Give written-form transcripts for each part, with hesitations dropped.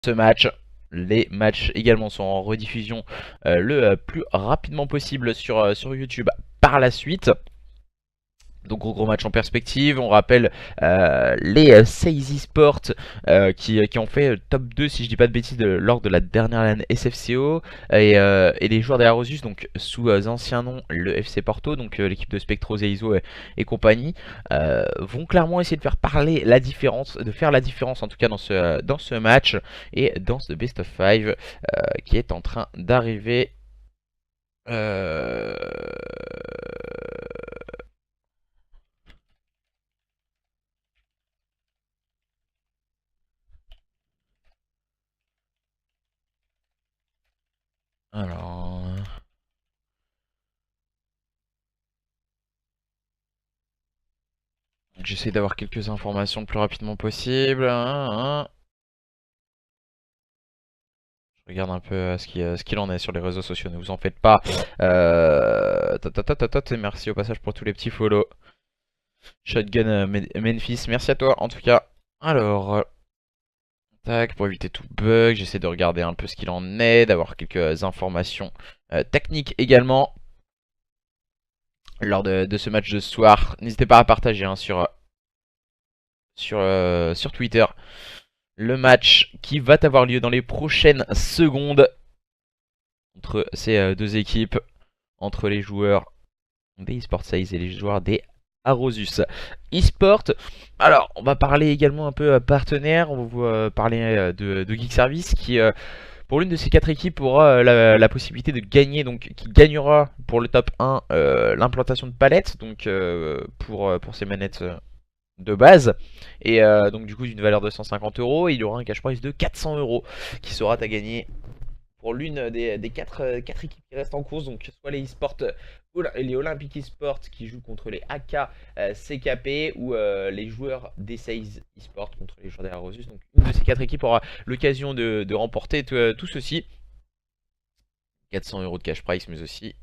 ce match. Les matchs également sont en rediffusion le plus rapidement possible sur YouTube par la suite. Donc gros match en perspective, on rappelle les Seizi Sport qui ont fait top 2 si je dis pas de bêtises lors de la dernière LAN SFCO et les joueurs d'Aerosus donc sous ancien nom le FC Porto, donc l'équipe de Spectro, Zeizo et compagnie vont clairement essayer de faire parler la différence, de faire la différence en tout cas dans ce match et dans ce best of 5 qui est en train d'arriver. Euh... Alors, j'essaie d'avoir quelques informations le plus rapidement possible. Je regarde un peu ce qu'il en est sur les réseaux sociaux, ne vous en faites pas. Et merci au passage pour tous les petits follow. Shotgun Memphis, merci à toi en tout cas. Alors, tac, pour éviter tout bug, j'essaie de regarder un peu ce qu'il en est, d'avoir quelques informations techniques également. Lors de ce match de ce soir, n'hésitez pas à partager hein, sur Twitter le match qui va avoir lieu dans les prochaines secondes entre ces deux équipes, entre les joueurs des eSport Size et les joueurs des Arosus eSport. Alors, on va parler également un peu partenaire, on va vous parler de Geek Service qui, pour l'une de ces 4 équipes, aura la possibilité de gagner, donc qui gagnera pour le top 1 l'implantation de palettes, donc pour ces manettes de base et donc du coup d'une valeur de 150 euros, il y aura un cash prize de 400 euros qui sera à gagner pour l'une des 4 équipes qui restent en course, donc soit les eSports, les Olympiques eSports qui jouent contre les AK CKP ou les joueurs des 16 eSports contre les joueurs des Aerosus. Donc une de ces 4 équipes aura l'occasion de remporter tout ceci. 400 euros de cash prize, mais aussi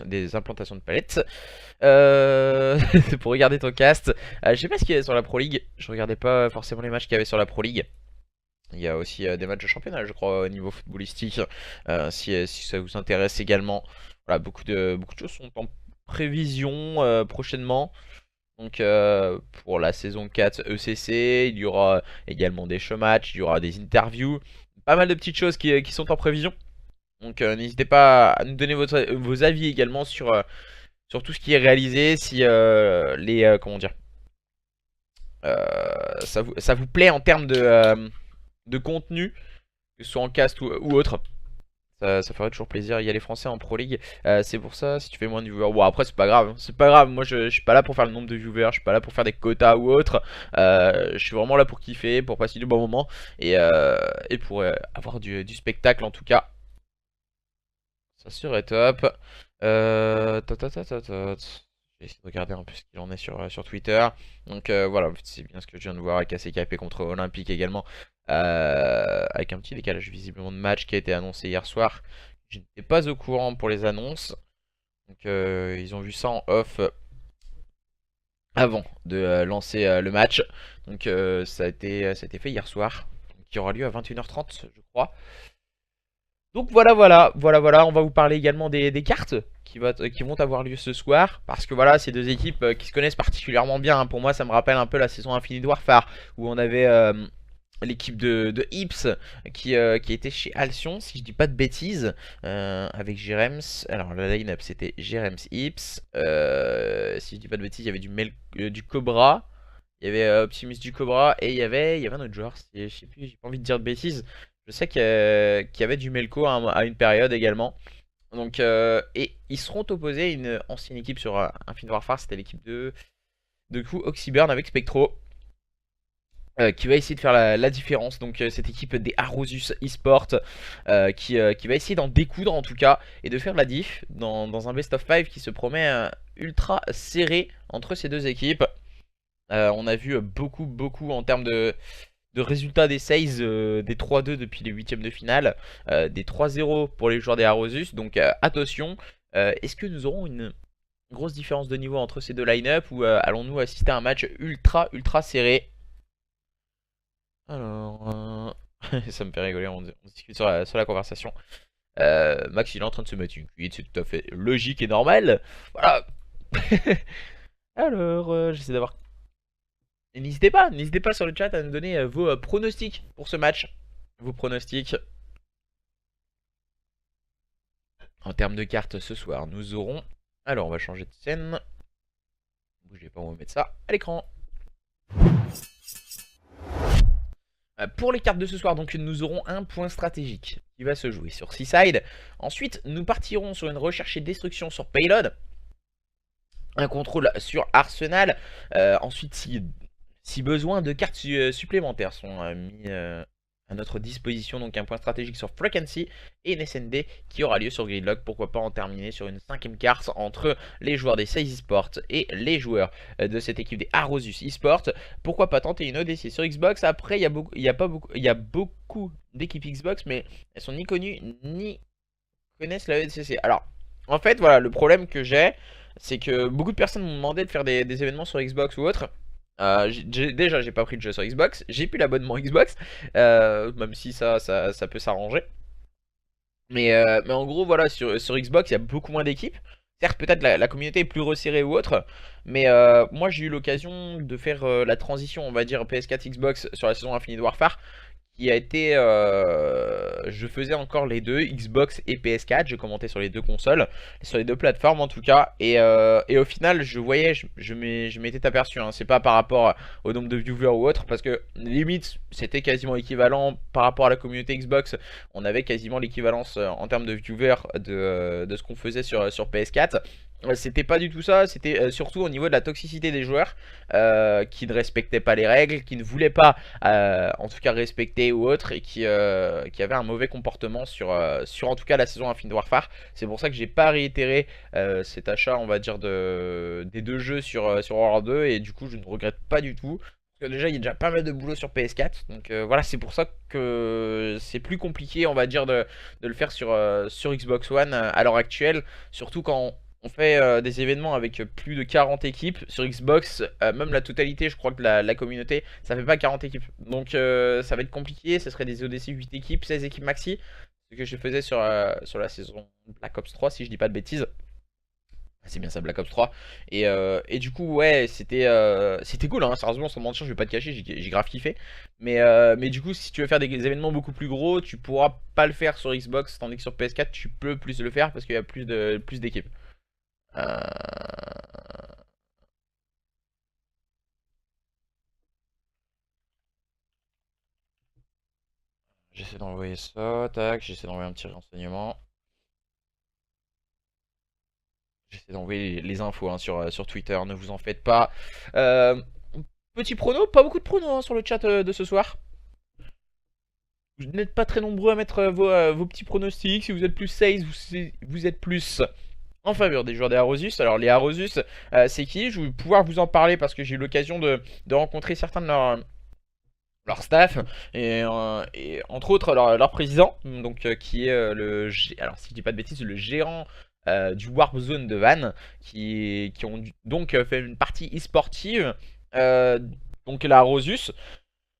des implantations de palettes. Pour regarder ton cast. Je sais pas ce qu'il y avait sur la Pro League. Je regardais pas forcément les matchs qu'il y avait sur la Pro League. Il y a aussi des matchs de championnat, je crois, au niveau footballistique. Si ça vous intéresse également. Voilà, beaucoup de choses sont en prévision prochainement. Donc pour la saison 4 ECC, il y aura également des show matchs, il y aura des interviews. Pas mal de petites choses qui sont en prévision. Donc n'hésitez pas à nous donner vos avis également sur tout ce qui est réalisé, si comment dire, ça vous plaît en termes de contenu, que ce soit en cast ou autre. Ça ferait toujours plaisir. Il y a les Français en Pro League. C'est pour ça, si tu fais moins de viewers. Bon, après, c'est pas grave. C'est pas grave. Moi, je suis pas là pour faire le nombre de viewers. Je suis pas là pour faire des quotas ou autre. Je suis vraiment là pour kiffer, pour passer du bon moment. Et pour avoir du spectacle en tout cas. Ça serait top. Je vais essayer de regarder un peu ce qu'il en est sur Twitter. Donc voilà, c'est bien ce que je viens de voir avec ACKP contre Olympique également. Avec un petit décalage visiblement de match qui a été annoncé hier soir. Je n'étais pas au courant pour les annonces. Donc ils ont vu ça en off avant de lancer le match. Donc ça a été fait hier soir. Qui aura lieu à 21h30 je crois. Donc voilà, on va vous parler également des cartes qui vont avoir lieu ce soir. Parce que voilà, ces deux équipes qui se connaissent particulièrement bien, hein. Pour moi, ça me rappelle un peu la saison Infinite Warfare, où on avait l'équipe de Ips qui était chez Alcyon, si je dis pas de bêtises, avec Jerems. Alors la line-up c'était Jerems Ips. Si je dis pas de bêtises, il y avait du Cobra. Il y avait Optimus du Cobra et il y avait un autre joueur. Je sais plus, j'ai pas envie de dire de bêtises. Je sais qu'il y avait du Melko à une période également. Donc, et ils seront opposés à une ancienne équipe sur Infinite Warfare. C'était l'équipe de coup Oxyburn avec Spectro. Qui va essayer de faire la différence. Donc cette équipe des Arosus eSport qui va essayer d'en découdre en tout cas. Et de faire la diff dans un best of 5 qui se promet ultra serré entre ces deux équipes. On a vu beaucoup en termes de résultats des 16, des 3-2 depuis les 8ème de finale, des 3-0 pour les joueurs des Arosus. Donc attention, est-ce que nous aurons une grosse différence de niveau entre ces deux line-up ou allons-nous assister à un match ultra serré? Alors, Ça me fait rigoler, on discute sur la conversation. Max il est en train de se mettre une cuite, c'est tout à fait logique et normal. Voilà. Alors, j'essaie d'avoir. Et n'hésitez pas sur le chat à nous donner vos pronostics pour ce match. Vos pronostics. En termes de cartes ce soir, nous aurons. Alors, on va changer de scène. Bougez pas, on va mettre ça à l'écran. Pour les cartes de ce soir, donc nous aurons un point stratégique qui va se jouer sur Seaside. Ensuite, nous partirons sur une recherche et destruction sur Payload. Un contrôle sur Arsenal. Ensuite, si besoin de cartes supplémentaires sont mis à notre disposition, donc un point stratégique sur Frequency et une SND qui aura lieu sur Gridlock. Pourquoi pas en terminer sur une 5ème carte entre les joueurs des 16 eSports et les joueurs de cette équipe des Arosus eSports. Pourquoi pas tenter une ODC sur Xbox. Après, il y a beaucoup d'équipes Xbox, mais elles sont ni connues ni connaissent la EDCC. Alors, en fait, voilà, le problème que j'ai, c'est que beaucoup de personnes m'ont demandé de faire des événements sur Xbox ou autre. Déjà, j'ai pas pris de jeu sur Xbox, j'ai plus l'abonnement Xbox, même si ça peut s'arranger. Mais en gros, voilà, sur Xbox, il y a beaucoup moins d'équipes. Certes, peut-être la communauté est plus resserrée ou autre, mais moi j'ai eu l'occasion de faire la transition, on va dire, PS4 Xbox sur la saison Infinite Warfare, qui a été... je faisais encore les deux, Xbox et PS4, je commentais sur les deux consoles, sur les deux plateformes en tout cas, et au final je voyais, je m'étais aperçu, hein, c'est pas par rapport au nombre de viewers ou autre, parce que limite c'était quasiment équivalent par rapport à la communauté Xbox, on avait quasiment l'équivalence en termes de viewers de ce qu'on faisait sur PS4. C'était pas du tout ça, c'était surtout au niveau de la toxicité des joueurs qui ne respectaient pas les règles, qui ne voulaient pas en tout cas respecter ou autre, et qui avaient un mauvais comportement sur en tout cas la saison Infinite Warfare. C'est pour ça que j'ai pas réitéré cet achat, on va dire, des deux jeux sur War 2, et du coup je ne regrette pas du tout. Parce que déjà il y a déjà pas mal de boulot sur PS4, donc voilà, c'est pour ça que c'est plus compliqué, on va dire, de le faire sur Xbox One à l'heure actuelle, surtout quand on fait des événements avec plus de 40 équipes sur Xbox, même la totalité, je crois que la communauté, ça fait pas 40 équipes. Donc ça va être compliqué, ce serait des ODC 8 équipes, 16 équipes maxi, ce que je faisais sur la saison Black Ops 3 si je dis pas de bêtises. C'est bien ça, Black Ops 3. Et du coup, ouais, c'était cool, hein. Sérieusement, sans mentir, je vais pas te cacher, j'ai grave kiffé. Mais du coup, si tu veux faire des événements beaucoup plus gros, tu pourras pas le faire sur Xbox, tandis que sur PS4, tu peux plus le faire parce qu'il y a plus d'équipes. J'essaie d'envoyer ça, tac, j'essaie d'envoyer un petit renseignement. J'essaie d'envoyer les infos, hein, sur Twitter, ne vous en faites pas. Petit prono, pas beaucoup de pronos, hein, sur le chat de ce soir. Vous n'êtes pas très nombreux à mettre vos petits pronostics. Si vous êtes plus 16, vous êtes plus en faveur des joueurs des Arosus. Alors les Arosus, c'est qui? Je vais pouvoir vous en parler parce que j'ai eu l'occasion de rencontrer certains de leur staff et entre autres leur président, donc qui est alors si je dis pas de bêtises, le gérant du Warp Zone de Vannes, qui ont donc fait une partie e-sportive, donc la Rosus.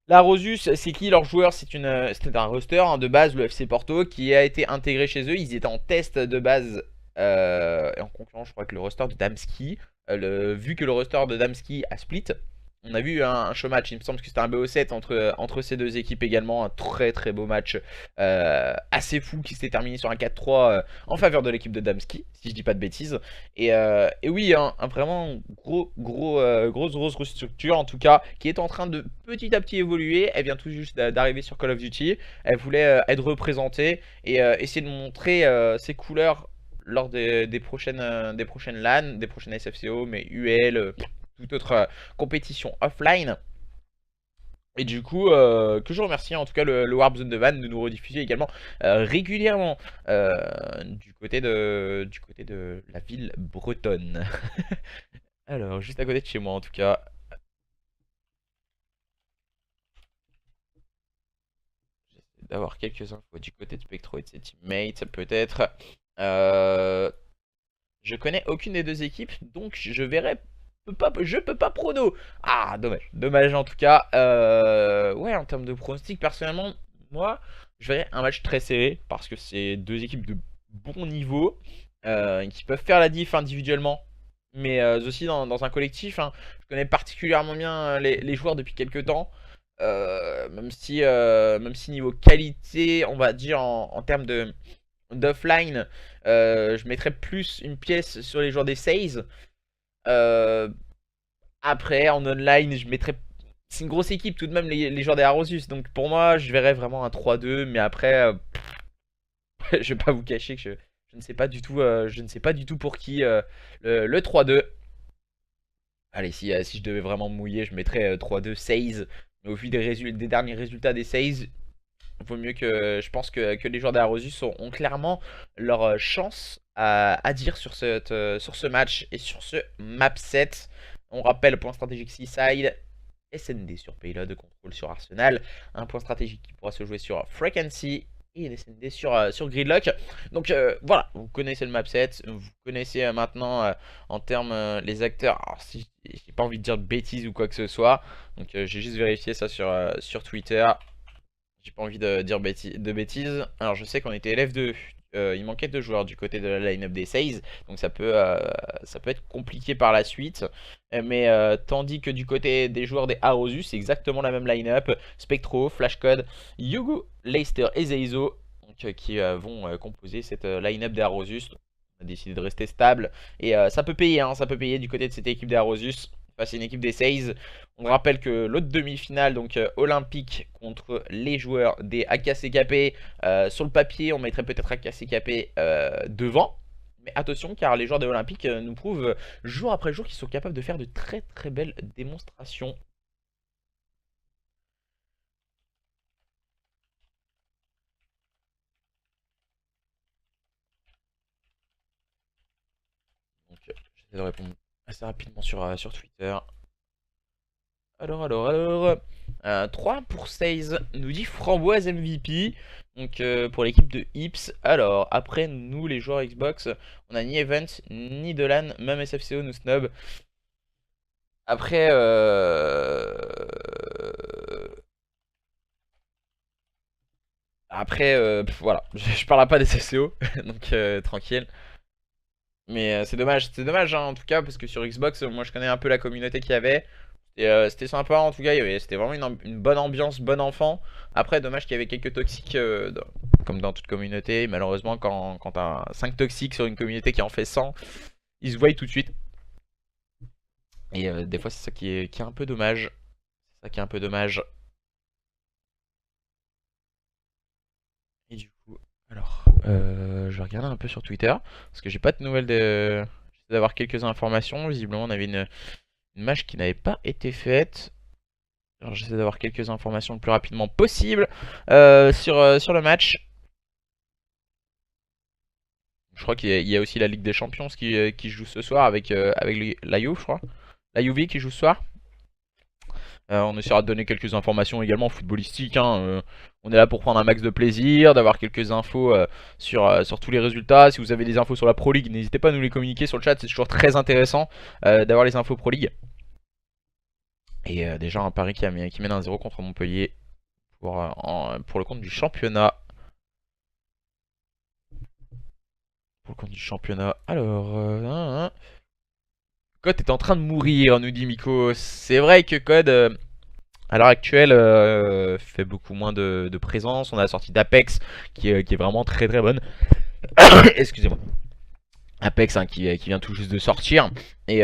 La Rosus, c'est qui leurs joueurs? C'était un roster, hein, de base, le FC Porto, qui a été intégré chez eux. Ils étaient en test de base, et en concurrence, je crois, que le roster de Damski. Vu que le roster de Damski a split, on a vu un show match. Il me semble que c'était un BO7 entre ces deux équipes également. Un très très beau match, assez fou, qui s'était terminé sur un 4-3 en faveur de l'équipe de Damski, si je dis pas de bêtises. Et oui, un vraiment grosse structure en tout cas, qui est en train de petit à petit évoluer. Elle vient tout juste d'arriver sur Call of Duty. Elle voulait être représentée et essayer de montrer ses couleurs lors des prochaines LAN, des prochaines SFCO, mais UL, toute autre compétition offline. Et du coup, que je remercie en tout cas le Warp Zone de Vannes de nous rediffuser également régulièrement du côté de la ville bretonne. Alors, juste à côté de chez moi en tout cas. J'essaie d'avoir quelques infos du côté de Spectro et de ses teammates, peut-être. Je connais aucune des deux équipes, donc je peux pas prono. Ah, dommage. Dommage en tout cas. Ouais, en termes de pronostic, personnellement, moi, je verrais un match très serré parce que c'est deux équipes de bon niveau qui peuvent faire la diff individuellement, mais aussi dans un collectif, hein. Je connais particulièrement bien les joueurs depuis quelques temps, même si niveau qualité, on va dire en termes d'offline, je mettrais plus une pièce sur les joueurs des Says. Euh, Après, en online, je mettrais. C'est une grosse équipe tout de même, les joueurs des Arosus. Donc pour moi, je verrais vraiment un 3-2. Mais après, je vais pas vous cacher que je ne sais pas du tout, je ne sais pas du tout pour qui le 3-2. Allez, si je devais vraiment me mouiller, je mettrais 3-2 Says. Mais au vu des derniers résultats des Says, vaut mieux que. Je pense que les joueurs des Arosus ont clairement leur chance à dire sur ce match et sur ce map set. On rappelle, point stratégique Seaside, SND sur Payload, contrôle sur Arsenal, un point stratégique qui pourra se jouer sur Frequency et SND sur Gridlock. Donc voilà, vous connaissez le map set, vous connaissez maintenant en termes les acteurs. Alors si j'ai pas envie de dire de bêtises ou quoi que ce soit, donc j'ai juste vérifié ça sur Twitter. J'ai pas envie de dire de bêtises. Alors je sais qu'on était élève 2. Il manquait 2 joueurs du côté de la line-up des Says. Donc ça peut être compliqué par la suite. Mais tandis que du côté des joueurs des Arosus, c'est exactement la même line-up. Spectro, Flashcode, Yugu, Leicester et Zeizo. Donc, qui vont composer cette line-up des Arosus. On a décidé de rester stable. Et ça peut payer, hein, ça peut payer du côté de cette équipe des Arosus. Face à une équipe des Says. On rappelle que l'autre demi-finale, donc olympique contre les joueurs des AKCKP, sur le papier, on mettrait peut-être AKCKP devant. Mais attention, car les joueurs des Olympiques nous prouvent jour après jour qu'ils sont capables de faire de très très belles démonstrations. Donc, j'essaie de répondre assez rapidement sur Twitter. Alors, 3 pour 16, nous dit Framboise MVP. Donc pour l'équipe de Ips. Alors, après nous les joueurs Xbox, on a ni Event, ni Dolan, même SFCO nous snob. Après, voilà, je parlerai pas des SFCO, donc tranquille. Mais c'est dommage hein, en tout cas, parce que sur Xbox, moi je connais un peu la communauté qu'il y avait. Et c'était sympa en tout cas, c'était vraiment une bonne ambiance, bon enfant. Après, dommage qu'il y avait quelques toxiques, comme dans toute communauté. Malheureusement, quand t'as 5 toxiques sur une communauté qui en fait 100, ils se voient tout de suite. Et des fois, c'est ça qui est un peu dommage. C'est ça qui est un peu dommage. Et du coup, alors, je vais regarder un peu sur Twitter, parce que j'ai pas de nouvelles de. J'essaie d'avoir quelques informations. Visiblement, on avait une match qui n'avait pas été faite. Alors j'essaie d'avoir quelques informations le plus rapidement possible sur le match. Je crois qu'il y a aussi la Ligue des Champions qui joue ce soir avec la Juve, je crois. La Juve qui joue ce soir. On essaiera de donner quelques informations également footballistiques, hein. On est là pour prendre un max de plaisir, d'avoir quelques infos sur tous les résultats. Si vous avez des infos sur la Pro League, n'hésitez pas à nous les communiquer sur le chat. C'est toujours très intéressant d'avoir les infos Pro League. Et déjà un pari qui mène 1-0 contre Montpellier pour le compte du championnat. Pour le compte du championnat. Alors, Code est en train de mourir, nous dit Miko. C'est vrai que Code, à l'heure actuelle, fait beaucoup moins de présence. On a la sortie d'Apex qui est vraiment très très bonne. Excusez-moi. Apex hein, qui vient tout juste de sortir et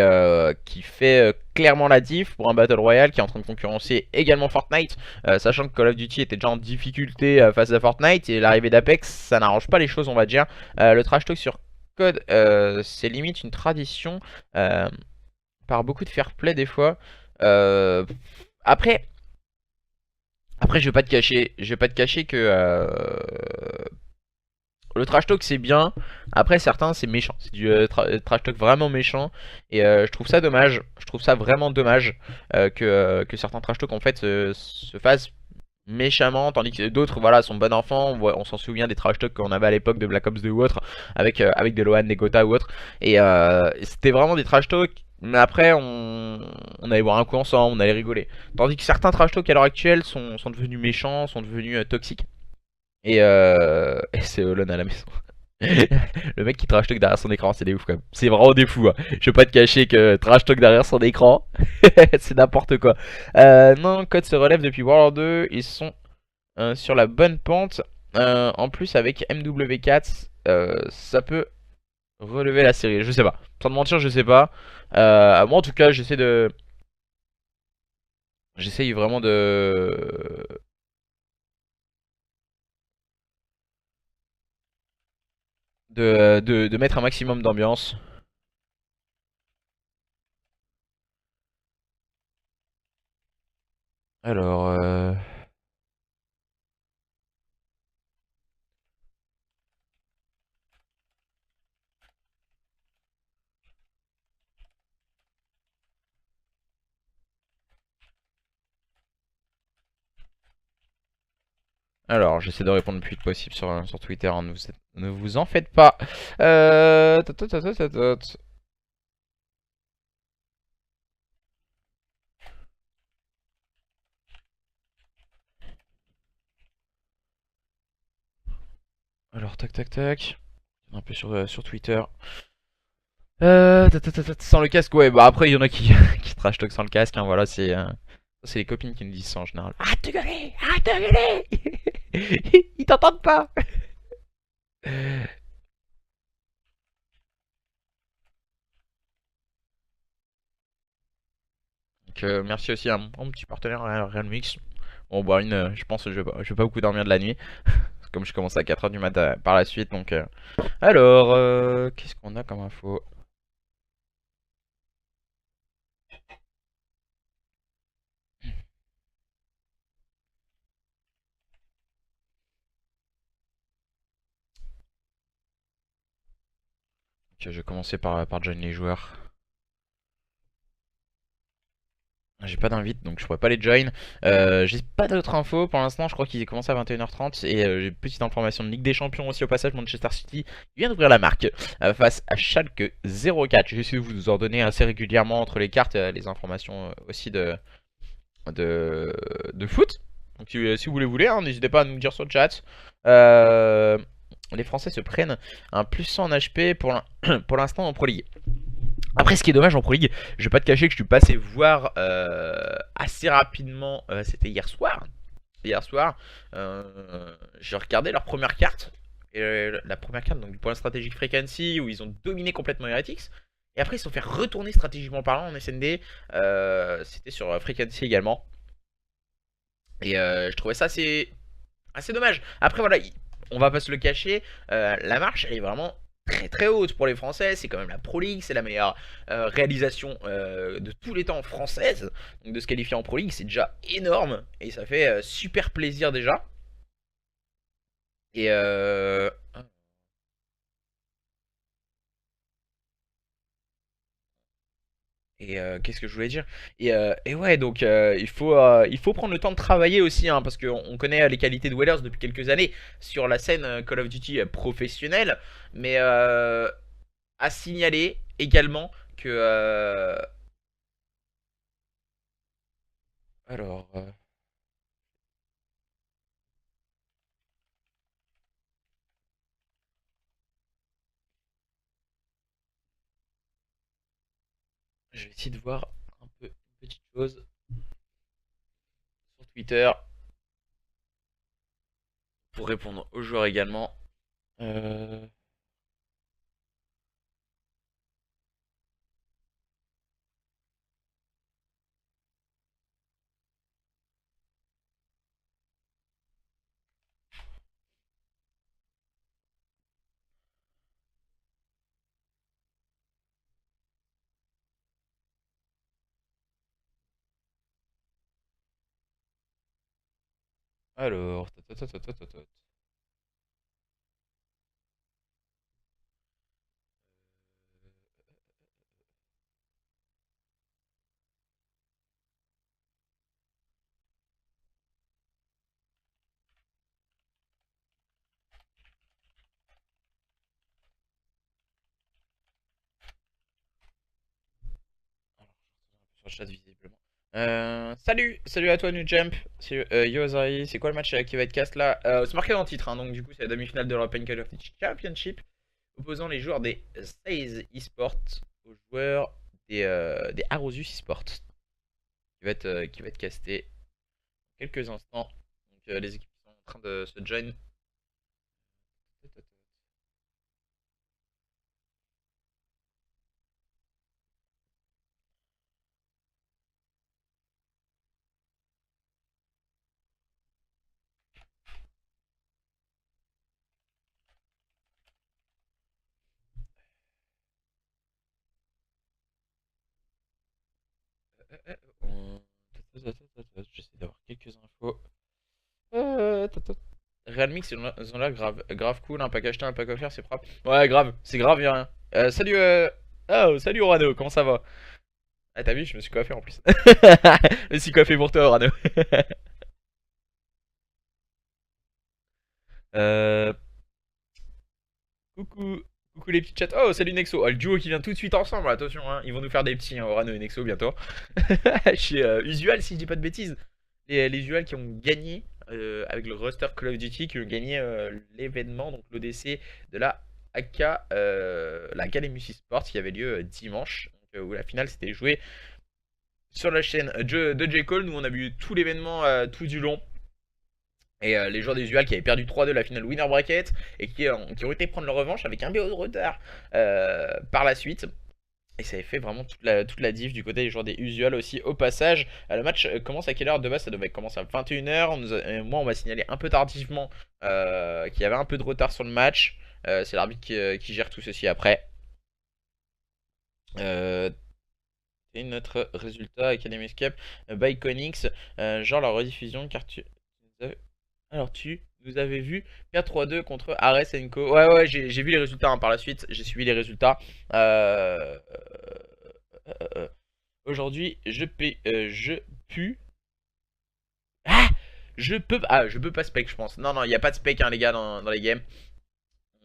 qui fait clairement la diff pour un Battle Royale qui est en train de concurrencer également Fortnite, sachant que Call of Duty était déjà en difficulté face à Fortnite et l'arrivée d'Apex ça n'arrange pas les choses on va dire. Le trash talk sur Code c'est limite une tradition par beaucoup de fair play des fois. Après je vais pas te cacher que le trash talk c'est bien, après certains c'est méchant, c'est du trash talk vraiment méchant et je trouve ça dommage, je trouve ça vraiment dommage que certains trash talk en fait se fassent méchamment tandis que d'autres voilà sont bons enfants, on s'en souvient des trash talk qu'on avait à l'époque de Black Ops 2 ou autre avec des Lohan, des Gotha ou autre et c'était vraiment des trash talk mais après on allait boire un coup ensemble, on allait rigoler tandis que certains trash talk à l'heure actuelle sont devenus méchants, sont devenus toxiques. Et c'est Olon à la maison. Le mec qui trash talk derrière son écran, c'est des ouf quand même. C'est vraiment des fous, hein. Je vais pas te cacher que trash talk derrière son écran, c'est n'importe quoi. Non, Code se relève depuis World War 2. Ils sont sur la bonne pente. En plus, avec MW4, ça peut relever la série. Je sais pas. Sans te mentir, je sais pas. Moi, en tout cas, j'essaye vraiment de mettre un maximum d'ambiance. Alors, j'essaie de répondre le plus vite possible sur Twitter, hein, ne vous en faites pas. Tot, tot, tot, tot, tot, tot. Alors, tac, tac, tac. Un peu sur Twitter. Sans le casque, ouais, bah après, il y en a qui, qui trash talk sans le casque, hein, voilà, c'est les copines qui nous disent ça en général. Arrête de gueuler! Arrête de gueuler! Ils t'entendent pas! Donc, merci aussi à mon petit partenaire Real Mix. Bon, bah, je pense que je vais pas beaucoup dormir de la nuit. Comme je commence à 4h du matin par la suite. Donc, alors, qu'est-ce qu'on a comme info? Ok, je vais commencer par join les joueurs. J'ai pas d'invite donc je pourrais pas les join. J'ai pas d'autres infos pour l'instant. Je crois qu'ils commencé à 21h30. Et j'ai une petite information de Ligue des Champions aussi au passage. Manchester City vient d'ouvrir la marque face à Schalke 04. J'essaie de vous en donner assez régulièrement entre les cartes, les informations aussi de, de foot. Donc si vous les voulez, hein, n'hésitez pas à nous dire sur le chat. Euh, les Français se prennent un plus 100 en HP pour l'instant en Pro League. Après, ce qui est dommage en Pro League, je vais pas te cacher que je suis passé voir assez rapidement, c'était hier soir. Hier soir, j'ai regardé leur première carte. Et la première carte, donc du point stratégique Frequency, où ils ont dominé complètement Heretics. Et après, ils se sont fait retourner stratégiquement parlant en SND. C'était sur Frequency également. Et je trouvais ça assez dommage. Après, voilà, on va pas se le cacher, la marche, elle est vraiment très très haute pour les Français. C'est quand même la Pro League, c'est la meilleure réalisation de tous les temps française. Donc de se qualifier en Pro League, c'est déjà énorme. Et ça fait super plaisir déjà. Et qu'est-ce que je voulais dire? Et ouais, donc il faut prendre le temps de travailler aussi, hein, parce qu'on connaît les qualités de Wellers depuis quelques années sur la scène Call of Duty professionnelle. Mais à signaler également que... alors, je vais essayer de voir un peu une petite chose sur Twitter pour répondre aux joueurs également. Euh, alors, sur le chat visiblement. Salut à toi Nujump, c'est Yo Zari, c'est quoi le match qui va être cast là? C'est marqué dans le titre, hein, donc du coup c'est la demi-finale de l'European Call of Duty Championship, opposant les joueurs des Seize Esports aux joueurs des Arosus Esports, qui va être casté dans quelques instants. Donc les équipes sont en train de se join. On- J'essaie d'avoir quelques infos. Realmix, ils ont l'air grave cool, un pack acheté, un pack offert, c'est propre. Ouais, grave, c'est grave, y'a rien. Salut, oh, salut Orano, comment ça va? Ah, t'as vu, je me suis coiffé en plus. Je me suis coiffé pour toi, Orano. euh, coucou, coucou les petits chats. Oh, salut Nexo. Oh, le duo qui vient tout de suite ensemble, attention, hein. Ils vont nous faire des petits, hein, Orano et Nexo, bientôt. Chez Usual, si je dis pas de bêtises. Les Usual qui ont gagné avec le roster Call of Duty, qui ont gagné l'événement, donc l'ODC de la AK, la Galemus Esports, qui avait lieu dimanche. Donc, où la finale s'était jouée sur la chaîne de J. Cole. Nous, on a vu tout l'événement tout du long. Et les joueurs des Usual qui avaient perdu 3-2 la finale winner bracket et qui ont été prendre leur revanche avec un BO de retard par la suite. Et ça avait fait vraiment toute la diff du côté des joueurs des Usual aussi. Au passage, le match commence à quelle heure de base? Ça devait commencer à 21h. Moi, on m'a signalé un peu tardivement qu'il y avait un peu de retard sur le match. C'est l'arbitre qui gère tout ceci après. Et notre résultat Academy Escape by Conix, genre la rediffusion car alors tu nous avais vu perdre 3-2 contre Ares Co. Ouais, j'ai vu les résultats, hein, par la suite, j'ai suivi les résultats. Euh, Aujourd'hui, je pue. Ah, je peux pas spec, je pense. Non, non, il n'y a pas de spec, hein, les gars, dans les games.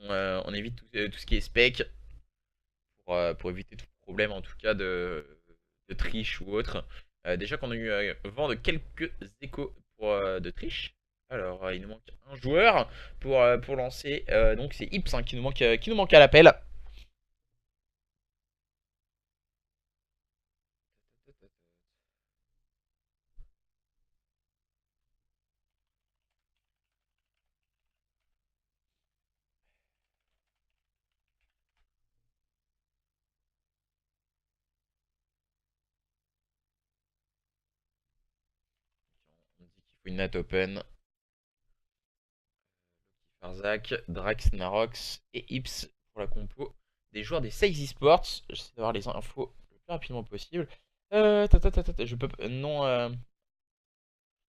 On évite tout ce qui est spec pour éviter tout problème, en tout cas, de triche ou autre. Déjà qu'on a eu vent de quelques échos de triche. Alors, il nous manque un joueur pour lancer. Donc, c'est Ips, hein, qui nous manque à l'appel. On dit qu'il faut une net open. Farzak, Drax, Narox et Ips pour la compo des joueurs des Seize Esports. J'essaie d'avoir les infos le plus rapidement possible. Je peux. Non,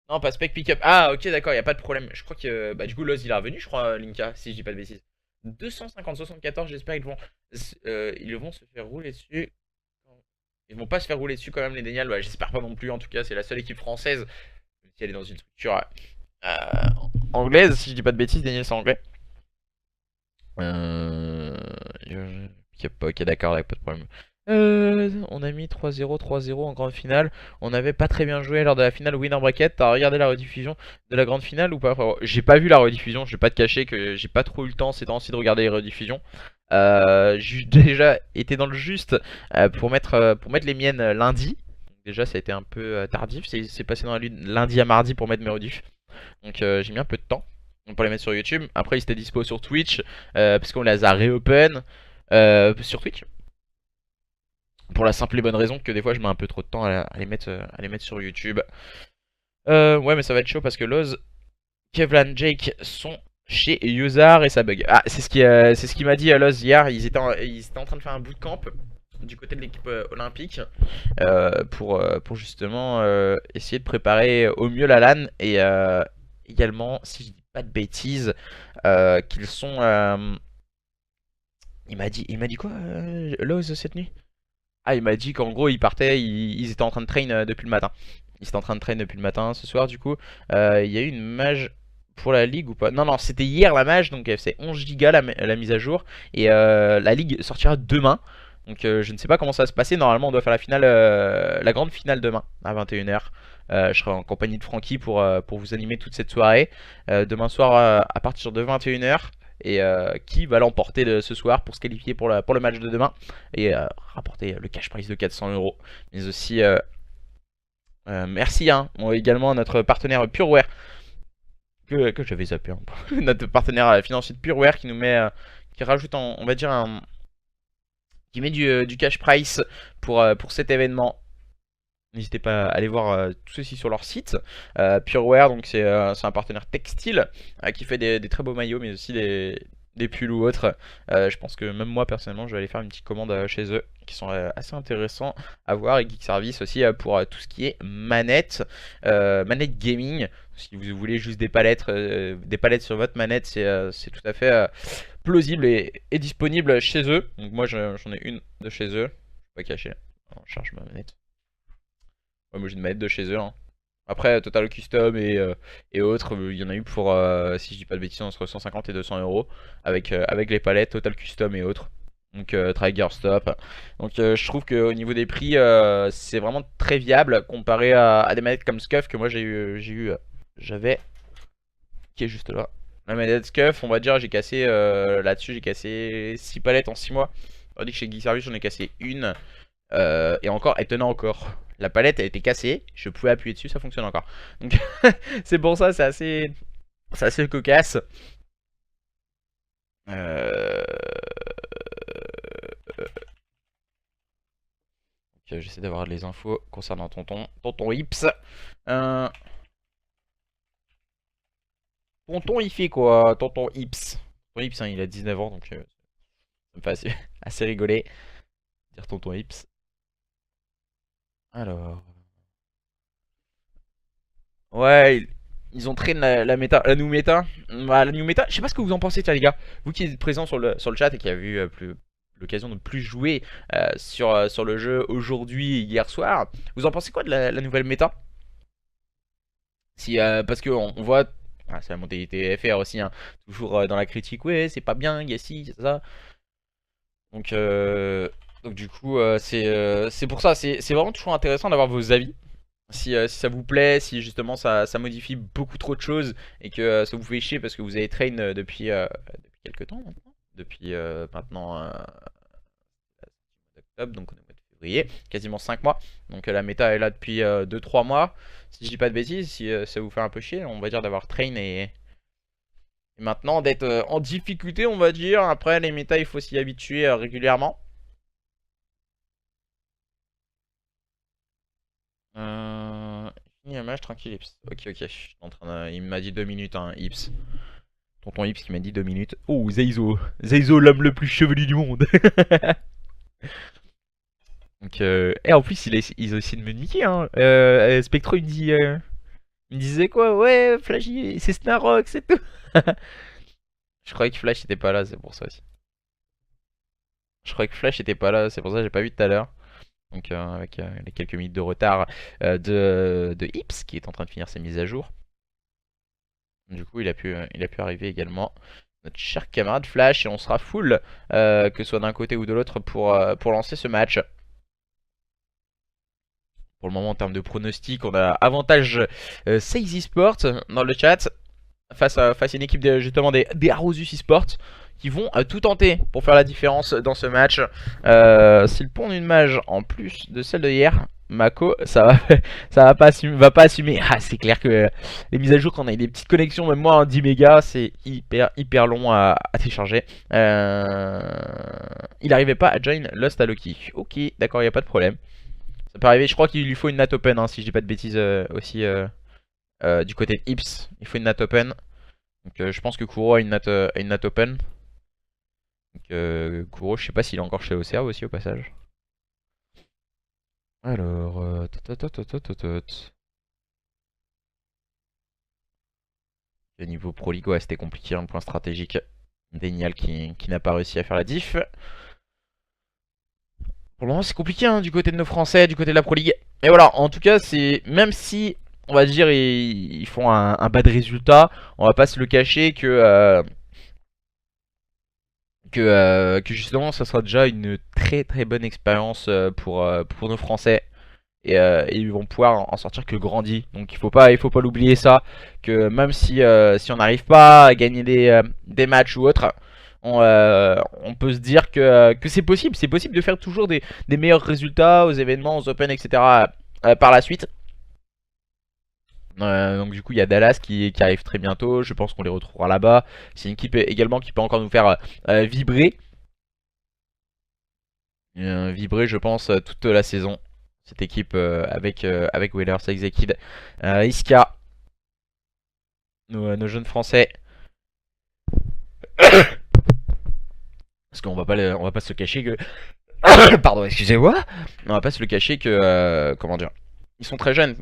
non, pas spec pick-up. Ah, ok, d'accord, il a pas de problème. Je crois que. Bah, du coup, Loz il est revenu, je crois, Linka, si je dis pas de bêtises. 250-74, j'espère ils vont se faire rouler dessus. Ils vont pas se faire rouler dessus quand même, les Denial. Ouais, j'espère pas non plus, en tout cas, c'est la seule équipe française. Même si elle est dans une structure euh, anglaise, si je dis pas de bêtises, Daniel c'est anglais. Euh... Ok, d'accord, pas de problème. On a mis 3-0, 3-0 en grande finale. On n'avait pas très bien joué lors de la finale Winner Bracket. T'as regardé la rediffusion de la grande finale ou pas? Enfin, j'ai pas vu la rediffusion, je vais pas te cacher que j'ai pas trop eu le temps ces temps-ci de regarder les rediffusions. J'ai déjà été dans le juste pour mettre les miennes lundi. Donc déjà, ça a été un peu tardif. C'est passé dans la lune lundi à mardi pour mettre mes rediffs. Donc j'ai mis un peu de temps pour les mettre sur YouTube. Après, ils étaient dispo sur Twitch parce qu'on les a réopen sur Twitch. Pour la simple et bonne raison que des fois je mets un peu trop de temps à les mettre sur YouTube. Ouais, mais ça va être chaud parce que Loz, Kevlan, Jake sont chez Yuzar et ça bug. Ah, c'est ce qu'il m'a dit Loz hier. Ils étaient en train de faire un bootcamp du côté de l'équipe olympique pour justement essayer de préparer au mieux la LAN et également, si je dis pas de bêtises, qu'ils sont. Il m'a dit quoi, Loz, cette nuit? Ah, il m'a dit qu'en gros, ils partaient, ils étaient en train de train depuis le matin. Ils étaient en train de train depuis le matin. Ce soir, du coup, il y a eu une mage pour la ligue ou pas? Non, non, c'était hier la mage, donc elle faisait 11 gigas la mise à jour. Et la ligue sortira demain. Donc je ne sais pas comment ça va se passer. Normalement on doit faire la finale, la grande finale demain à 21 h. Je serai en compagnie de Francky pour vous animer toute cette soirée. Demain soir à partir de 21 h. Et qui va l'emporter ce soir pour se qualifier pour le match de demain. Et rapporter le cash prize de 400 €. Mais aussi merci hein, également à notre partenaire Pureware. Que j'avais zappé hein. Notre partenaire financier de Pureware qui nous met qui rajoute on va dire qui met du cash price pour cet événement. N'hésitez pas à aller voir tout ceci sur leur site. Pureware, donc c'est un partenaire textile qui fait des très beaux maillots, mais aussi des pulls ou autres. Je pense que même moi personnellement, je vais aller faire une petite commande chez eux, qui sont assez intéressants à voir. Et Geek Service aussi pour tout ce qui est manette, manette gaming. Si vous voulez juste des palettes sur votre manette, c'est tout à fait plausible et disponible chez eux. Donc moi j'en ai une de chez eux. Je vais pas cacher. Alors, je charge ma manette. Ouais, moi j'ai une manette de chez eux hein. Après Total Custom et autres, il y en a eu pour, si je dis pas de bêtises, entre 150 et 200 € avec les palettes Total Custom et autres. Donc Trigger Stop. Donc je trouve qu'au niveau des prix, c'est vraiment très viable comparé à des manettes comme Scuf que moi j'avais, qui est juste là. La manette Scuf, on va dire, j'ai cassé là-dessus, j'ai cassé 6 palettes en 6 mois. Tandis que chez Geek Service, j'en ai cassé une. Et encore, elle tenait encore. La palette a été cassée, je pouvais appuyer dessus, ça fonctionne encore. Donc c'est pour ça, c'est assez cocasse. J'essaie d'avoir les infos concernant tonton Ips. Tonton il fait quoi, tonton Ips? Tonton Ips hein, il a 19 ans donc ça me fait assez rigoler. Dire tonton Ips. Alors. Ouais, ils ont traîné la méta, la new méta. Bah, la new méta, je sais pas ce que vous en pensez, tiens les gars. Vous qui êtes présents sur le chat et qui avez eu l'occasion de plus jouer sur le jeu aujourd'hui et hier soir, vous en pensez quoi de la nouvelle méta? Si, parce qu'on on voit, c'est la mentalité FR aussi, hein, toujours dans la critique, ouais, c'est pas bien, il y a ci, c'est ça. Donc du coup, c'est pour ça, c'est vraiment toujours intéressant d'avoir vos avis. Si ça vous plaît, si justement ça modifie beaucoup trop de choses et que ça vous fait chier parce que vous avez train depuis quelques temps maintenant. Depuis maintenant octobre, donc on est au mois de février, quasiment 5 mois. Donc la méta est là depuis 2-3 mois. Si je dis pas de bêtises, si ça vous fait un peu chier, on va dire d'avoir train et maintenant d'être en difficulté, on va dire. Après les méta, il faut s'y habituer régulièrement. Fini un match tranquille Ips. Ok, je suis en train de... Il m'a dit 2 minutes hein, Ips. Tonton Ips qui m'a dit 2 minutes. Oh Zeizo. Zeizo l'homme le plus chevelu du monde. Donc et en plus ils ont essayé de me niquer hein. Spectro il me disait quoi? Ouais Flashy c'est Snarok c'est tout. Je croyais que Flash était pas là, c'est pour ça aussi. Je croyais que Flash était pas là, c'est pour ça que j'ai pas vu tout à l'heure. Donc avec les quelques minutes de retard de Ips qui est en train de finir ses mises à jour. Du coup il a pu arriver également notre cher camarade Flash et on sera full que ce soit d'un côté ou de l'autre pour lancer ce match. Pour le moment en termes de pronostic on a avantage Seize Esports dans le chat face à une équipe justement des Arosus Esports qui vont tout tenter pour faire la différence dans ce match. S'ils pondent une mage en plus de celle de hier, Mako, ça va pas assumer. Ah, c'est clair que les mises à jour quand on a des petites connexions, même moi en 10 mégas, c'est hyper long à télécharger. Il arrivait pas à join Lost à Loki. Ok, d'accord, il n'y a pas de problème. Ça peut arriver, je crois qu'il lui faut une nat open hein, si je dis pas de bêtises aussi du côté de Ips. Il faut une nat open. Donc je pense que Kuro a une nat open. Donc Kuro, je sais pas s'il est encore chez OCR aussi au passage. Alors, le niveau Pro League, ouais, c'était compliqué, un point stratégique. Denial qui n'a pas réussi à faire la diff. Pour le moment, c'est compliqué hein, du côté de nos Français, du côté de la Pro League. Et voilà, en tout cas, c'est même si on va dire ils font un bas de résultat, on va pas se le cacher que que justement ça sera déjà une très très bonne expérience pour nos Français. Et ils vont pouvoir en sortir que grandis. Donc il faut pas l'oublier ça. Que même si on n'arrive pas à gagner des matchs ou autre, on peut se dire que c'est possible. C'est possible de faire toujours des meilleurs résultats aux événements, aux Open, etc. Par la suite. Donc du coup il y a Dallas qui arrive très bientôt. Je pense qu'on les retrouvera là-bas. C'est une équipe également qui peut encore nous faire vibrer. Vibrer je pense toute la saison. Cette équipe avec Wheelers, Exekid, Iska, nos jeunes français. Parce qu'on va pas se cacher que... Pardon, excusez-moi. On va pas se le cacher que... comment dire, ils sont très jeunes,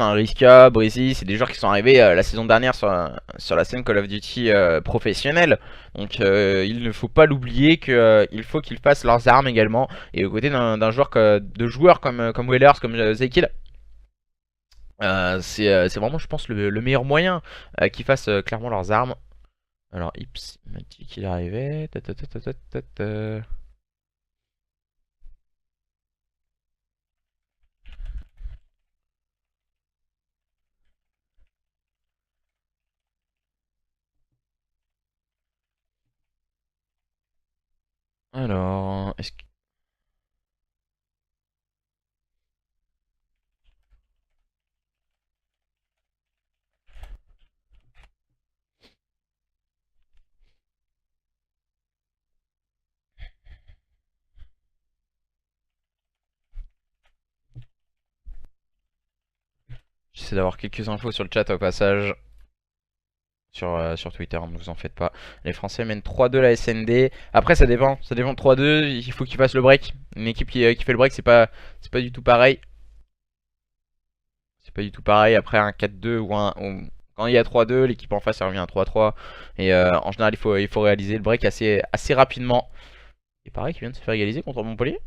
hein. Riska, Breezy, c'est des joueurs qui sont arrivés la saison dernière sur la scène Call of Duty professionnelle. Donc il ne faut pas l'oublier qu'il faut qu'ils fassent leurs armes également. Et aux côtés d'un joueur de joueurs comme Whalers, comme Zekil, c'est vraiment je pense le meilleur moyen qu'ils fassent clairement leurs armes. Alors Ips m'a dit qu'il arrivait. Alors, est-ce que... J'essaie d'avoir quelques infos sur le chat au passage. Sur Twitter, ne vous en faites pas. Les Français mènent 3-2 la SND. Après ça dépend de 3-2, il faut qu'ils fassent le break. Une équipe qui fait le break, c'est pas du tout pareil. C'est pas du tout pareil après un 4-2 quand il y a 3-2, l'équipe en face elle revient à 3-3. Et en général il faut réaliser le break assez rapidement. Et pareil qui vient de se faire égaliser contre Montpellier.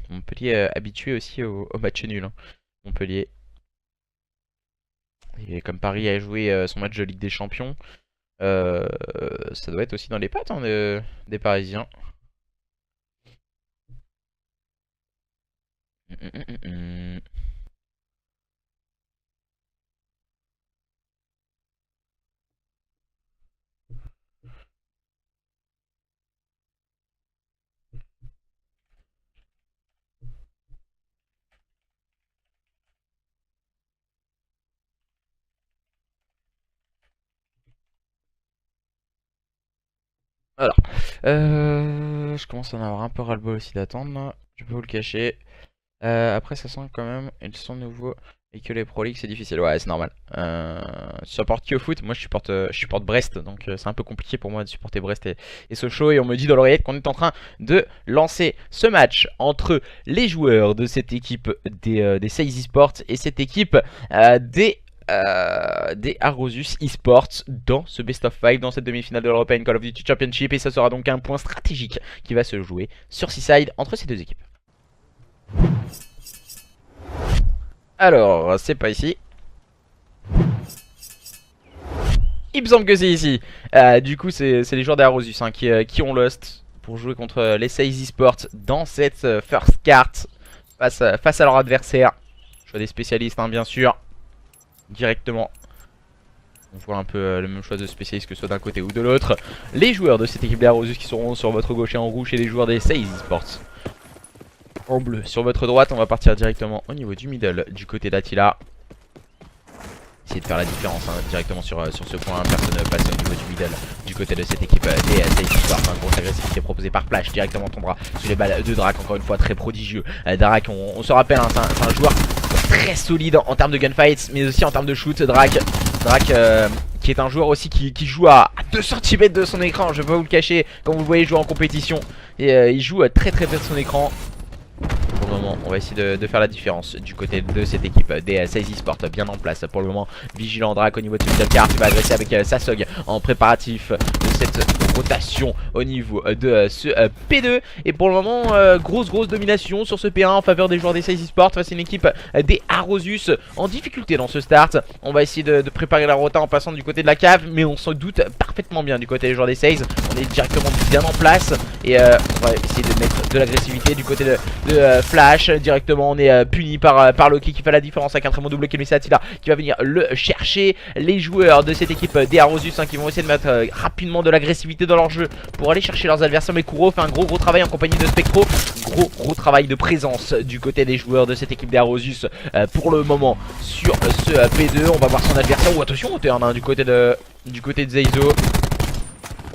Montpellier habitué aussi au match nul, hein. Montpellier. Et comme Paris a joué son match de Ligue des Champions, ça doit être aussi dans les pattes, hein, des Parisiens. Alors, je commence à en avoir un peu ras-le-bol aussi d'attendre, je peux vous le cacher. Après ça sent quand même, ils sont nouveaux et que les Pro League c'est difficile, ouais c'est normal. Tu supportes qui au foot? Moi je supporte Brest, donc c'est un peu compliqué pour moi de supporter Brest et Sochaux. Et on me dit dans l'oreillette qu'on est en train de lancer ce match entre les joueurs de cette équipe des Seize Esports et cette équipe des Arrosus Esports dans ce Best of 5, dans cette demi-finale de l'European Call of Duty Championship. Et ça sera donc un point stratégique qui va se jouer sur Seaside entre ces deux équipes. Alors, c'est pas ici. Il me semble que c'est ici. Du coup, c'est les joueurs des Arrosus hein, qui ont lost pour jouer contre les Seize Esports dans cette first carte face à leur adversaire. Choix des spécialistes, hein, bien sûr. Directement. On voit un peu le même choix de spécialistes que ce soit d'un côté ou de l'autre. Les joueurs de cette équipe des Arrosus qui seront sur votre gauche et en rouge, et les joueurs des Seize Esports en bleu. Sur votre droite, on va partir directement au niveau du middle du côté d'Attila. Essayer de faire la différence hein, directement sur ce point. Personne ne passe au niveau du middle du côté de cette équipe des Seize Esports. Une grosse agressivité proposée par Flash directement tombera sous les balles de Drak. Encore une fois très prodigieux. Drak, on se rappelle, hein, c'est un joueur très solide en termes de gunfights, mais aussi en termes de shoot. Drak qui est un joueur aussi qui joue à 2 cm de son écran. Je vais pas vous le cacher quand vous le voyez jouer en compétition. Et il joue très près de son écran. Pour le moment, on va essayer de faire la différence du côté de cette équipe des Seize Esports bien en place. Pour le moment, vigilant Drak au niveau de ce middle card qui va agresser avec Sasog en préparatif de cette rotation au niveau de ce P2. Et pour le moment, grosse domination sur ce P1 en faveur des joueurs des 16 eSports face à une équipe des Arosus en difficulté dans ce start. On va essayer de préparer la rota en passant du côté de la cave, mais on se doute parfaitement bien du côté des joueurs des 16. On est directement bien en place et on va essayer de mettre de l'agressivité du côté de Flash. Directement on est puni par Loki qui fait la différence avec un très bon double kill, mais c'est Attila qui va venir le chercher. Les joueurs de cette équipe des Arosus qui vont essayer de mettre rapidement de l'agressivité dans leur jeu pour aller chercher leurs adversaires, mais Kuro fait un gros travail en compagnie de Spectro. Gros travail de présence du côté des joueurs de cette équipe des Arosus pour le moment sur ce P2. On va voir son adversaire. Oh attention au turn du côté de Zeizo.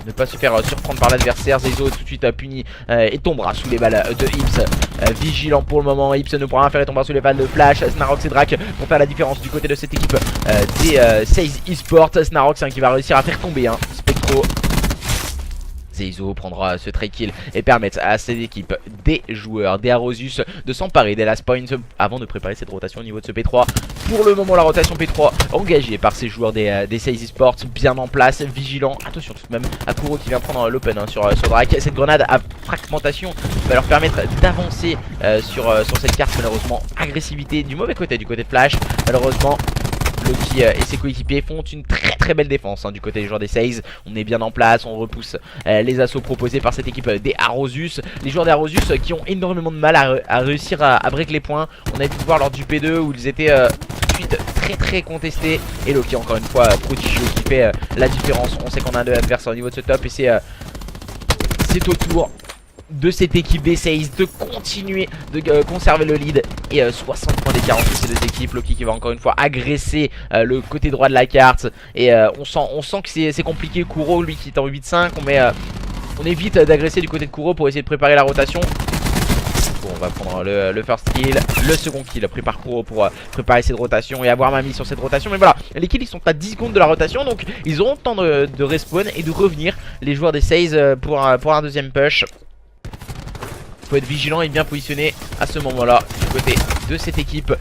Ne pas se faire surprendre par l'adversaire. Zeizo est tout de suite puni et tombera sous les balles de Ips. Vigilant pour le moment. Ips ne pourra rien faire et tombera sous les balles de Flash. Snarox et Drac pour faire la différence du côté de cette équipe des 16 eSports. Snarox qui va réussir à faire tomber Spectro. Zeizo prendra ce try kill et permettre à cette équipe des joueurs des Arosus de s'emparer des last points avant de préparer cette rotation au niveau de ce P3. Pour le moment la rotation P3 engagée par ces joueurs des 16 eSports, bien en place, vigilant. Attention tout de même à Kuro qui vient prendre l'open sur Drake. Cette grenade à fragmentation va leur permettre d'avancer sur cette carte. Malheureusement agressivité du mauvais côté, du côté de Flash. Malheureusement Loki et ses coéquipiers font une très belle défense du côté des joueurs des 16. On est bien en place, on repousse les assauts proposés par cette équipe des Arosus. Les joueurs des Arosus qui ont énormément de mal à réussir à break les points. On a pu voir lors du P2 où ils étaient tout de suite très contestés. Et Loki encore une fois prodigieux qui fait la différence. On sait qu'on a un adversaire au niveau de ce top et c'est au tour de cette équipe des 16 de continuer de conserver le lead et 60 points d'écart entre ces deux équipes. Loki qui va encore une fois agresser le côté droit de la carte et on sent que c'est compliqué. Kuro lui qui est en 8-5, on évite d'agresser du côté de Kuro pour essayer de préparer la rotation. Bon, on va prendre le first kill, le second kill pris par Kuro pour préparer cette rotation et avoir ma mise sur cette rotation. Mais voilà, les kills ils sont à 10 secondes de la rotation, donc ils auront le temps de respawn et de revenir les joueurs des 16 pour un deuxième push. Faut être vigilant et bien positionné à ce moment là du côté de cette équipe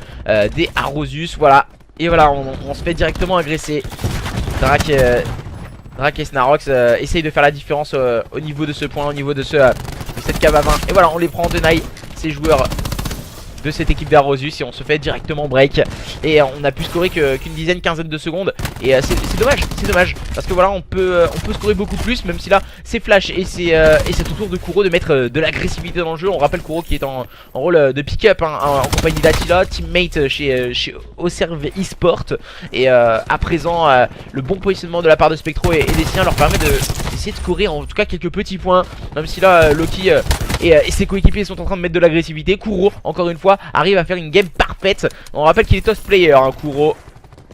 des Arosus. Voilà, et voilà on se fait directement agresser. Drac et Snarox essayent de faire la différence au niveau de ce point, au niveau de cette cave à 20. Et voilà, on les prend en deny, ces joueurs de cette équipe d'Arosus, et on se fait directement break. Et on a pu scorer qu'une dizaine, quinzaine de secondes. Et c'est dommage, parce que voilà, on peut scorer beaucoup plus, même si là c'est Flash et c'est au tour de Kuro de mettre de l'agressivité dans le jeu. On rappelle Kuro qui est en rôle de pick-up en compagnie d'Attila, teammate chez Oserve eSport. Et à présent, le bon positionnement de la part de Spectro et des siens leur permet d'essayer de scorer en tout cas quelques petits points. Même si là, Loki et ses coéquipiers sont en train de mettre de l'agressivité. Kuro, encore une fois, arrive à faire une game parfaite. On rappelle qu'il est toss player, Kuro,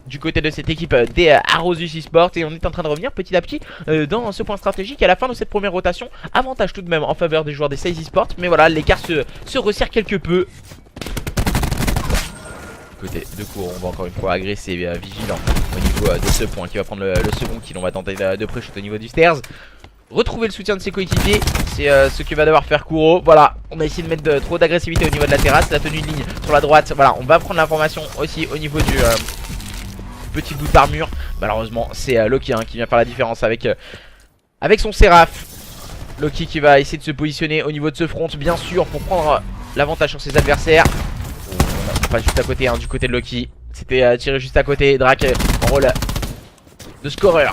du côté de cette équipe des Arosus eSports. Et on est en train de revenir petit à petit dans ce point stratégique à la fin de cette première rotation. Avantage tout de même en faveur des joueurs des 16 eSports. Mais voilà, l'écart se resserre quelque peu. Du côté de Kuro, on va encore une fois agresser, vigilant au niveau de ce point qui va prendre le second kill. On va tenter de pré-shoot au niveau du stairs. Retrouver le soutien de ses coéquipiers, c'est ce que va devoir faire Kuro. Voilà, on a essayé de mettre trop d'agressivité au niveau de la terrasse, la tenue de ligne sur la droite. Voilà, on va prendre l'information aussi au niveau du petit bout d'armure. Malheureusement, c'est Loki qui vient faire la différence avec son Séraph. Loki qui va essayer de se positionner au niveau de ce front, bien sûr, pour prendre l'avantage sur ses adversaires. On passe juste à côté, du côté de Loki. C'était tiré juste à côté. Drac en rôle de scoreur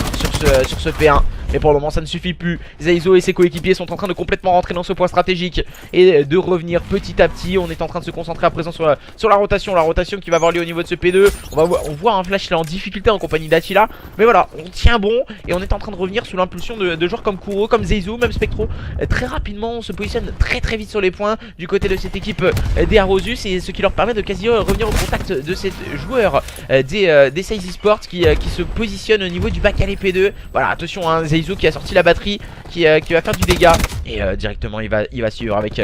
sur ce P1. Mais pour le moment ça ne suffit plus. Zeizo et ses coéquipiers sont en train de complètement rentrer dans ce point stratégique et de revenir petit à petit. On est en train de se concentrer à présent sur la rotation. La rotation qui va avoir lieu au niveau de ce P2. On voit un Flash là en difficulté en compagnie d'Attila. Mais voilà, on tient bon et on est en train de revenir sous l'impulsion de joueurs comme Kuro, comme Zeizo, même Spectro. Très rapidement on se positionne très vite sur les points du côté de cette équipe des Arosus. Et ce qui leur permet de quasi revenir au contact de ces joueurs des 16 eSports qui se positionnent au niveau du bac à P2. Voilà, attention, Zeizo qui a sorti la batterie, qui va faire du dégât. Et directement il va suivre avec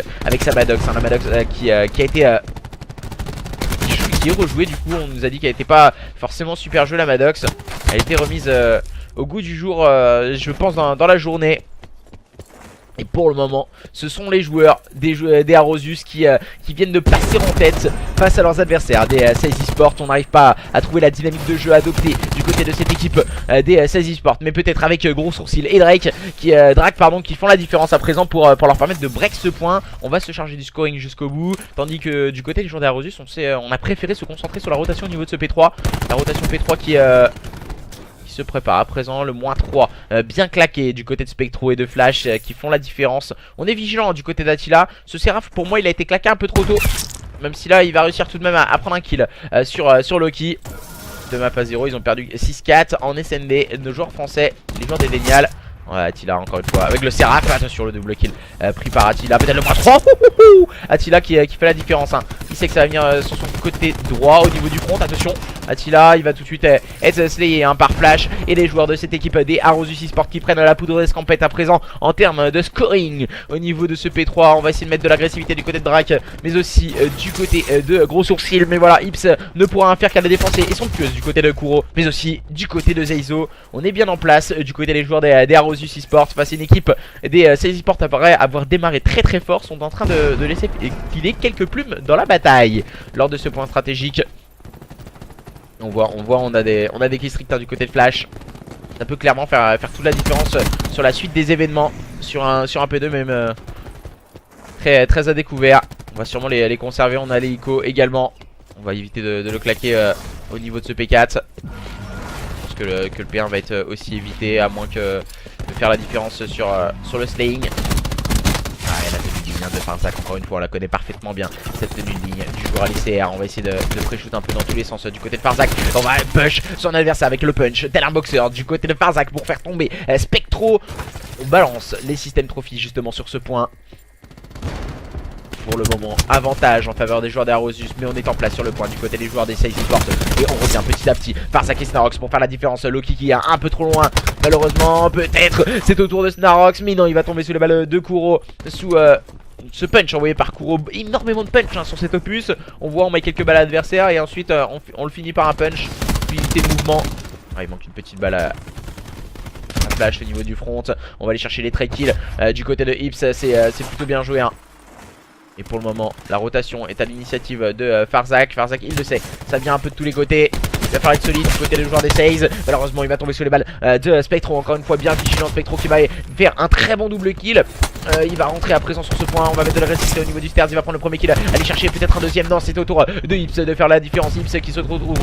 sa Maddox, la Maddox qui a été qui est rejouée. Du coup on nous a dit qu'elle n'était pas forcément super jouée, la Maddox. Elle a été remise au goût du jour, je pense dans la journée. Et pour le moment, ce sont les joueurs des Arosus qui viennent de passer en tête face à leurs adversaires des 16 eSports. On n'arrive pas à trouver la dynamique de jeu adoptée du côté de cette équipe des 16 eSports. Mais peut-être avec Gros Sourcil et Drake qui font la différence à présent pour leur permettre de break ce point. On va se charger du scoring jusqu'au bout. Tandis que du côté des joueurs des Arosus, on a préféré se concentrer sur la rotation au niveau de ce P3. La rotation P3 qui se prépare à présent, le -3 bien claqué du côté de Spectro et de Flash qui font la différence. On est vigilant du côté d'Attila. Ce Seraph pour moi il a été claqué un peu trop tôt, même si là il va réussir tout de même à prendre un kill sur Loki. De map à 0, ils ont perdu 6-4 en SND, nos joueurs français, les joueurs des Dénial. Ouais, Attila encore une fois avec le Seraph, attention le double kill pris par Attila, peut-être le -3. Attila qui fait la différence hein. Il sait que ça va venir sur son côté droit au niveau du front, attention. Attila il va tout de suite être slayé hein, par Flash. Et les joueurs de cette équipe des Arosus eSports qui prennent la poudre d'escampette à présent en termes de scoring. Au niveau de ce P3 on va essayer de mettre de l'agressivité du côté de Drake, mais aussi du côté de Gros Sourcil. Mais voilà, Ips ne pourra rien faire qu'à la défoncer et son pieuse du côté de Kuro, mais aussi du côté de Zeizo. On est bien en place du côté des joueurs des Arosus eSports face à une équipe des 16 eSports après avoir démarré très fort, sont en train de laisser filer quelques plumes dans la bataille. Lors de ce point stratégique, on voit on a des kills stricts du côté de Flash. Ça peut clairement faire toute la différence sur la suite des événements sur un P2 même très à découvert. On va sûrement les conserver. On a les ICO également. On va éviter de le claquer au niveau de ce P4. Je pense que le P1 va être aussi évité, à moins que de faire la différence sur le slaying. La tenue de ligne de Farzak, encore une fois, on la connaît parfaitement bien. Cette tenue de ligne du joueur à l'ICR. On va essayer de pré-shoot un peu dans tous les sens du côté de Farzak. On va push son adversaire avec le punch, tel un boxeur du côté de Farzak pour faire tomber Spectro. On balance les systèmes trophies justement sur ce point. Pour le moment, avantage en faveur des joueurs d'Arosus, mais on est en place sur le point du côté des joueurs des 16 eSports. Et on revient petit à petit Farzak et Snarox pour faire la différence. Loki qui est un peu trop loin, malheureusement, peut-être c'est au tour de Snarox, mais non, il va tomber sous les balles de Kuro, sous ce punch envoyé par Kuro. Énormément de punch hein, sur cet opus. On voit, on met quelques balles à l'adversaire et ensuite on le finit par un punch. Fluidité de mouvement. Ah, il manque une petite balle à Flash au niveau du front. On va aller chercher les trade kills du côté de Ips. C'est plutôt bien joué hein. Et pour le moment, la rotation est à l'initiative de Farzak. Farzak, il le sait, ça vient un peu de tous les côtés. Il va falloir être solide du côté des joueurs des 16. Malheureusement, il va tomber sous les balles de Spectro. Encore une fois, bien vigilant Spectro qui va faire un très bon double kill. Il va rentrer à présent sur ce point. On va mettre de la résistance au niveau du stairs. Il va prendre le premier kill. Aller chercher peut-être un deuxième. Non, c'est au tour de Ips de faire la différence. Ips qui se retrouve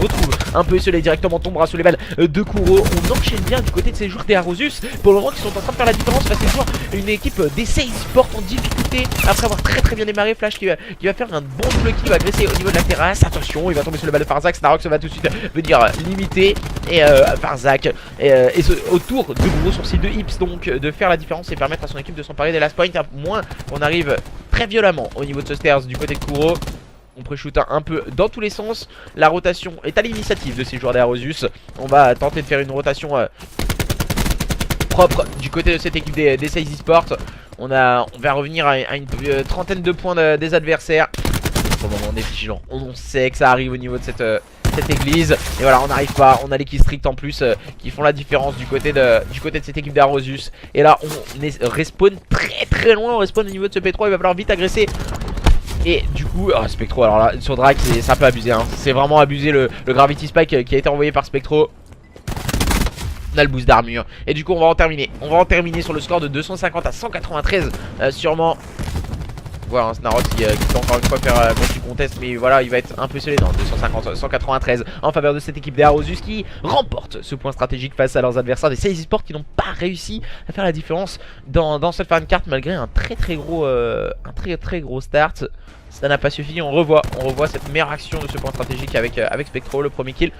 un peu isolé, directement tombera sous les balles de Kuro. On enchaîne bien du côté de ces joueurs des Arosus. Pour le moment, qui sont en train de faire la différence face à ces joueurs. Une équipe des 16 eSports en difficulté. Après avoir très bien démarré, Flash qui va faire un bon double kill. Il va agresser au niveau de la terrasse. Attention, il va tomber sur le balle de Farzak. Snarox va tout de suite venir limiter. Et Farzak autour de Gros Sourcil de Ips donc de faire la différence et permettre à son équipe de s'emparer des last points, à moins qu'on arrive très violemment au niveau de ce stairs du côté de Kuro. On pré-shoot un peu dans tous les sens. La rotation est à l'initiative de ces joueurs d'Arosus. On va tenter de faire une rotation propre du côté de cette équipe des 16 eSports. On va revenir à une trentaine de points des adversaires. Pour le moment on est vigilant. On sait que ça arrive au niveau de cette église. Et voilà, on n'arrive pas. On a les kills stricts en plus qui font la différence du côté de cette équipe d'Arosus. Et là on est respawn très loin. On respawn au niveau de ce P3. Il va falloir vite agresser. Et du coup, Spectro, alors là sur Drake c'est un peu abusé hein. C'est vraiment abusé le Gravity Spike qui a été envoyé par Spectro. On a le boost d'armure. Et du coup on va en terminer. On va en terminer sur le score de 250 à 193 sûrement. Voilà un Snarox qui peut encore une fois faire mettre du contest, mais voilà il va être un peu scellé. Non, 250, 193 en faveur de cette équipe des Arosus qui remporte ce point stratégique face à leurs adversaires des 16 eSports qui n'ont pas réussi à faire la différence dans cette fin de carte malgré un très gros start. Ça n'a pas suffi. On revoit cette meilleure action de ce point stratégique avec Spectro, le premier kill.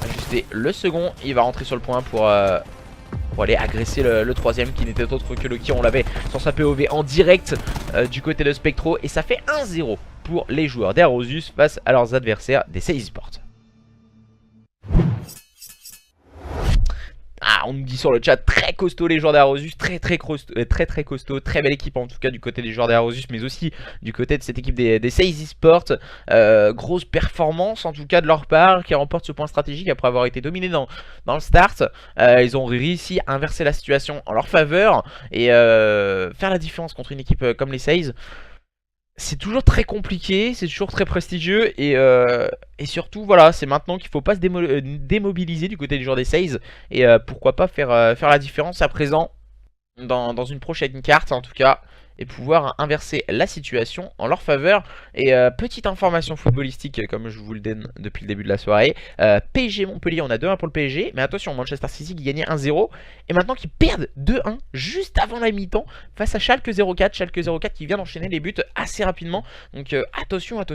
Ajuster le second, il va rentrer sur le point pour aller agresser le troisième qui n'était autre que Loki. On l'avait sur sa POV en direct du côté de Spectro. Et ça fait 1-0 pour les joueurs d'Arosus face à leurs adversaires des 16 eSports. Ah, on nous dit sur le chat, très costaud les joueurs d'Arosus, très costaud, très belle équipe en tout cas du côté des joueurs d'Arosus, mais aussi du côté de cette équipe des Seize Esports. Grosse performance en tout cas de leur part, qui remporte ce point stratégique après avoir été dominé dans le start. Ils ont réussi à inverser la situation en leur faveur et faire la différence contre une équipe comme les Seize. C'est toujours très compliqué, c'est toujours très prestigieux et surtout voilà, c'est maintenant qu'il faut pas se démobiliser du côté du joueur des Seize et pourquoi pas faire la différence à présent dans une prochaine carte en tout cas et pouvoir inverser la situation en leur faveur. Et petite information footballistique comme je vous le donne depuis le début de la soirée, PSG Montpellier, on a 2-1 pour le PSG, mais attention, Manchester City qui gagnait 1-0 et maintenant qui perdent 2-1 juste avant la mi-temps face à Schalke 04, Schalke 04 qui vient d'enchaîner les buts assez rapidement, donc attention à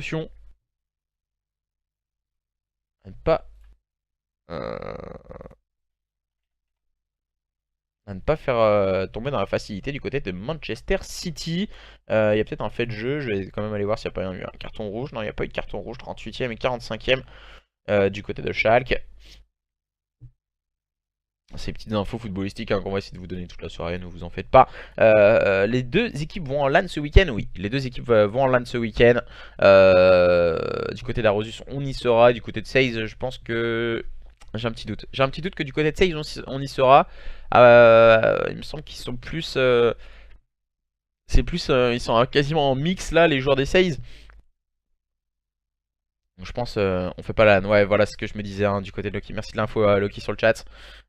ne pas faire tomber dans la facilité du côté de Manchester City. Il y a peut-être un fait de jeu, je vais quand même aller voir s'il n'y a pas eu un carton rouge. Non, il n'y a pas eu de carton rouge, 38e et 45e du côté de Schalke. Ces petites infos footballistiques qu'on va essayer de vous donner toute la soirée, ne vous en faites pas. Les deux équipes vont en LAN ce week-end, oui. Les deux équipes vont en LAN ce week-end. Du côté d'Arosus, on y sera. Du côté de Seize, je pense que... J'ai un petit doute. J'ai un petit doute que du côté de Seize, on y sera. Il me semble qu'ils sont plus... c'est plus... ils sont quasiment en mix là, les joueurs des Seize. Donc je pense on fait pas LAN. Ouais, voilà ce que je me disais du côté de Loki. Merci de l'info Loki sur le chat.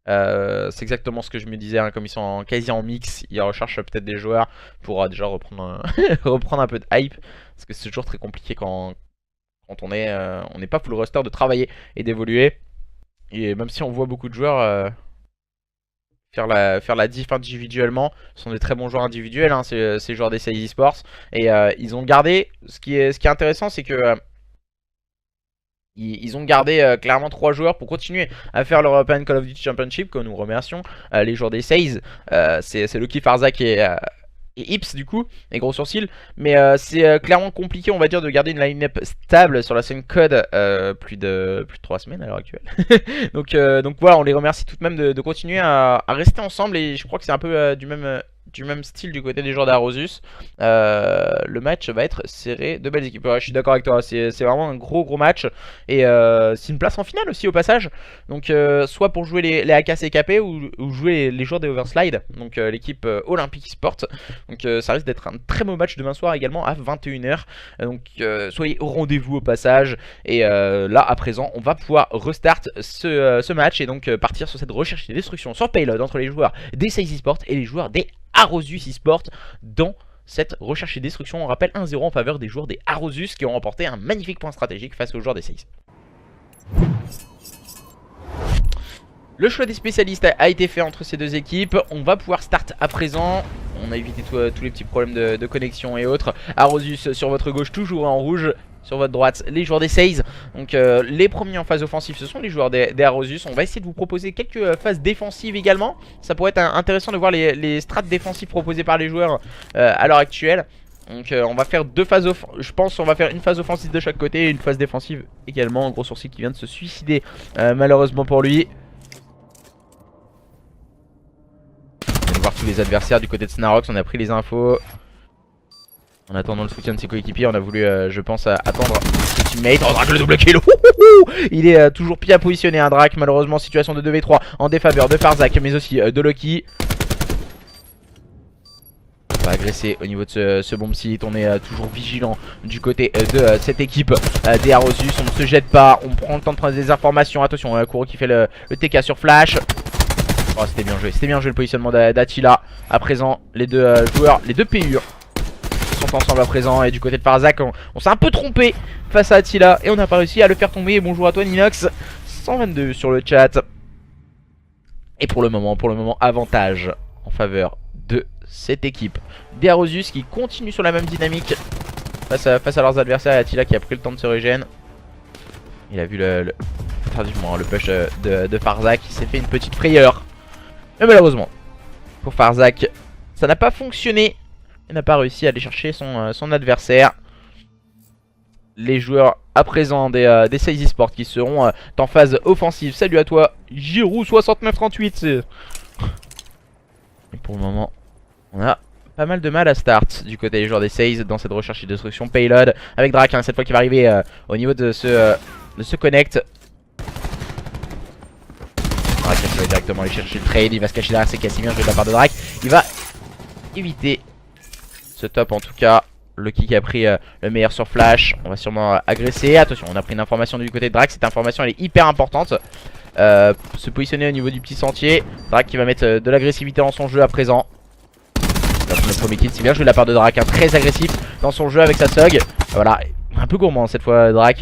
C'est exactement ce que je me disais, comme ils sont quasi en mix, ils recherchent peut-être des joueurs pour déjà reprendre reprendre un peu de hype. Parce que c'est toujours très compliqué quand on n'est pas full roster de travailler et d'évoluer. Et même si on voit beaucoup de joueurs faire la diff individuellement, ce sont des très bons joueurs individuels, ces joueurs des Seize Esports. Et ils ont gardé, ce qui est intéressant, c'est que ils ont gardé clairement 3 joueurs pour continuer à faire l'European Call of Duty Championship, que nous remercions les joueurs des Seize. C'est Loki, Farzak et Ips du coup, et gros sourcils. Mais c'est clairement compliqué, on va dire, de garder une line-up stable sur la scène code plus de 3 semaines à l'heure actuelle. donc voilà, on les remercie tout de même de continuer à rester ensemble. Et je crois que c'est un peu du même style du côté des joueurs d'Arosus. Le match va être serré, de belles équipes. Ouais, je suis d'accord avec toi, c'est vraiment un gros match. Et c'est une place en finale aussi au passage. Donc soit pour jouer les AKCKP ou jouer les joueurs des Overslide, donc l'équipe Olympique eSport. Donc ça risque d'être un très beau match demain soir également à 21h. Donc soyez au rendez-vous au passage. Et là à présent on va pouvoir restart ce match et donc partir sur cette recherche et destruction sur payload entre les joueurs des Seize Esports et les joueurs des Arosus eSport dans cette recherche et destruction. On rappelle 1-0 en faveur des joueurs des Arosus qui ont remporté un magnifique point stratégique face aux joueurs des Seize. Le choix des spécialistes a été fait entre ces deux équipes. On va pouvoir start à présent. On a évité tous les petits problèmes de connexion et autres. Arosus sur votre gauche, toujours en rouge. Sur votre droite, les joueurs des Seize. Donc les premiers en phase offensive, ce sont les joueurs des Arosus. On va essayer de vous proposer quelques phases défensives également. Ça pourrait être intéressant de voir les strats défensifs proposés par les joueurs à l'heure actuelle. Donc on va faire deux phases je pense on va faire une phase offensive de chaque côté et une phase défensive également. Un gros sourcil qui vient de se suicider malheureusement pour lui. On va voir tous les adversaires du côté de Snarox. On a pris les infos. En attendant le soutien de ses coéquipiers, on a voulu, je pense, attendre ses teammates. Oh, Drac, le double kill. Il est toujours bien positionné, un Drac. Malheureusement, situation de 2v3 en défaveur de Farzak, mais aussi de Loki. On va agresser au niveau de ce bomb site. On est toujours vigilant du côté de cette équipe des Arosus. On ne se jette pas, on prend le temps de prendre des informations. Attention, Kuro qui fait le TK sur Flash. Oh, c'était bien joué le positionnement d'Attila. À présent, les deux joueurs, les deux PU sont ensemble à présent. Et du côté de Farzak, on s'est un peu trompé face à Attila et on n'a pas réussi à le faire tomber. Bonjour à toi Ninox, 122 sur le chat. Et pour le moment avantage en faveur de cette équipe des Arosus qui continue sur la même dynamique face à leurs adversaires. Attila qui a pris le temps de se régénérer. Il a vu tardivement le push de Farzak. Il s'est fait une petite frayeur. Mais malheureusement pour Farzak, ça n'a pas fonctionné. Il n'a pas réussi à aller chercher son adversaire. les joueurs à présent des Seize Esports qui seront en phase offensive. Salut à toi, Giroud 6938. Et pour le moment, on a pas mal de mal à start du côté des joueurs des Seize dans cette recherche et destruction. Payload avec Drak, hein, cette fois qui va arriver au niveau de ce connect. Drak qui va directement aller chercher le trade, il va se cacher derrière, c'est Casimir joué de la part de Drak. Il va éviter ce top en tout cas. Lucky qui a pris le meilleur sur flash. On va sûrement agresser. Attention, on a pris une information du côté de Drak. Cette information elle est hyper importante. Se positionner au niveau du petit sentier. Drak qui va mettre de l'agressivité dans son jeu à présent. Le premier kill, c'est bien joué de la part de Drak, hein, très agressif dans son jeu avec sa SOG. Voilà, un peu gourmand cette fois Drak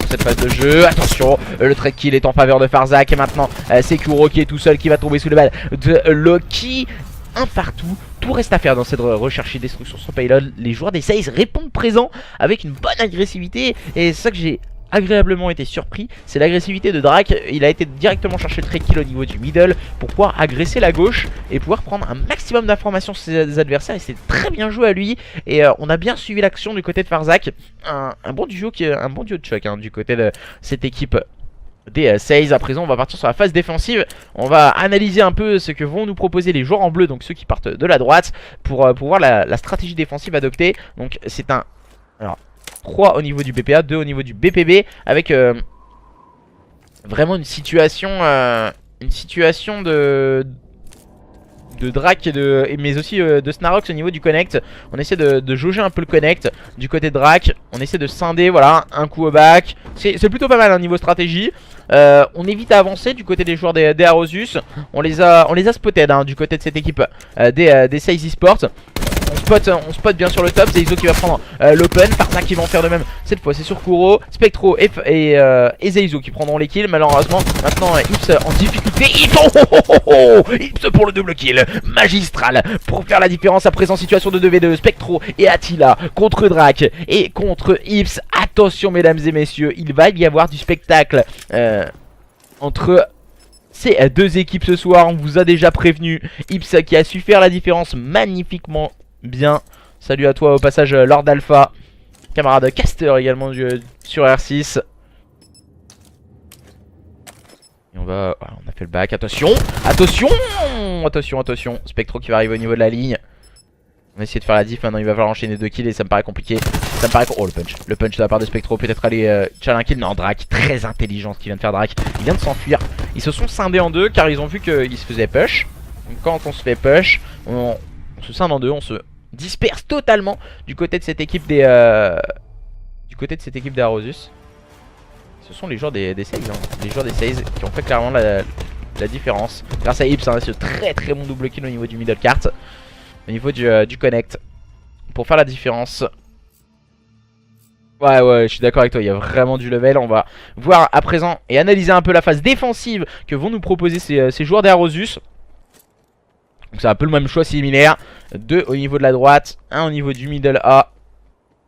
cette phase de jeu. Attention, le trade kill est en faveur de Farzak. Et maintenant c'est Kuro qui est tout seul qui va tomber sous le balles de Loki. Un partout, tout reste à faire dans cette recherche et destruction sur payload. Les joueurs des Seize répondent présents avec une bonne agressivité. Et c'est ça que j'ai agréablement été surpris, c'est l'agressivité de Drak. Il a été directement chercher le trade kill au niveau du middle pour pouvoir agresser la gauche et pouvoir prendre un maximum d'informations sur ses adversaires. Et c'est très bien joué à lui. Et on a bien suivi l'action du côté de Farzak. Un bon duo de choc hein, du côté de cette équipe des Seize. À présent on va partir sur la phase défensive. On va analyser un peu ce que vont nous proposer les joueurs en bleu, donc ceux qui partent de la droite, pour voir la stratégie défensive adoptée. Donc c'est un... Alors 3 au niveau du BPA, 2 au niveau du BPB, avec vraiment une situation de Drak mais aussi de Snarox au niveau du connect. On essaie de jauger un peu le connect du côté de Drak. On essaie de scinder, voilà, un coup au back. C'est plutôt pas mal hein, niveau stratégie. On évite à avancer du côté des joueurs des Arosus. On les a spotted hein, du côté de cette équipe des Seize Esports. On spot bien sur le top. C'est Iso qui va prendre l'open. Farzak qui va en faire de même. Cette fois c'est sur Kuro, Spectro et Zeizo qui prendront les kills. Malheureusement maintenant Ips en difficulté. Ips pour le double kill magistral pour faire la différence. À présent situation de 2v2, Spectro et Attila contre Drak et contre Ips. Attention mesdames et messieurs, il va y avoir du spectacle entre ces deux équipes ce soir. On vous a déjà prévenu. Ips qui a su faire la différence magnifiquement bien. Salut à toi au passage Lord Alpha, camarade caster également sur R6. Et on va... Voilà, on a fait le back. Attention. Spectro qui va arriver au niveau de la ligne. On va essayer de faire la diff. Maintenant il va falloir enchaîner 2 kills et ça me paraît compliqué. Oh le punch. Le punch de la part de Spectro. Peut-être aller challenge un kill. Non, Drak. Très intelligent ce qu'il vient de faire Drak. Il vient de s'enfuir. Ils se sont scindés en deux car ils ont vu qu'il se faisait push. Donc quand on se fait push, on se scinde en deux. On se disperse totalement du côté de cette équipe des Arosus. Ce sont les joueurs des Seize hein. Les joueurs des Seize qui ont fait clairement la différence. Grâce à Ips hein, ce très bon double kill au niveau du middle cart. Au niveau du connect. Pour faire la différence. Ouais, je suis d'accord avec toi, il y a vraiment du level. On va voir à présent et analyser un peu la phase défensive que vont nous proposer ces joueurs des Arosus. Donc c'est un peu le même choix similaire. 2 au niveau de la droite, 1 au niveau du middle A.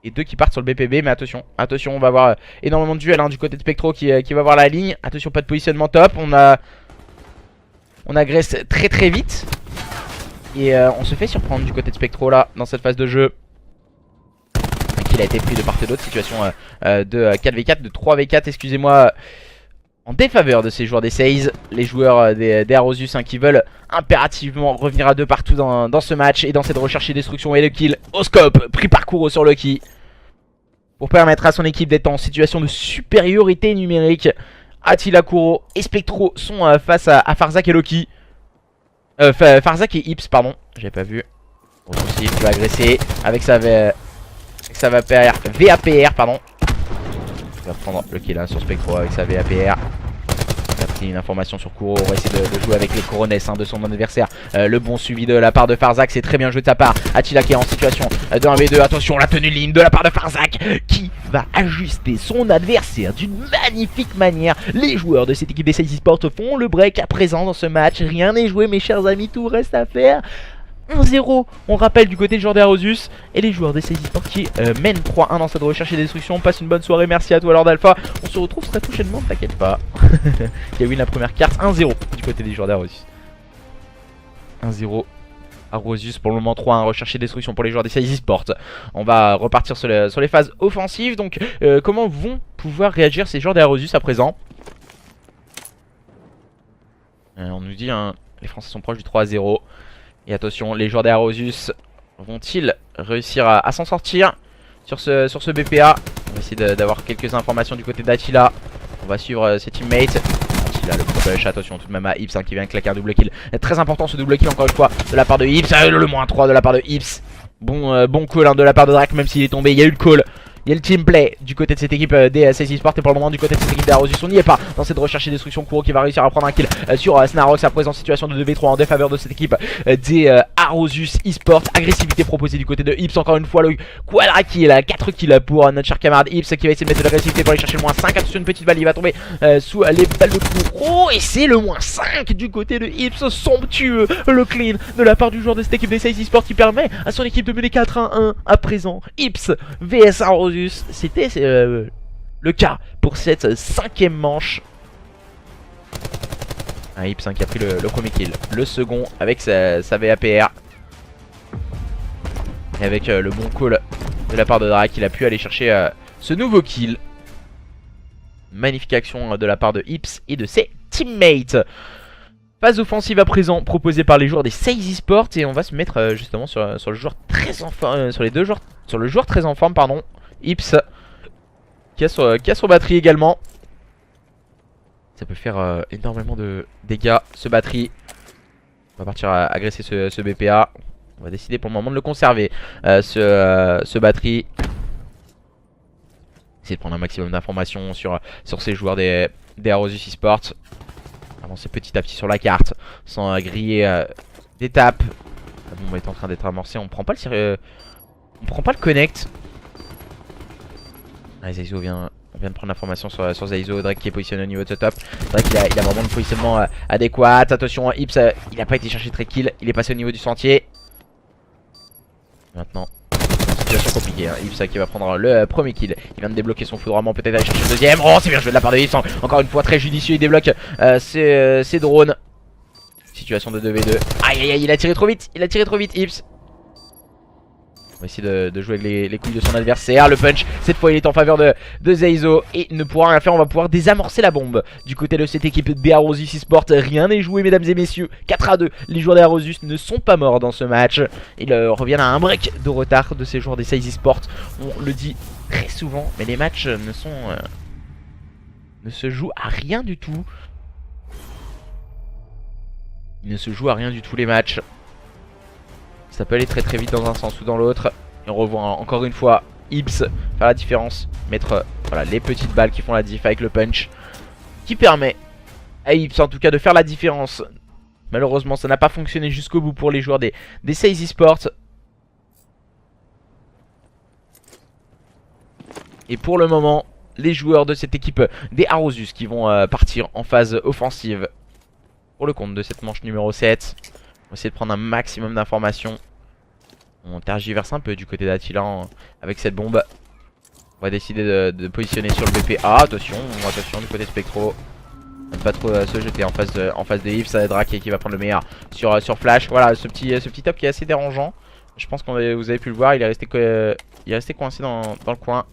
Et 2 qui partent sur le BPB. Mais attention, on va avoir énormément de duels hein, du côté de Spectro qui va voir la ligne. Attention, pas de positionnement top. On agresse très vite. Et on se fait surprendre du côté de Spectro là, dans cette phase de jeu. Il a été pris de part et d'autre. Situation de 4v4, de 3v4, excusez-moi, en défaveur de ces joueurs des Seize. Les joueurs des Arosus hein, qui veulent impérativement revenir à 2 partout dans ce match. Et dans cette recherche et destruction. Et le kill au scope, pris par Kuro sur Loki. Pour permettre à son équipe d'être en situation de supériorité numérique. Attila, Kuro et Spectro sont face à Farzak et Loki. Farzak et Ips, pardon, j'avais pas vu. Bon, aussi, il va agresser avec sa VAPR, pardon. Il va prendre le kill là sur Spectro avec sa VAPR. Il a pris une information sur Kuro. On va essayer de jouer avec les coronesses hein, de son adversaire. Le bon suivi de la part de Farzak, c'est très bien joué de sa part. Attila qui est en situation de 1v2. Attention, la tenue de ligne de la part de Farzak qui va ajuster son adversaire d'une magnifique manière. Les joueurs de cette équipe des Seize Esports font le break à présent dans ce match. Rien n'est joué mes chers amis, tout reste à faire. 1-0, on rappelle du côté du joueur des Arosus. Et les joueurs des Seize Esports qui mènent 3-1 dans cette recherche et destruction. Passe une bonne soirée, merci à toi Lord Alpha. On se retrouve très prochainement, t'inquiète pas. Qui a win la première carte, 1-0 du côté des joueurs des Arosus. 1-0 Arrosius pour le moment 3-1, rechercher destruction pour les joueurs des CIS Esports. On va repartir sur les phases offensives. Donc comment vont pouvoir réagir ces joueurs des Arrosius à présent? On nous dit hein, les Français sont proches du 3-0. Et attention, les joueurs des Arrosius vont-ils réussir à s'en sortir sur ce BPA? On va essayer d'avoir quelques informations du côté d'Attila. On va suivre ses teammates. Attila le push, attention tout de même à Ips hein, qui vient claquer un double kill. Très important ce double kill encore une fois de la part de Ips. Le -3 de la part de Ips. Bon call hein, de la part de Drake, même s'il est tombé. Il y a eu le call. Il y a le team play du côté de cette équipe des CIS Esports. Et pour le moment du côté de cette équipe d'Arrosius on n'y est pas dans cette recherche et destruction. Kuro qui va réussir à prendre un kill sur Snarox à présent. Situation de 2v3 en défaveur de cette équipe des Arrosius Esports. Agressivité proposée du côté de Ips. Encore une fois le quadra kill, 4 kills pour notre cher camarade Ips qui va essayer de mettre de l'agressivité pour aller chercher le -5. Attention une petite balle, il va tomber sous les balles de Kuro. Et c'est le -5 du côté de Ips. Somptueux le clean de la part du joueur de cette équipe des CIS Esports qui permet à son équipe de mener 4-1 à présent. Ips vs Arrosius. C'était le cas pour cette 5ème manche. Un Ips qui a pris le premier kill. Le second avec sa VAPR. Et avec le bon call de la part de Drake, il a pu aller chercher ce nouveau kill. Magnifique action de la part de Ips et de ses teammates. Phase offensive à présent proposée par les joueurs des CIS Esports. Et on va se mettre justement sur le joueur très en forme, sur le joueur très en forme pardon. Ips qui a son batterie également. Ça peut faire énormément de dégâts ce batterie. On va partir à agresser ce BPA. On va décider pour le moment de le conserver ce batterie. Essayer de prendre un maximum d'informations sur ces joueurs des Arrosius Esports. Avancer petit à petit sur la carte sans griller d'étapes. La bombe est en train d'être amorcée. On prend pas le connect. Ah, Zaizo on vient de prendre l'information sur Zaizo. Drake qui est positionné au niveau de ce top. Drake il a vraiment le positionnement adéquat. Attention Ips il n'a pas été chercher très kill. Il est passé au niveau du sentier. Maintenant situation compliquée hein. Ips qui va prendre le premier kill. Il vient de débloquer son foudroiement, peut-être aller chercher le deuxième. Oh c'est bien joué de la part de Ips. Encore une fois très judicieux. Il débloque ses drones. Situation de 2v2. Aïe aïe aïe, il a tiré trop vite. Ips. On va essayer de jouer avec les couilles de son adversaire. Le punch, cette fois il est en faveur de Zaizo. Et ne pourra rien faire, on va pouvoir désamorcer la bombe du côté de cette équipe des Arrosius Esports. Rien n'est joué mesdames et messieurs. 4-2, les joueurs des Arrosius ne sont pas morts dans ce match. Ils reviennent à un break de retard de ces joueurs des CIS Esports. On le dit très souvent, mais les matchs ne se jouent à rien du tout. Ils ne se jouent à rien du tout les matchs. Ça peut aller très très vite dans un sens ou dans l'autre. Et on revoit encore une fois Ips faire la différence. Mettre voilà, les petites balles qui font la diff avec le punch. Qui permet à Ips en tout cas de faire la différence. Malheureusement ça n'a pas fonctionné jusqu'au bout pour les joueurs des CIS Esports. Et pour le moment les joueurs de cette équipe des Arrosius qui vont partir en phase offensive. Pour le compte de cette manche numéro 7. On va essayer de prendre un maximum d'informations. On tergiverse un peu du côté d'Attila avec cette bombe. On va décider de positionner sur le BPA. Attention du côté Spectro. Ne pas trop se jeter en face de Yves. Ça va être Drake qui va prendre le meilleur sur Flash. Voilà ce petit top qui est assez dérangeant. Je pense que vous avez pu le voir. Il est resté coincé dans le coin.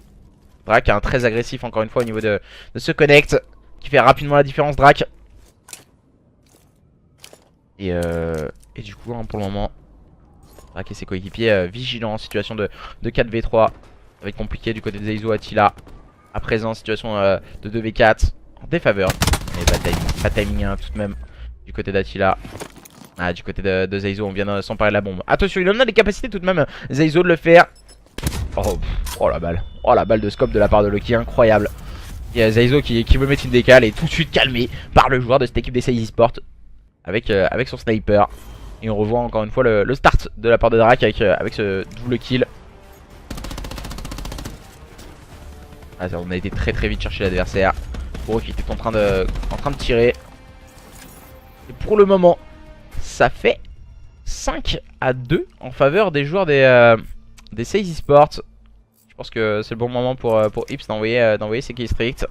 Drake est très agressif encore une fois au niveau de ce connect. Qui fait rapidement la différence Drake. Et du coup pour le moment Drake et ses coéquipiers vigilants en situation de 4v3. Ça va être compliqué du côté de Zaizo Attila. À présent situation de 2v4 en défaveur. Et pas timing hein, tout de même du côté d'Attila. Ah du côté de Zaizo on vient de s'emparer de la bombe. Attention il en a les capacités tout de même Zaizo de le faire. Oh la balle. Oh la balle de scope de la part de Loki, incroyable. Il y a Zaizo qui veut mettre une décale et tout de suite calmé par le joueur de cette équipe des CIS Esports. Avec son sniper. Et on revoit encore une fois le start de la part de Drake avec ce double kill. Ah, on a été très très vite chercher l'adversaire. Kuro qui était en train de tirer. Et pour le moment ça fait 5-2 en faveur des joueurs des CIS Esports. Je pense que c'est le bon moment pour Ips d'envoyer ses kills stricts.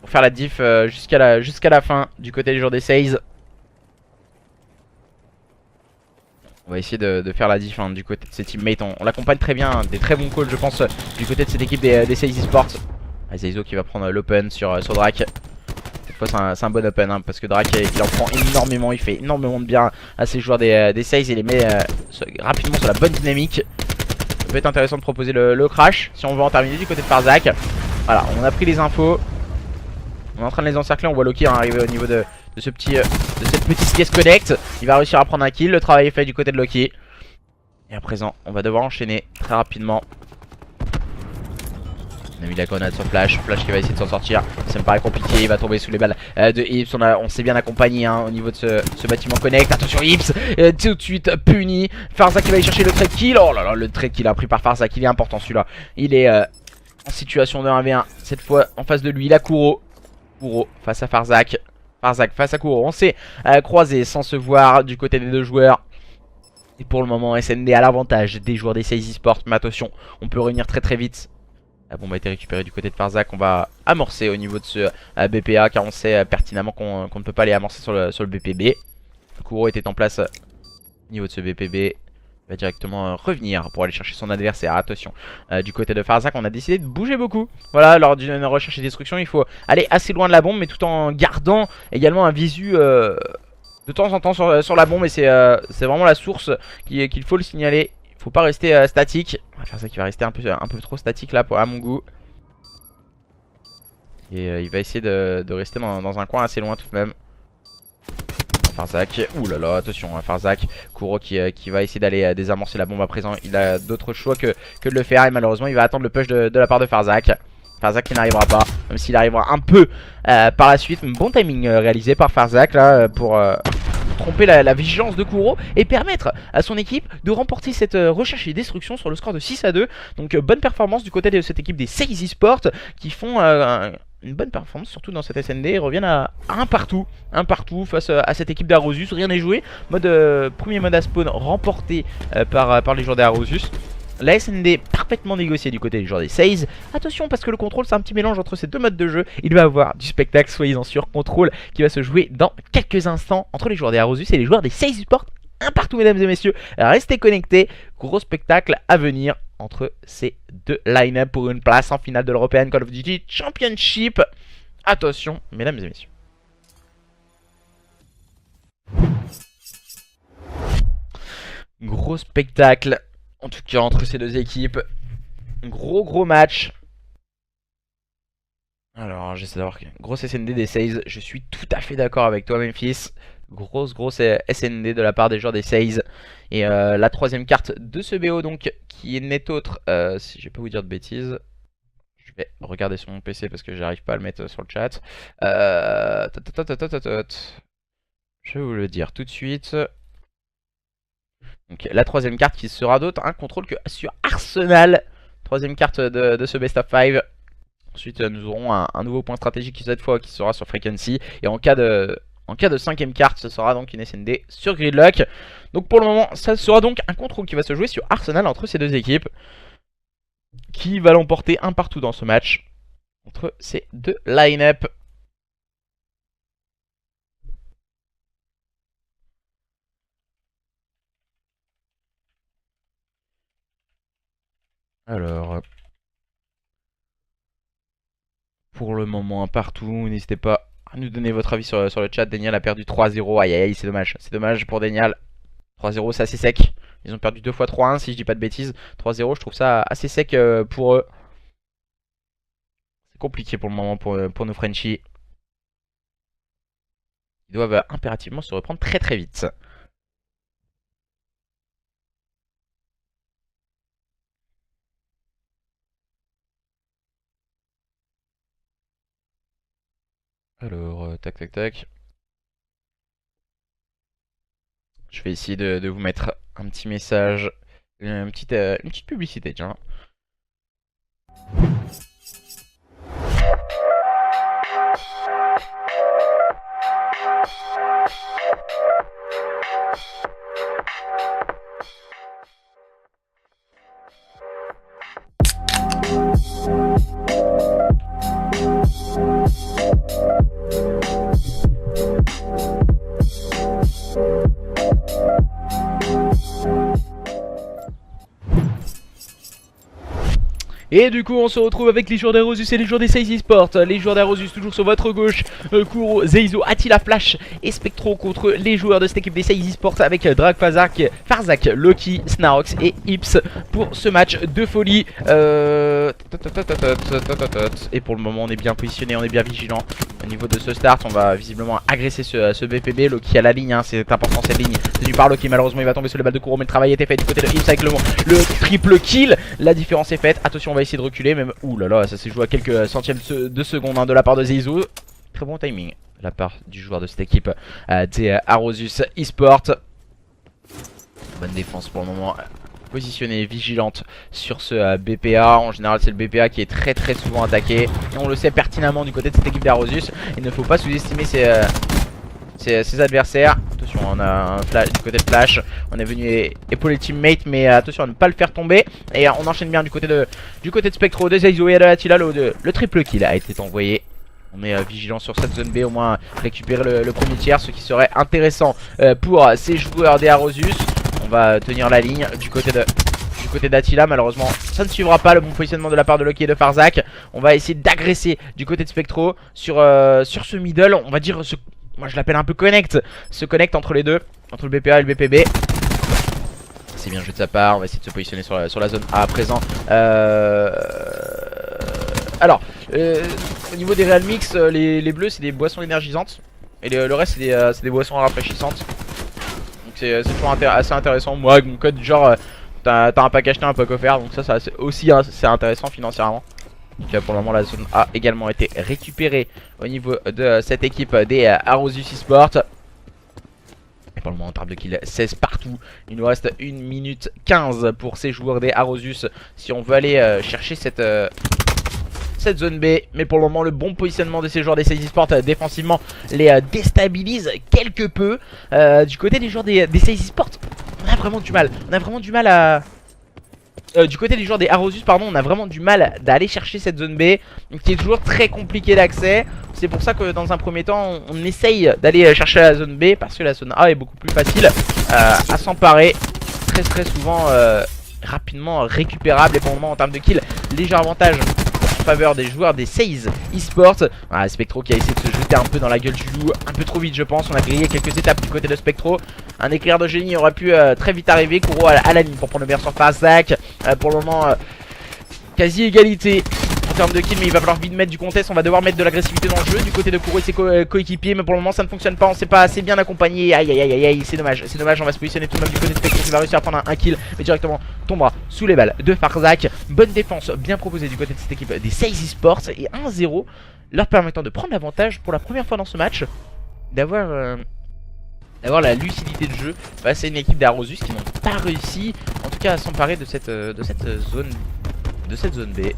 Pour faire la diff jusqu'à la fin du côté des joueurs des CIS. On va essayer de faire la diff du côté de ses teammates. On l'accompagne très bien, des très bons calls je pense du côté de cette équipe des SaZe Esports. Zaizo qui va prendre l'open sur Drake. Cette fois c'est un bon open parce que Drake il en prend énormément, il fait énormément de bien à ses joueurs des SaZe et les met rapidement sur la bonne dynamique. Ça peut être intéressant de proposer le crash si on veut en terminer du côté de Farzak. Voilà, on a pris les infos. On est en train de les encercler, on voit Loki arriver au niveau de cette petite caisse connect. Il va réussir à prendre un kill, le travail est fait du côté de Loki. Et à présent, on va devoir enchaîner très rapidement. On a mis la grenade sur Flash qui va essayer de s'en sortir. Ça me paraît compliqué, il va tomber sous les balles de Ips. On s'est bien accompagné au niveau de ce bâtiment connect. Attention Ips, tout de suite puni. Farzak qui va aller chercher le trade kill. Oh là là, le trade kill a pris par Farzak, il est important celui-là. Il est en situation de 1v1. Cette fois en face de lui, il a Kuro. Kuro face à Farzak. Farzak face à Kuro. On s'est croisé sans se voir du côté des deux joueurs. Et pour le moment, SND a l'avantage des joueurs des SaZe Esports. Mais attention, on peut revenir très très vite. La bombe a été récupérée du côté de Farzak. On va amorcer au niveau de ce BPA car on sait pertinemment qu'on ne peut pas les amorcer sur le BPB. Kuro était en place au niveau de ce BPB. Il va directement revenir pour aller chercher son adversaire. Attention, du côté de Farzak, on a décidé de bouger beaucoup. Voilà, lors d'une recherche et destruction, il faut aller assez loin de la bombe, mais tout en gardant également un visu de temps en temps sur la bombe. Et c'est vraiment la source qu'il faut le signaler. Faut pas rester statique. On va faire ça qui va rester un peu trop statique là à mon goût. Et il va essayer de rester dans un coin assez loin tout de même. Farzak, ouh là là, attention Farzak. Kuro qui va essayer d'aller désamorcer la bombe à présent. Il a d'autres choix que de le faire. Et malheureusement il va attendre le push de la part de Farzak. Farzak qui n'arrivera pas, même s'il arrivera un peu par la suite. Bon timing réalisé par Farzak là pour tromper la vigilance de Kuro et permettre à son équipe de remporter cette recherche et destruction sur le score de 6-2. Donc bonne performance du côté de cette équipe des SaZe Esports qui font une bonne performance surtout dans cette SND et reviennent à un partout face à cette équipe d'Arosus. Rien n'est joué, premier mode à spawn remporté par les joueurs d'Arosus. La SND parfaitement négociée du côté des joueurs des SaZe. Attention parce que le contrôle c'est un petit mélange entre ces deux modes de jeu. Il va y avoir du spectacle, soyez-en sûrs. Contrôle qui va se jouer dans quelques instants entre les joueurs des Arosus et les joueurs des SaZe Esports. Un partout mesdames et messieurs. Restez connectés. Gros spectacle à venir entre ces deux line-up pour une place en finale de l'European Call of Duty Championship. Attention mesdames et messieurs. Gros spectacle. En tout cas entre ces deux équipes. Gros match. Alors j'essaie d'avoir grosse SND des SaZe. Je suis tout à fait d'accord avec toi Memphis. Grosse SND de la part des joueurs des SaZe. Et la troisième carte de ce BO donc qui n'est autre si je vais pas vous dire de bêtises. Je vais regarder sur mon PC parce que j'arrive pas à le mettre sur le chat. Je vais vous le dire tout de suite. Donc la troisième carte qui sera d'autre un contrôle que sur Arsenal. Troisième carte de ce best of 5. Ensuite nous aurons un nouveau point stratégique qui cette fois qui sera sur Frequency. Et en cas de cinquième carte ce sera donc une SND sur Gridlock. Donc pour le moment ça sera donc un contrôle qui va se jouer sur Arsenal entre ces deux équipes. Qui va l'emporter un partout dans ce match entre ces deux line-up. Alors, pour le moment, un partout. N'hésitez pas à nous donner votre avis sur le chat. Denial a perdu 3-0. Aïe aïe aïe, c'est dommage. C'est dommage pour Denial. 3-0, c'est assez sec. Ils ont perdu 2 fois 3-1 si je dis pas de bêtises. 3-0, je trouve ça assez sec pour eux. C'est compliqué pour le moment pour nos Frenchies. Ils doivent impérativement se reprendre très vite. Alors, tac. Je vais essayer de vous mettre un petit message, une petite publicité, tiens. Et du coup on se retrouve avec les joueurs d'Aerosus et les joueurs des Seize Esports. Les joueurs d'Aerosus toujours sur votre gauche, Kuro, Zeizo, Attila, Flash et Spectro contre les joueurs de cette équipe des Seize Esports avec Drag, Farzak, Loki, Snarox et Ips pour ce match de folie. Et pour le moment on est bien positionné, on est bien vigilant au niveau de ce start. On va visiblement agresser ce BPB. Loki à la ligne, hein, c'est important cette ligne. Tenu par Loki, malheureusement il va tomber sur les balles de Kuro, mais le travail était fait du côté de Ips avec le triple kill. La différence est faite, attention on va essayer de reculer même. Ouh là là, ça s'est joué à quelques centièmes de seconde hein, de la part de Zeizo. Très bon timing de la part du joueur de cette équipe des Aerosus Esports. Bonne défense pour le moment, positionnée, vigilante sur ce BPA. En général c'est le BPA qui est très souvent attaqué, et on le sait pertinemment du côté de cette équipe d'Aerosus. Il ne faut pas sous-estimer ses adversaires. Attention, on a un flash du côté de Flash. On est venu épauler le teammate, mais attention à ne pas le faire tomber. Et on enchaîne bien du côté de Spectro, de Zeizo et de Attila. Le triple kill a été envoyé. On est vigilant sur cette zone B, au moins récupérer le premier tiers, ce qui serait intéressant pour ces joueurs des Aerosus. On va tenir la ligne du côté d'Attila. Malheureusement ça ne suivra pas le bon positionnement de la part de Loki et de Farzak. On va essayer d'agresser du côté de Spectro sur ce middle. On va dire moi je l'appelle un peu connect. Ce connect entre les deux, entre le BPA et le BPB. C'est bien joué de sa part. On va essayer de se positionner sur la zone A à présent. Alors au niveau des Real Mix, les bleus c'est des boissons énergisantes, et le reste c'est des boissons rafraîchissantes. Donc c'est toujours assez intéressant. Moi avec mon code genre t'as un pack acheté, un pack offert, donc ça c'est aussi c'est intéressant financièrement. Donc pour le moment la zone A a également été récupérée au niveau de cette équipe des Aerosus Esports. Et pour le moment en termes de kill 16 partout. Il nous reste 1 minute 15 pour ces joueurs des Aerosus si on veut aller chercher cette zone B. Mais pour le moment le bon positionnement de ces joueurs des Seize Esports défensivement les déstabilise quelque peu. Du côté des joueurs des Seize Esports on a vraiment du mal. On a vraiment du mal à... du côté des joueurs des Aerosus pardon, on a vraiment du mal d'aller chercher cette zone B qui est toujours très compliquée d'accès. C'est pour ça que dans un premier temps on essaye d'aller chercher la zone B, parce que la zone A est beaucoup plus facile à s'emparer. Très souvent rapidement récupérable. Et pour le moment en termes de kill, léger avantage en faveur des joueurs des Seize Esports. Voilà, Spectro qui a essayé de se jeter un peu dans la gueule du loup, un peu trop vite je pense. On a grillé quelques étapes du côté de Spectro. Un éclair de génie aurait pu très vite arriver. Kuro à la ligne pour prendre le meilleur sur Farzak. Pour le moment quasi égalité en termes de kill, mais il va falloir vite mettre du contest. On va devoir mettre de l'agressivité dans le jeu du côté de Kuro et ses coéquipiers, mais pour le moment ça ne fonctionne pas. On s'est pas assez bien accompagné. Aïe, c'est dommage. On va se positionner tout de même du côté de Spectro qui va réussir à prendre un kill, mais directement tombera sous les balles de Farzak. Bonne défense bien proposée du côté de cette équipe des Seize Esports, et 1-0 leur permettant de prendre l'avantage pour la première fois dans ce match, d'avoir la lucidité de jeu face à une équipe d'Aerosus qui n'ont pas réussi en tout cas à s'emparer de cette zone B.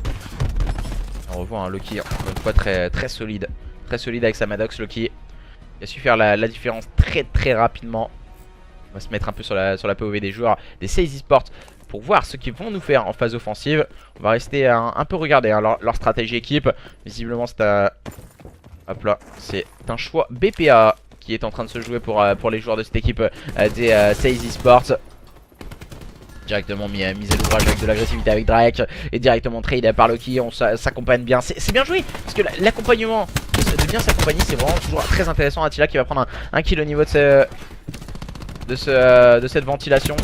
On revoit un Loki encore une fois très solide avec sa Maddox. Loki il a su faire la différence très rapidement. On va se mettre un peu sur la POV des joueurs des Seize Esports pour voir ce qu'ils vont nous faire en phase offensive. On va rester un peu regarder hein, leur stratégie équipe. Visiblement c'est un choix BPA qui est en train de se jouer pour les joueurs de cette équipe des Seize Esports. Directement mis à l'ouvrage avec de l'agressivité avec Drake, et directement trade par Loki. On s'accompagne bien, c'est bien joué parce que l'accompagnement, de bien s'accompagner, c'est vraiment toujours très intéressant. Attila qui va prendre un kill au niveau de cette ventilation.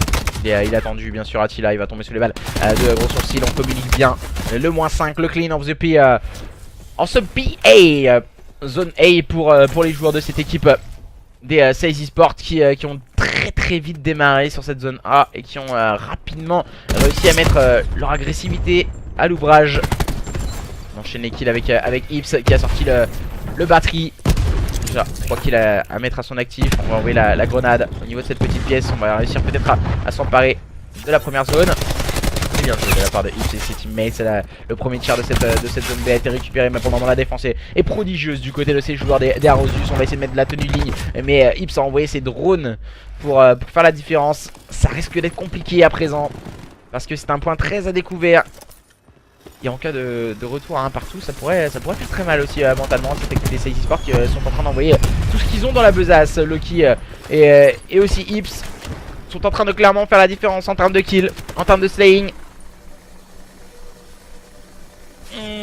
Il a tendu bien sûr Attila, il va tomber sous les balles de gros sourcils. On communique bien le -5, le clean of the P en sub PA, zone A pour les joueurs de cette équipe des Seize Esports qui ont très vite démarré sur cette zone A et qui ont rapidement réussi à mettre leur agressivité à l'ouvrage. On enchaîne les kills avec Ips qui a sorti le batterie. Déjà 3 kills à mettre à son actif. On va envoyer la grenade au niveau de cette petite pièce. On va réussir peut-être à s'emparer de la première zone. C'est bien joué de la part de Ips et ses teammates. Le premier tir de cette zone B a été récupéré, mais pour le moment la défense est prodigieuse du côté de ces joueurs des Aerosus. On va essayer de mettre de la tenue de ligne, mais Ips a envoyé ses drones pour faire la différence. Ça risque d'être compliqué à présent parce que c'est un point très à découvert. Et en cas de retour à un partout, ça pourrait faire très mal aussi mentalement. Cette équipe des Seize Esports qui sont en train d'envoyer tout ce qu'ils ont dans la besace. Loki et aussi Ips sont en train de clairement faire la différence en termes de kill, en termes de slaying.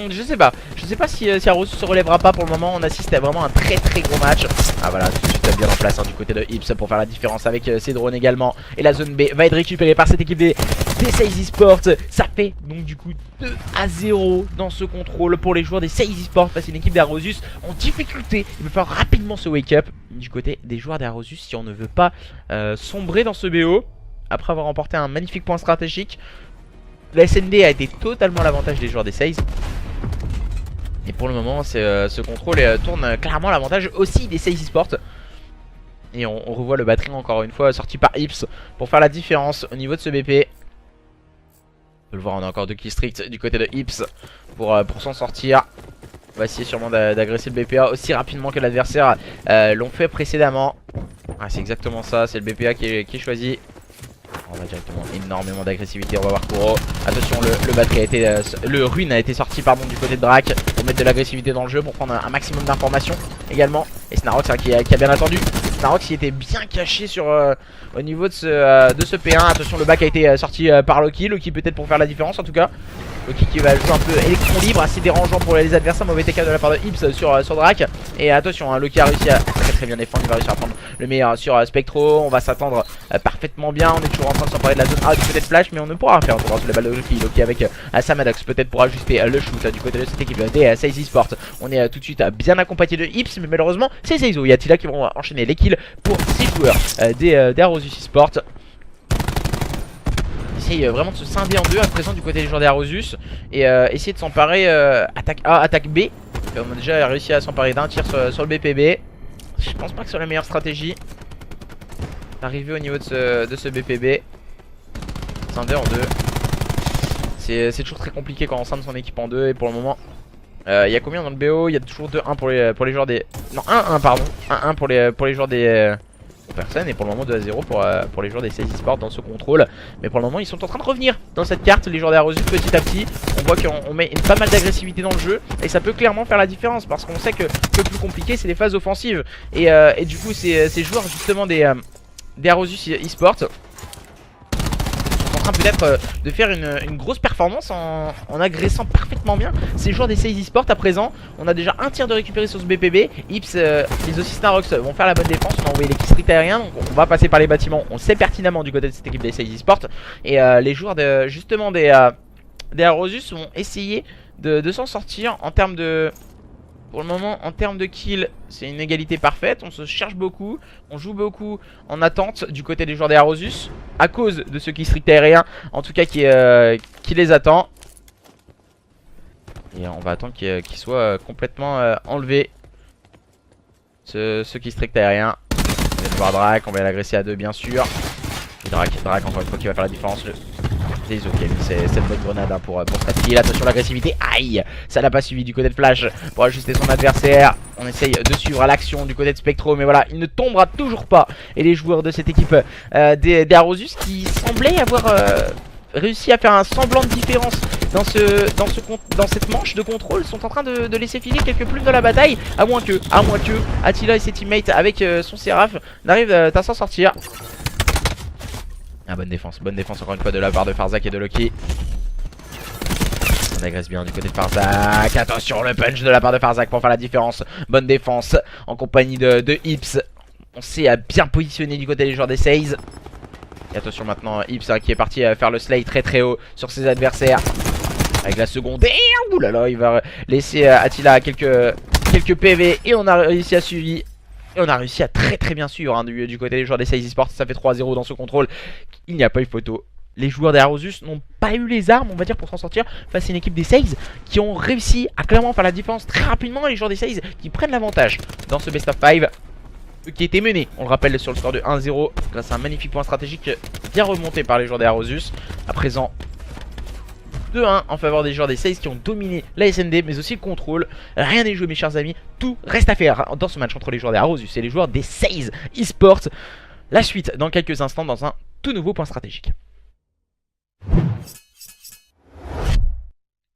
Je sais pas. Je sais pas si Arosus se relèvera pas pour le moment. On assiste à vraiment un très gros match. Ah voilà, tout de suite bien en place du côté de Ips pour faire la différence avec ses drones également. Et la zone B va être récupérée par cette équipe des Seize Esports. Ça fait donc du coup 2-0 dans ce contrôle pour les joueurs des Seize Esports face à une équipe d'Arosus en difficulté. Il va falloir rapidement se wake up du côté des joueurs d'Arosus si on ne veut pas sombrer dans ce BO. Après avoir remporté un magnifique point stratégique, la SND a été totalement à l'avantage des joueurs des Seize. Et pour le moment, ce contrôle tourne clairement à l'avantage aussi des Seize Esports. Et on revoit le batterie encore une fois sorti par Ips pour faire la différence au niveau de ce BP. On peut le voir, on a encore 2 kills stricts du côté de Ips pour s'en sortir. On va essayer sûrement d'agresser le BPA aussi rapidement que l'adversaire l'ont fait précédemment. Ah, c'est exactement ça, c'est le BPA qui est choisi. On va directement énormément d'agressivité, on va voir Kuro. Attention, le batterie a été, le ruine a été sorti pardon du côté de Drac pour mettre de l'agressivité dans le jeu, pour prendre un maximum d'informations également. Et Snarox qui a bien attendu. Snarox il était bien caché sur au niveau de ce P1. Attention, le bac a été sorti par Loki. Loki peut-être pour faire la différence en tout cas. Loki qui va jouer un peu électron libre, assez dérangeant pour les adversaires. Mauvais TK de la part de Ips sur Drac. Et attention, hein, Loki a réussi à très bien défendre. Il va réussir à prendre le meilleur sur Spectro. On va s'attendre parfaitement bien. On est toujours en train de s'emparer de la zone A du côté de Flash, mais on ne pourra rien faire. On pourra sur les balles de Loki. Loki avec Samadox peut-être pour ajuster le shoot du côté de cette équipe des Seize Esports. On est tout de suite bien accompagné de Ips, mais malheureusement c'est Seizo et Attila qui vont enchaîner les kills pour ces joueurs des Arosus Esports. Essaye vraiment de se scinder en deux à présent du côté des joueurs des Arosus et essayer de s'emparer attaque A, attaque B. On a déjà réussi à s'emparer d'un tir sur le BPB. Je pense pas que ce soit la meilleure stratégie d'arriver au niveau de ce BPB. Scinder en deux. C'est toujours très compliqué quand on scinde son équipe en deux. Et pour le moment, il y a combien dans le BO? Il y a toujours 2-1 pour les joueurs des... Non, 1-1 pardon. 1-1 pour les joueurs des... personne. Et pour le moment 2-0 pour les joueurs des Seize Esports dans ce contrôle. Mais pour le moment ils sont en train de revenir dans cette carte, les joueurs d'Arosus, petit à petit. On voit qu'on met pas mal d'agressivité dans le jeu. Et ça peut clairement faire la différence, parce qu'on sait que le plus compliqué c'est les phases offensives. Et du coup ces joueurs justement des Arosus Esports sont en train peut-être de faire une grosse performance en agressant parfaitement bien ces joueurs des Seize Esports à présent. On a déjà un tir de récupérer sur ce BPB. Ips, les aussi Snarox vont faire la bonne défense. On a envoyé les killstreaks aériens, donc on va passer par les bâtiments. On le sait pertinemment du côté de cette équipe des Seize Esports. Et les joueurs justement des Arosus vont essayer de s'en sortir en termes de... Pour le moment, en termes de kills, c'est une égalité parfaite. On se cherche beaucoup, on joue beaucoup en attente du côté des joueurs des Arosus, à cause de ce killstreak aérien, en tout cas qui les attend. Et on va attendre qu'il soit complètement enlevé, ce killstreak aérien. On vient de voir Drac, on va l'agresser à deux bien sûr. Et Drac encore une fois qui va faire la différence. Seizo qui a mis cette bonne grenade hein, pour statuer. Attention l'agressivité, aïe, ça l'a pas suivi du côté de Flash pour ajuster son adversaire. On essaye de suivre à l'action du côté de Spectro, mais voilà, il ne tombera toujours pas. Et les joueurs de cette équipe des Arosus qui semblaient avoir réussi à faire un semblant de différence dans cette manche de contrôle sont en train de laisser filer quelques plumes de la bataille, à moins que Attila et ses teammates avec son Séraph n'arrivent à s'en sortir. Ah, bonne défense encore une fois de la part de Farzak et de Loki. On agresse bien du côté de Farzak. Attention le punch de la part de Farzak pour faire la différence. Bonne défense en compagnie de Ips. On s'est bien positionné du côté des joueurs des Seize. Et attention maintenant Ips qui est parti faire le slay très haut sur ses adversaires. Avec la secondaire. Oulala, il va laisser Attila quelques PV. Et on a réussi à suivre. Et on a réussi à très bien suivre hein, du côté des joueurs des Seize Esports. Ça fait 3-0 dans ce contrôle. Il n'y a pas eu photo. Les joueurs des Arosus n'ont pas eu les armes, on va dire, pour s'en sortir face à une équipe des Seize qui ont réussi à clairement faire la différence très rapidement. Les joueurs des Seize qui prennent l'avantage dans ce best of 5 qui était mené, on le rappelle, sur le score de 1-0 grâce à un magnifique point stratégique bien remonté par les joueurs des Arosus. À présent 2-1 en faveur des joueurs des Seize qui ont dominé la SND mais aussi le contrôle. Rien n'est joué mes chers amis, tout reste à faire dans ce match entre les joueurs des Arosus et les joueurs des Seize Esports. La suite dans quelques instants dans un tout nouveau point stratégique.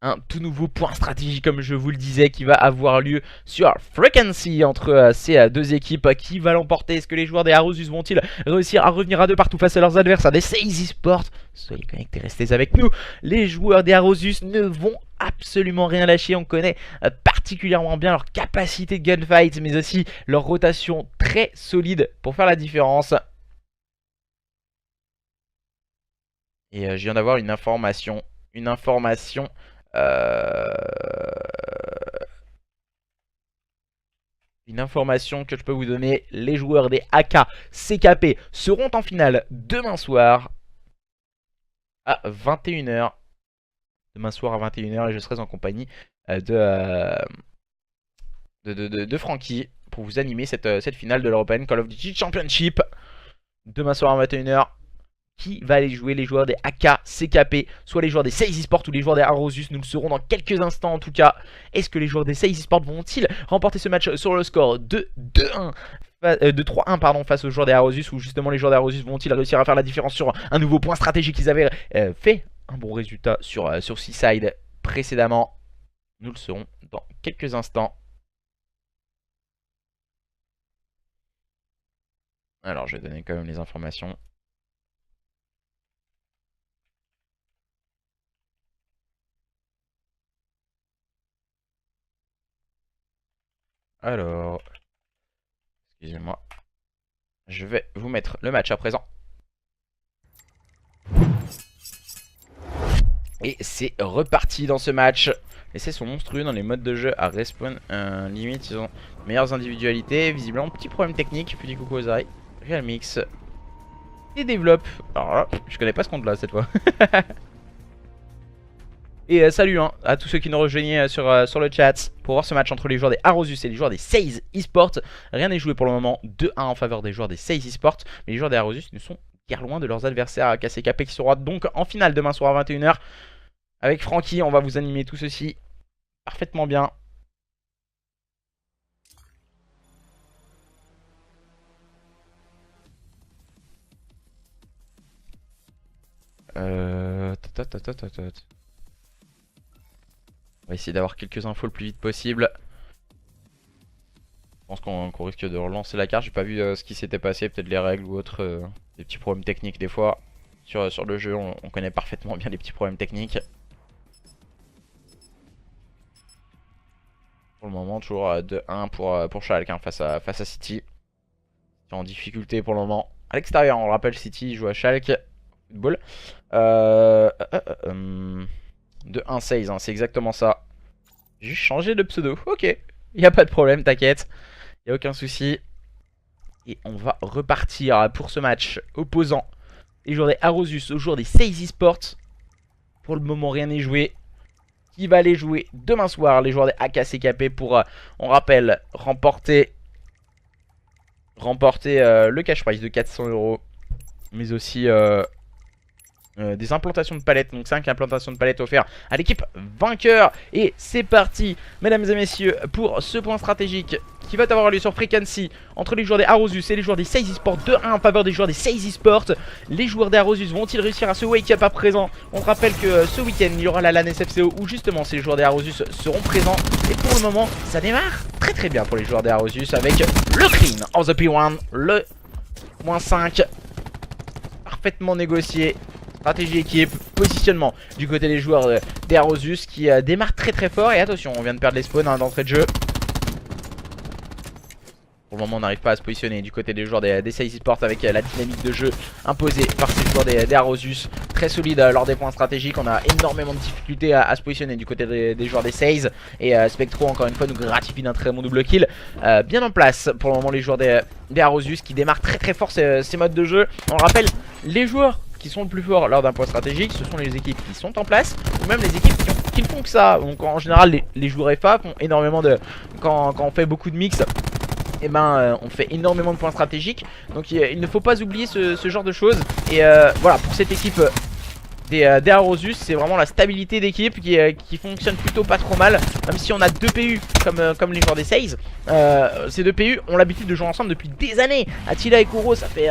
un tout nouveau point stratégique, comme je vous le disais, qui va avoir lieu sur Frequency entre ces deux équipes. Qui va l'emporter? Est-ce que les joueurs des Arosus vont-ils réussir à revenir à deux partout face à leurs adversaires des Seize Esports? Soyez connectés, restez avec nous. Les joueurs des Arosus ne vont absolument rien lâcher. On connaît particulièrement bien leur capacité de gunfight, mais aussi leur rotation très solide pour faire la différence. Et je viens d'avoir une information. Une information que je peux vous donner. Les joueurs des AK CKP seront en finale demain soir à 21h. Demain soir à 21h, et je serai en compagnie de Francky pour vous animer cette finale de l'European Call of Duty Championship. Demain soir à 21h. Qui va aller jouer? Les joueurs des AK, CKP, soit les joueurs des Seize Esports ou les joueurs des Arosus? Nous le saurons dans quelques instants en tout cas. Est-ce que les joueurs des Seize Esports vont-ils remporter ce match sur le score de 3-1 pardon, face aux joueurs des Arosus, ou justement les joueurs des Arosus vont-ils réussir à faire la différence sur un nouveau point stratégique? Ils avaient fait un bon résultat sur Seaside précédemment. Nous le saurons dans quelques instants. Alors je vais donner quand même les informations. Alors, excusez-moi, je vais vous mettre le match à présent. Et c'est reparti dans ce match. Les essais sont monstrueux dans les modes de jeu à respawn. Limite, ils ont meilleures individualités. Visiblement, petit problème technique. Petit coucou aux oreilles. Real Mix. Et développe. Alors là, je connais pas ce compte là cette fois. Et salut à tous ceux qui nous rejoignaient sur le chat pour voir ce match entre les joueurs des Arosus et les joueurs des Seize Esports. Rien n'est joué pour le moment, 2-1 en faveur des joueurs des Seize Esports. Mais les joueurs des Arosus ne sont guère loin de leurs adversaires à KCKP qui sera donc en finale demain soir à 21h. Avec Francky, on va vous animer tout ceci parfaitement bien. On va essayer d'avoir quelques infos le plus vite possible. Je pense qu'on risque de relancer la carte. J'ai pas vu ce qui s'était passé, peut-être les règles ou autre, des petits problèmes techniques des fois. Sur le jeu, on connaît parfaitement bien les petits problèmes techniques. Pour le moment, toujours 2-1 pour Schalke face à City. Qui est en difficulté pour le moment. À l'extérieur, on le rappelle, City joue à Schalke. Football. 2-1 16, hein, c'est exactement ça. J'ai juste changé de pseudo. Ok, il n'y a pas de problème, t'inquiète. Il n'y a aucun souci. Et on va repartir pour ce match opposant les joueurs des Arosus aux joueurs des Seize Esports. Pour le moment, rien n'est joué. Qui va aller jouer demain soir? Les joueurs des AKCKP pour, on rappelle, remporter le cash prize de 400 €. Mais aussi des implantations de palettes, donc 5 implantations de palettes offertes à l'équipe vainqueur. Et c'est parti, mesdames et messieurs, pour ce point stratégique qui va avoir lieu sur Frequency entre les joueurs des Arosus et les joueurs des Seize Esports. 2-1 en faveur des joueurs des Seize Esports. Les joueurs des Arosus vont-ils réussir à se wake up à présent? On rappelle que ce week-end il y aura la LAN SFCO où justement ces joueurs des Arosus seront présents. Et pour le moment ça démarre très très bien pour les joueurs des Arosus avec le clean of the P1, le -5 parfaitement négocié. Stratégie équipe, positionnement du côté des joueurs des Arosus qui démarrent très très fort. Et attention, on vient de perdre les spawns d'entrée de jeu. Pour le moment on n'arrive pas à se positionner du côté des joueurs des Seize Esports avec la dynamique de jeu imposée par ces joueurs des Arosus. Très solide lors des points stratégiques. On a énormément de difficultés à se positionner du côté des joueurs des Seize. Et Spectro encore une fois nous gratifie d'un très bon double kill. Bien en place pour le moment les joueurs des Arosus qui démarrent très très fort ces modes de jeu. On le rappelle, les joueurs qui sont le plus forts lors d'un point stratégique, ce sont les équipes qui sont en place, ou même les équipes qui ne font que ça. Donc en général les joueurs FA font énormément de... Quand on fait beaucoup de mix, et ben on fait énormément de points stratégiques. Donc il ne faut pas oublier ce genre de choses. Et voilà, pour cette équipe des Arosus, c'est vraiment la stabilité d'équipe qui fonctionne plutôt pas trop mal. Même si on a 2 PU comme les joueurs des Seize, ces 2 PU ont l'habitude de jouer ensemble depuis des années. Attila et Kuro, ça fait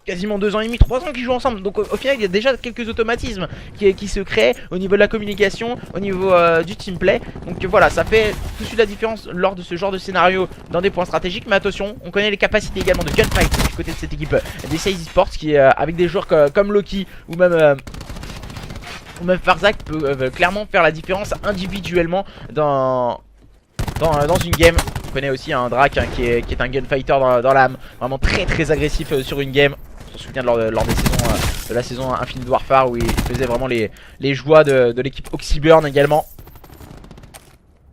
quasiment 2 ans et demi, 3 ans qu'ils jouent ensemble. Donc au final il y a déjà quelques automatismes qui se créent au niveau de la communication, au niveau du team play. Donc voilà, ça fait tout de suite la différence lors de ce genre de scénario dans des points stratégiques. Mais attention, on connaît les capacités également de gunfight du côté de cette équipe des SaZe Esports qui avec des joueurs comme Loki ou même Farzak peut clairement faire la différence individuellement dans une game. On connaît aussi un Drak hein, qui est un gunfighter dans l'âme, vraiment très agressif sur une game. On se souvient lors des saisons de la saison Infinite Warfare où il faisait vraiment les joies de l'équipe Oxyburn également.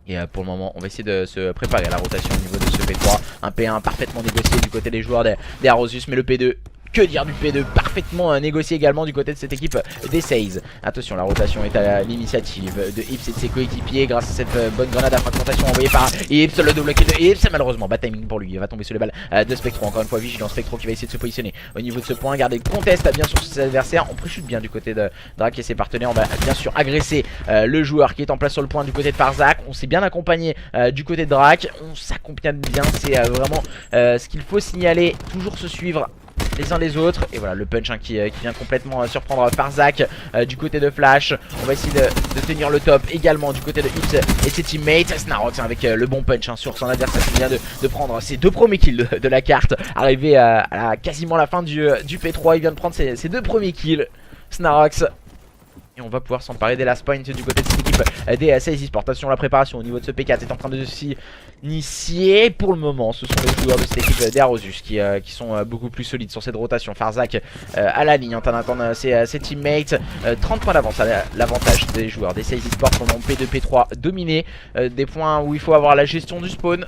Et pour le moment on va essayer de se préparer à la rotation au niveau de ce P3. Un P1 parfaitement négocié du côté des joueurs des Arosus, mais le P2, que dire du P2, parfaitement négocié également du côté de cette équipe des SaZe. Attention, la rotation est à l'initiative de Ips et de ses coéquipiers grâce à cette bonne grenade à fragmentation envoyée par Ips. Le double kill de Ips, malheureusement bad timing pour lui, il va tomber sur les balles de Spectro. Encore une fois vigilant Spectro qui va essayer de se positionner au niveau de ce point, garder le contest bien sûr sur ses adversaires. On préchute bien du côté de Drak et ses partenaires. On va bien sûr agresser le joueur qui est en place sur le point du côté de Farzak. On s'est bien accompagné du côté de Drak, on s'accompagne bien, c'est vraiment ce qu'il faut signaler, toujours se suivre les uns les autres. Et voilà le punch hein, qui vient complètement surprendre Farzak du côté de Flash. On va essayer de tenir le top également du côté de Ips et ses teammates. Snarox hein, avec le bon punch hein, sur son adversaire qui vient de prendre ses 2 premiers kills de la carte. Arrivé à quasiment la fin du P3, il vient de prendre ses 2 premiers kills, Snarox. Et on va pouvoir s'emparer des last points du côté de cette équipe des SaZe Esports. Attention, la préparation au niveau de ce P4 est en train de s'initier. Pour le moment, ce sont les joueurs de cette équipe des Arosus qui sont beaucoup plus solides sur cette rotation. Farzak à la ligne en train d'attendre ses teammates. 30 points d'avance à l'avantage des joueurs des SaZe Esports. Pendant P2, P3 dominés. Des points où il faut avoir la gestion du spawn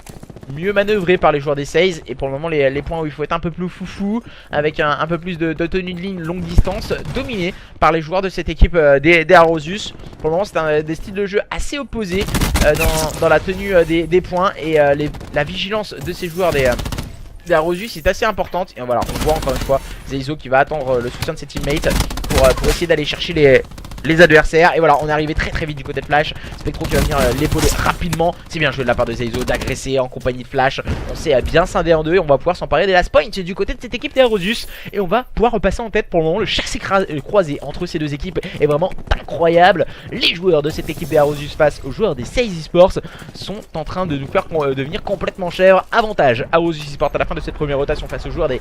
mieux manœuvré par les joueurs des SaZe. Et pour le moment les points où il faut être un peu plus foufou avec un peu plus de tenue de ligne longue distance dominés par les joueurs de cette équipe des Arosus. Pour le moment c'est des styles de jeu assez opposés dans la tenue des points. Et la vigilance de ces joueurs des Arosus est assez importante. Et voilà, on voit encore une fois Zeizo qui va attendre le soutien de ses teammates pour essayer d'aller chercher les adversaires. Et voilà, on est arrivé très vite du côté de Flash. Spectro qui va venir l'épauler rapidement. C'est bien joué de la part de Zeizo d'agresser en compagnie de Flash. On s'est bien scindé en deux et on va pouvoir s'emparer des last points du côté de cette équipe des Arosus. Et on va pouvoir repasser en tête. Pour le moment le chassé croisé entre ces deux équipes est vraiment incroyable. Les joueurs de cette équipe des Arosus face aux joueurs des SaZe Esports sont en train de nous faire devenir complètement chèvres. Avantage Arosus Esports à la fin de cette première rotation face aux joueurs des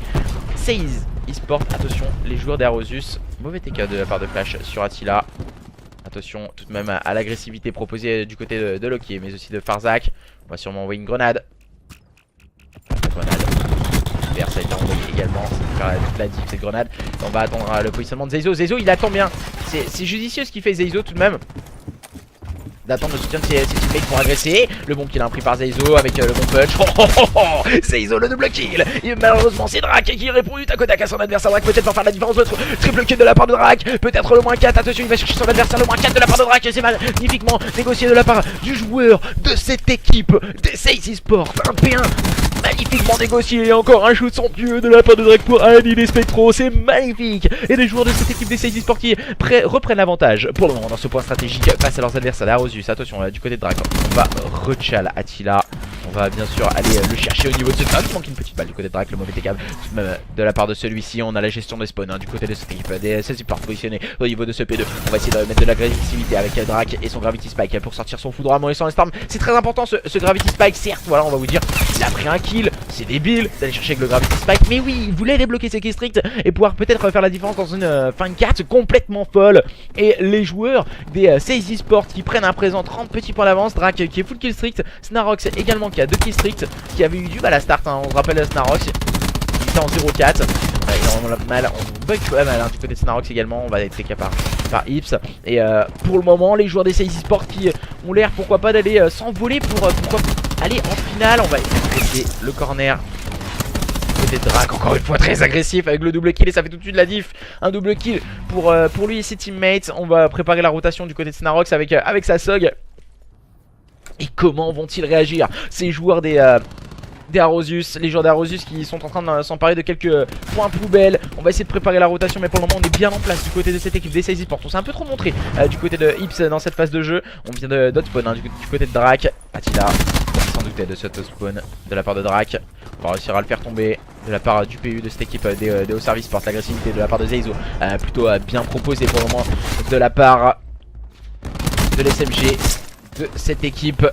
SaZe Esports. Attention, les joueurs des Arosus. Mauvais TK de la part de Flash sur Attila. Attention tout de même à l'agressivité proposée du côté de Loki, mais aussi de Farzak. On va sûrement envoyer une grenade. Super, ça a été envoyé également. Ça va faire toute la diff cette grenade. On va attendre le positionnement de Zeizo. Zeizo il attend bien. C'est judicieux ce qu'il fait Zeizo tout de même, d'attendre le soutien de ses teammates pour agresser. Le bon kill pris par Zeizo avec le bon punch. Zeizo le double kill. Et malheureusement c'est Drak qui répond du tac au tac à son adversaire. Drak peut-être va faire la différence. Triple kill de la part de Drak. Peut-être le moins 4. Attention, il va chercher son adversaire. Le moins 4 de la part de Drak. Et c'est magnifiquement négocié de la part du joueur de cette équipe des SaZe Esports. Un P1 magnifiquement négocié. Et encore un shoot somptueux de la part de Drak pour annihiler Spectro. C'est magnifique. Et les joueurs de cette équipe des SaZe Esports qui reprennent l'avantage pour le moment dans ce point stratégique face à leurs adversaires. Arosus. Attention du côté de Drak, on va rechal Attila. On va bien sûr aller le chercher au niveau de ce top. Il manque une petite balle du côté de Drak, le mauvais TK de la part de celui-ci. On a la gestion des spawns du côté de cette équipe des SaZe Esports positionné au niveau de ce P2. On va essayer de mettre de l'agressivité avec Drak et son Gravity Spike pour sortir son foudroiement et son Storm. C'est très important ce Gravity Spike. Certes, voilà, on va vous dire, il a pris un kill. C'est débile d'aller chercher avec le Gravity Spike, mais oui, il voulait débloquer ses kills stricts et pouvoir peut-être faire la différence dans une fin de carte complètement folle. Et les joueurs des SaZe Esports qui prennent à présent 30 petits points d'avance. Drak qui est full kill strict. Snarox également qui a 2 kills stricts, qui avait eu du mal à start. On se rappelle Snarox, il était en 0-4. Énormément mal, on bug quand même mal du côté de Snarox également. On va être TK par Ips. Et pour le moment, les joueurs des SaZe Esports qui ont l'air pourquoi pas d'aller s'envoler pour aller en finale. On va essayer le corner. Côté de Drak, encore une fois très agressif avec le double kill et ça fait tout de suite la diff. Un double kill pour lui et ses teammates. On va préparer la rotation du côté de Snarox avec sa SOG. Et comment vont-ils réagir ces joueurs des Arosus, les joueurs d'Arosus qui sont en train de s'emparer de quelques points poubelles. On va essayer de préparer la rotation, mais pour le moment on est bien en place du côté de cette équipe des SaZe Esports. On s'est un peu trop montré du côté de Ips dans cette phase de jeu. On vient de spawn du côté de Drak. Attila sans douter de ce spawn de la part de Drak. On va réussir à le faire tomber. de la part du PU de cette équipe des hauts services. Porte l'agressivité de la part de Zeizo, plutôt bien proposé pour le moment de la part de l'SMG de cette équipe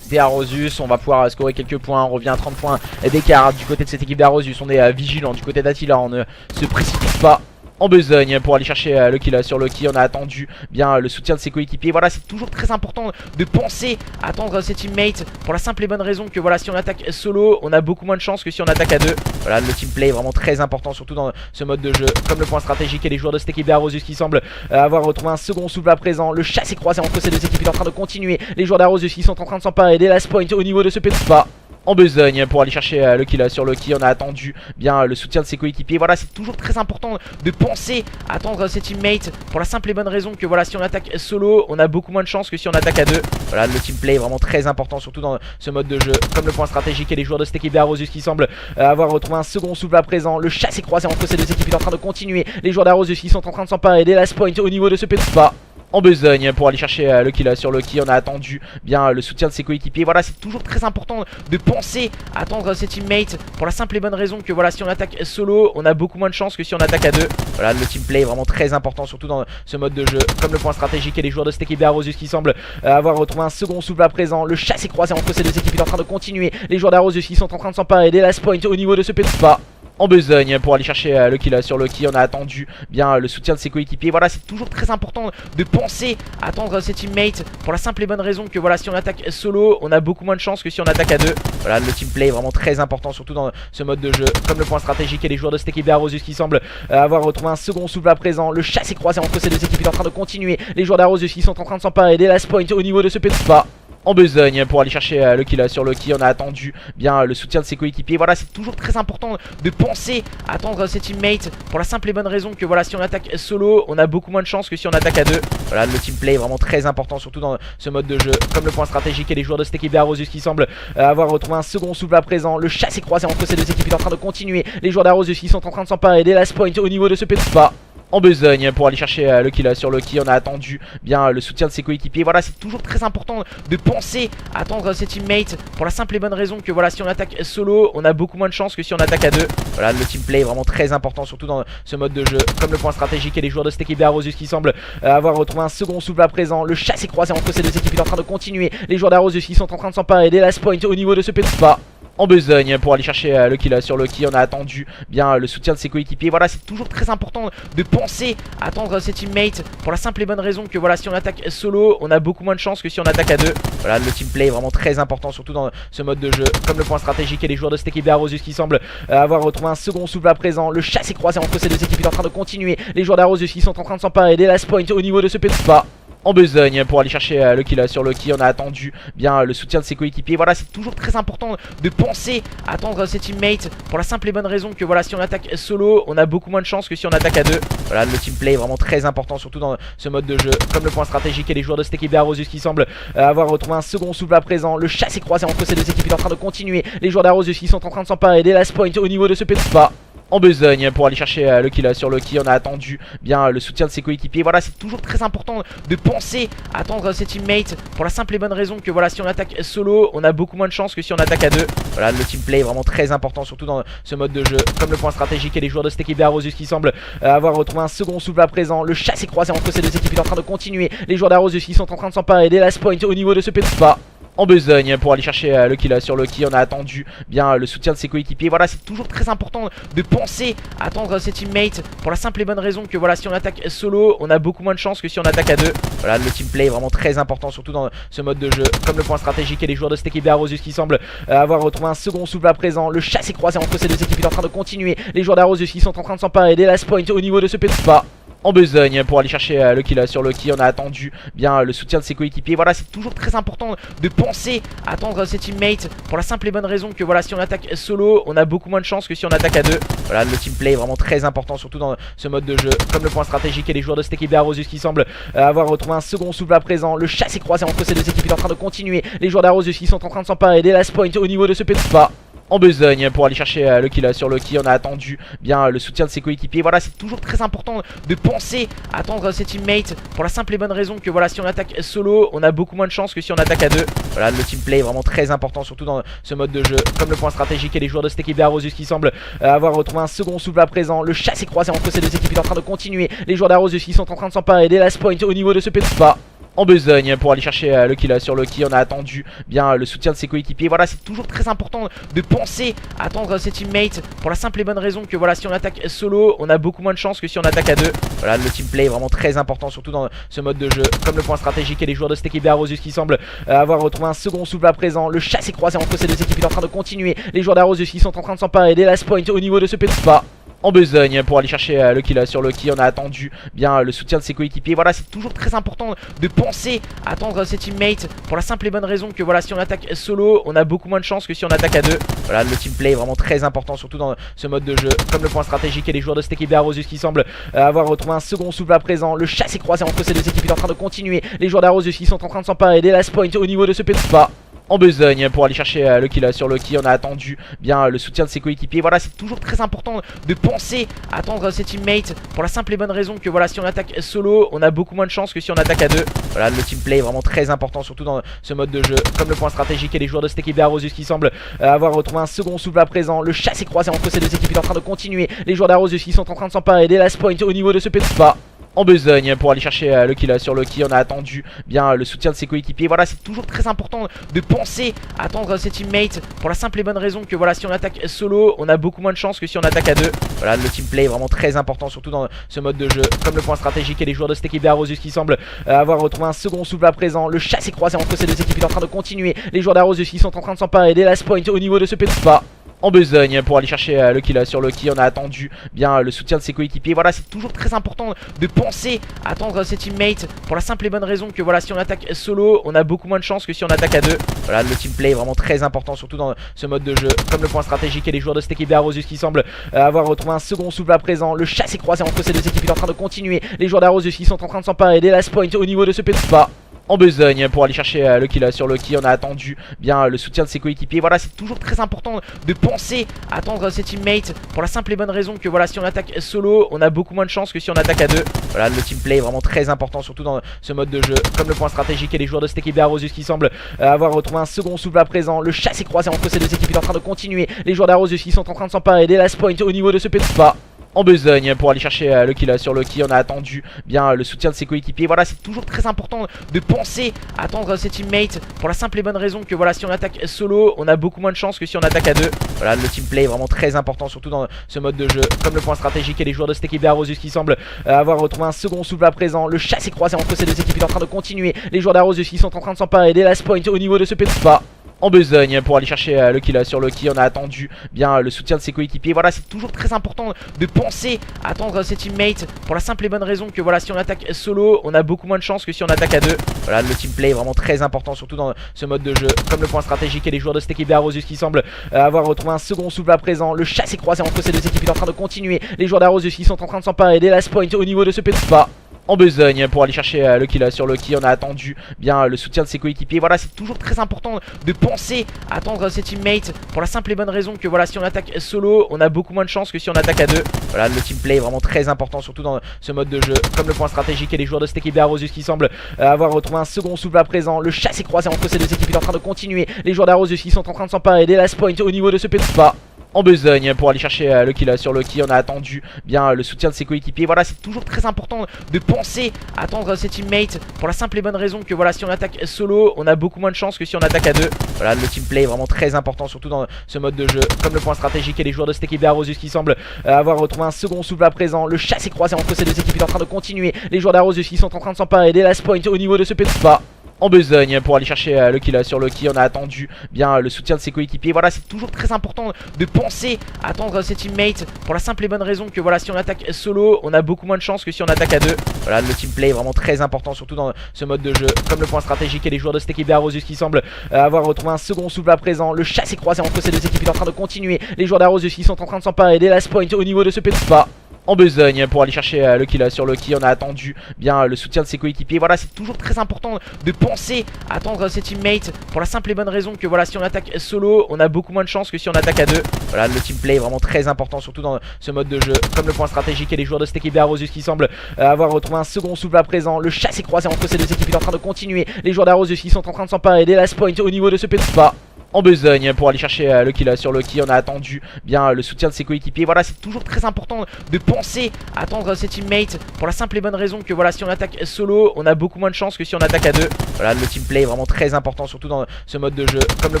des Arosus. On va pouvoir scorer quelques points. On revient à 30 points d'écart du côté de cette équipe des Arosus. On est vigilant du côté d'Attila. On ne se précipite pas en besogne pour aller chercher le kill sur Loki. On a attendu bien le soutien de ses coéquipiers. Voilà, c'est toujours très important de penser à attendre ses teammates pour la simple et bonne raison que voilà, si on attaque solo, on a beaucoup moins de chances que si on attaque à deux. Voilà, le teamplay est vraiment très important, surtout dans ce mode de jeu. Comme le point stratégique et les joueurs de cette équipe d'Arosus qui semblent avoir retrouvé un second souffle à présent. Le chassé croisé entre ces deux équipes est en train de continuer. Les joueurs d'Arosus qui sont en train de s'emparer des last points au niveau de ce P2 en besogne pour aller chercher le kill sur Loki. On a attendu bien le soutien de ses coéquipiers. Voilà, c'est toujours très important de penser à attendre ses teammates pour la simple et bonne raison que voilà, si on attaque solo, on a beaucoup moins de chances que si on attaque à deux. Voilà, le teamplay est vraiment très important, surtout dans ce mode de jeu. Comme le point stratégique et les joueurs de cette équipe d'Arosus qui semblent avoir retrouvé un second souffle à présent. Le chassé croisé entre ces deux équipes est en train de continuer. Les joueurs d'Arosus qui sont en train de s'emparer des last points au niveau de ce P2 en besogne pour aller chercher le kill sur Loki. On a attendu bien le soutien de ses coéquipiers. Voilà, c'est toujours très important de penser à attendre ses teammates pour la simple et bonne raison que voilà, si on attaque solo, on a beaucoup moins de chances que si on attaque à deux. Voilà, le teamplay est vraiment très important, surtout dans ce mode de jeu. Comme le point stratégique et les joueurs de cette équipe d'Arosus qui semblent avoir retrouvé un second souffle à présent. Le chassé croisé entre ces deux équipes est en train de continuer. Les joueurs d'Arosus qui sont en train de s'emparer des last points au niveau de ce P2 en besogne pour aller chercher le kill sur Loki. On a attendu bien le soutien de ses coéquipiers. Voilà, c'est toujours très important de penser à attendre ses teammates pour la simple et bonne raison que voilà, si on attaque solo, on a beaucoup moins de chances que si on attaque à deux. Voilà, le teamplay est vraiment très important, surtout dans ce mode de jeu. Comme le point stratégique et les joueurs de cette équipe d'Arosus qui semblent avoir retrouvé un second souffle à présent. Le chassé croisé entre ces deux équipes est en train de continuer. Les joueurs d'Arosus qui sont en train de s'emparer des last points au niveau de ce P2 en besogne pour aller chercher le kill sur Loki. On a attendu bien le soutien de ses coéquipiers. Voilà, c'est toujours très important de penser à attendre ses teammates pour la simple et bonne raison que voilà, si on attaque solo, on a beaucoup moins de chances que si on attaque à deux. Voilà, le teamplay est vraiment très important, surtout dans ce mode de jeu. Comme le point stratégique et les joueurs de cette équipe d'Arosus qui semblent avoir retrouvé un second souffle à présent. Le chassé croisé entre ces deux équipes est en train de continuer. Les joueurs d'Arosus qui sont en train de s'emparer des last points au niveau de ce P2 en besogne pour aller chercher le kill sur Loki. On a attendu bien le soutien de ses coéquipiers. Voilà, c'est toujours très important de penser à attendre ses teammates pour la simple et bonne raison que voilà, si on attaque solo, on a beaucoup moins de chances que si on attaque à deux. Voilà, le teamplay est vraiment très important, surtout dans ce mode de jeu. Comme le point stratégique et les joueurs de cette équipe d'Arosus qui semblent avoir retrouvé un second souffle à présent. Le chassé croisé entre ces deux équipes est en train de continuer. Les joueurs d'Arosus qui sont en train de s'emparer des last points au niveau de ce P2 en besogne pour aller chercher le kill sur Loki. On a attendu bien le soutien de ses coéquipiers. Voilà, c'est toujours très important de penser à attendre ses teammates pour la simple et bonne raison que voilà, si on attaque solo, on a beaucoup moins de chances que si on attaque à deux. Voilà, le teamplay est vraiment très important, surtout dans ce mode de jeu. Comme le point stratégique et les joueurs de cette équipe d'Arosus qui semblent avoir retrouvé un second souffle à présent. Le chassé croisé entre ces deux équipes est en train de continuer. Les joueurs d'Arosus qui sont en train de s'emparer des last points au niveau de ce P2 en besogne pour aller chercher le kill sur Loki. On a attendu bien le soutien de ses coéquipiers. Voilà, c'est toujours très important de penser à attendre ses teammates pour la simple et bonne raison que voilà, si on attaque solo, on a beaucoup moins de chances que si on attaque à deux. Voilà, le teamplay est vraiment très important, surtout dans ce mode de jeu. Comme le point stratégique et les joueurs de cette équipe d'Arosus qui semblent avoir retrouvé un second souffle à présent. Le chassé croisé entre ces deux équipes est en train de continuer. Les joueurs d'Arosus qui sont en train de s'emparer des last points au niveau de ce P2 en besogne pour aller chercher le kill sur Loki. On a attendu bien le soutien de ses coéquipiers. Voilà, c'est toujours très important de penser à attendre ses teammates pour la simple et bonne raison que voilà, si on attaque solo, on a beaucoup moins de chances que si on attaque à deux. Voilà, le teamplay est vraiment très important, surtout dans ce mode de jeu. Comme le point stratégique et les joueurs de cette équipe d'Arosus qui semblent avoir retrouvé un second souffle à présent. Le chassé croisé entre ces deux équipes est en train de continuer. Les joueurs d'Arosus qui sont en train de s'emparer des last points au niveau de ce P2 en besogne pour aller chercher le kill sur Loki. On a attendu bien le soutien de ses coéquipiers. Voilà, c'est toujours très important de penser à attendre ses teammates pour la simple et bonne raison que voilà, si on attaque solo, on a beaucoup moins de chances que si on attaque à deux. Voilà, le teamplay est vraiment très important, surtout dans ce mode de jeu. Comme le point stratégique et les joueurs de cette équipe d'Arosus qui semblent avoir retrouvé un second souffle à présent. Le chassé croisé entre ces deux équipes est en train de continuer. Les joueurs d'Arosus qui sont en train de s'emparer des last points au niveau de ce P2 en besogne pour aller chercher le kill sur Loki. On a attendu bien le soutien de ses coéquipiers. Voilà, c'est toujours très important de penser à attendre ses teammates pour la simple et bonne raison que voilà, si on attaque solo, on a beaucoup moins de chances que si on attaque à deux. Voilà, le teamplay est vraiment très important, surtout dans ce mode de jeu. Comme le point stratégique et les joueurs de cette équipe d'Arosus qui semblent avoir retrouvé un second souffle à présent. Le chassé croisé entre ces deux équipes est en train de continuer. Les joueurs d'Arosus qui sont en train de s'emparer des last points au niveau de ce P2 en besogne pour aller chercher le kill sur Loki. On a attendu bien le soutien de ses coéquipiers. Voilà, c'est toujours très important de penser à attendre ses teammates pour la simple et bonne raison que voilà, si on attaque solo, on a beaucoup moins de chances que si on attaque à deux. Voilà, le teamplay est vraiment très important, surtout dans ce mode de jeu. Comme le point stratégique et les joueurs de cette équipe d'Arosus qui semblent avoir retrouvé un second souffle à présent. Le chassé croisé entre ces deux équipes est en train de continuer. Les joueurs d'Arosus qui sont en train de s'emparer des last points au niveau de ce P2 en besogne pour aller chercher le kill sur Loki. On a attendu bien le soutien de ses coéquipiers. Voilà, c'est toujours très important de penser à attendre ses teammates pour la simple et bonne raison que voilà, si on attaque solo, on a beaucoup moins de chances que si on attaque à deux. Voilà, le teamplay est vraiment très important, surtout dans ce mode de jeu. Comme le point stratégique et les joueurs de cette équipe d'Arosus qui semblent avoir retrouvé un second souffle à présent. Le chassé croisé entre ces deux équipes est en train de continuer. Les joueurs d'Arosus qui sont en train de s'emparer des last points au niveau de ce P2 en besogne pour aller chercher le kill sur Loki. On a attendu bien le soutien de ses coéquipiers. Voilà, c'est toujours très important de penser à attendre ses teammates pour la simple et bonne raison que voilà, si on attaque solo, on a beaucoup moins de chances que si on attaque à deux. Voilà, le teamplay est vraiment très important, surtout dans ce mode de jeu. Comme le point stratégique et les joueurs de cette équipe d'Arosus qui semblent avoir retrouvé un second souffle à présent. Le chassé croisé entre ces deux équipes est en train de continuer. Les joueurs d'Arosus qui sont en train de s'emparer des last points au niveau de ce P2 en besogne pour aller chercher le kill sur Loki. On a attendu bien le soutien de ses coéquipiers. Voilà, c'est toujours très important de penser à attendre ses teammates pour la simple et bonne raison que voilà, si on attaque solo, on a beaucoup moins de chances que si on attaque à deux. Voilà, le teamplay est vraiment très important, surtout dans ce mode de jeu. Comme le point stratégique et les joueurs de cette équipe d'Arosus qui semblent avoir retrouvé un second souffle à présent. Le chassé croisé entre ces deux équipes est en train de continuer. Les joueurs d'Arosus qui sont en train de s'emparer des last points au niveau de ce P2 en besogne pour aller chercher le kill sur Loki. On a attendu bien le soutien de ses coéquipiers. Voilà, c'est toujours très important de penser à attendre ses teammates pour la simple et bonne raison que voilà, si on attaque solo, on a beaucoup moins de chances que si on attaque à deux. Voilà, le teamplay est vraiment très important, surtout dans ce mode de jeu. Comme le point stratégique et les joueurs de cette équipe d'Arosus qui semblent avoir retrouvé un second souffle à présent. Le chassé croisé entre ces deux équipes est en train de continuer. Les joueurs d'Arosus qui sont en train de s'emparer des last points au niveau de ce P2 en besogne pour aller chercher le kill sur Loki. On a attendu bien le soutien de ses coéquipiers. Voilà, c'est toujours très important de penser à attendre ses teammates pour la simple et bonne raison que voilà, si on attaque solo, on a beaucoup moins de chances que si on attaque à deux. Voilà, le teamplay est vraiment très important, surtout dans ce mode de jeu. Comme le point stratégique et les joueurs de cette équipe d'Arosus qui semblent avoir retrouvé un second souffle à présent. Le chassé croisé entre ces deux équipes est en train de continuer. Les joueurs d'Arosus qui sont en train de s'emparer des last points au niveau de ce P2 en besogne pour aller chercher le kill sur Loki. On a attendu bien le soutien de ses coéquipiers. Voilà, c'est toujours très important de penser à attendre ses teammates pour la simple et bonne raison que voilà, si on attaque solo, on a beaucoup moins de chances que si on attaque à deux. Voilà, le teamplay est vraiment très important, surtout dans ce mode de jeu. Comme le point stratégique et les joueurs de cette équipe d'Arosus qui semblent avoir retrouvé un second souffle à présent. Le chassé croisé entre ces deux équipes est en train de continuer. Les joueurs d'Arosus qui sont en train de s'emparer des last points au niveau de ce P2 en besogne pour aller chercher le kill sur Loki. On a attendu bien le soutien de ses coéquipiers. Voilà, c'est toujours très important de penser à attendre ses teammates pour la simple et bonne raison que voilà, si on attaque solo, on a beaucoup moins de chances que si on attaque à deux. Voilà, le teamplay est vraiment très important, surtout dans ce mode de jeu. Comme le point stratégique et les joueurs de cette équipe d'Arosus qui semblent avoir retrouvé un second souffle à présent. Le chassé croisé entre ces deux équipes est en train de continuer. Les joueurs d'Arosus qui sont en train de s'emparer des last points au niveau de ce P2 en besogne pour aller chercher le kill sur Loki. On a attendu bien le soutien de ses coéquipiers. Voilà, c'est toujours très important de penser à attendre ses teammates pour la simple et bonne raison que voilà, si on attaque solo, on a beaucoup moins de chances que si on attaque à deux. Voilà, le teamplay est vraiment très important, surtout dans ce mode de jeu. Comme le point stratégique et les joueurs de cette équipe d'Arosus qui semblent avoir retrouvé un second souffle à présent. Le chassé croisé entre ces deux équipes est en train de continuer. Les joueurs d'Arosus qui sont en train de s'emparer des last points au niveau de ce P2 en besogne pour aller chercher le kill sur Loki. On a attendu bien le soutien de ses coéquipiers. Voilà, c'est toujours très important de penser à attendre ses teammates pour la simple et bonne raison que voilà, si on attaque solo, on a beaucoup moins de chances que si on attaque à deux. Voilà, le teamplay est vraiment très important, surtout dans ce mode de jeu. Comme le point stratégique et les joueurs de cette équipe d'Arosus qui semblent avoir retrouvé un second souffle à présent. Le chassé croisé entre ces deux équipes est en train de continuer. Les joueurs d'Arosus qui sont en train de s'emparer des last points au niveau de ce P2 en besogne pour aller chercher le kill sur Loki. On a attendu bien le soutien de ses coéquipiers. Voilà, c'est toujours très important de penser à attendre ses teammates pour la simple et bonne raison que voilà, si on attaque solo, on a beaucoup moins de chances que si on attaque à deux. Voilà, le teamplay est vraiment très important, surtout dans ce mode de jeu. Comme le point stratégique et les joueurs de cette équipe d'Arosus qui semblent avoir retrouvé un second souffle à présent. Le chassé croisé entre ces deux équipes est en train de continuer. Les joueurs d'Arosus qui sont en train de s'emparer des last points au niveau de ce P2 en besogne pour aller chercher le kill sur Loki. On a attendu bien le soutien de ses coéquipiers. Voilà, c'est toujours très important de penser à attendre ses teammates pour la simple et bonne raison que voilà, si on attaque solo, on a beaucoup moins de chances que si on attaque à deux. Voilà, le teamplay est vraiment très important, surtout dans ce mode de jeu. Comme le point stratégique et les joueurs de cette équipe d'Arosus qui semblent avoir retrouvé un second souffle à présent. Le chassé croisé entre ces deux équipes est en train de continuer. Les joueurs d'Arosus qui sont en train de s'emparer des last points au niveau de ce P2 en besogne pour aller chercher le kill sur Loki. On a attendu bien le soutien de ses coéquipiers. Voilà, c'est toujours très important de penser à attendre ses teammates pour la simple et bonne raison que voilà, si on attaque solo, on a beaucoup moins de chances que si on attaque à deux. Voilà, le team play est vraiment très important, surtout dans ce mode de jeu. Comme le point stratégique et les joueurs de cette équipe d'Arosus qui semblent avoir retrouvé un second souffle à présent. Le chassé croisé entre ces deux équipes est en train de continuer. Les joueurs d'Arosus qui sont en train de s'emparer des last points au niveau de ce P2 en besogne pour aller chercher le kill sur Loki. On a attendu bien le soutien de ses coéquipiers. Voilà, c'est toujours très important de penser à attendre ses teammates pour la simple et bonne raison que voilà, si on attaque solo, on a beaucoup moins de chances que si on attaque à deux. Voilà, le team play est vraiment très important, surtout dans ce mode de jeu. Comme le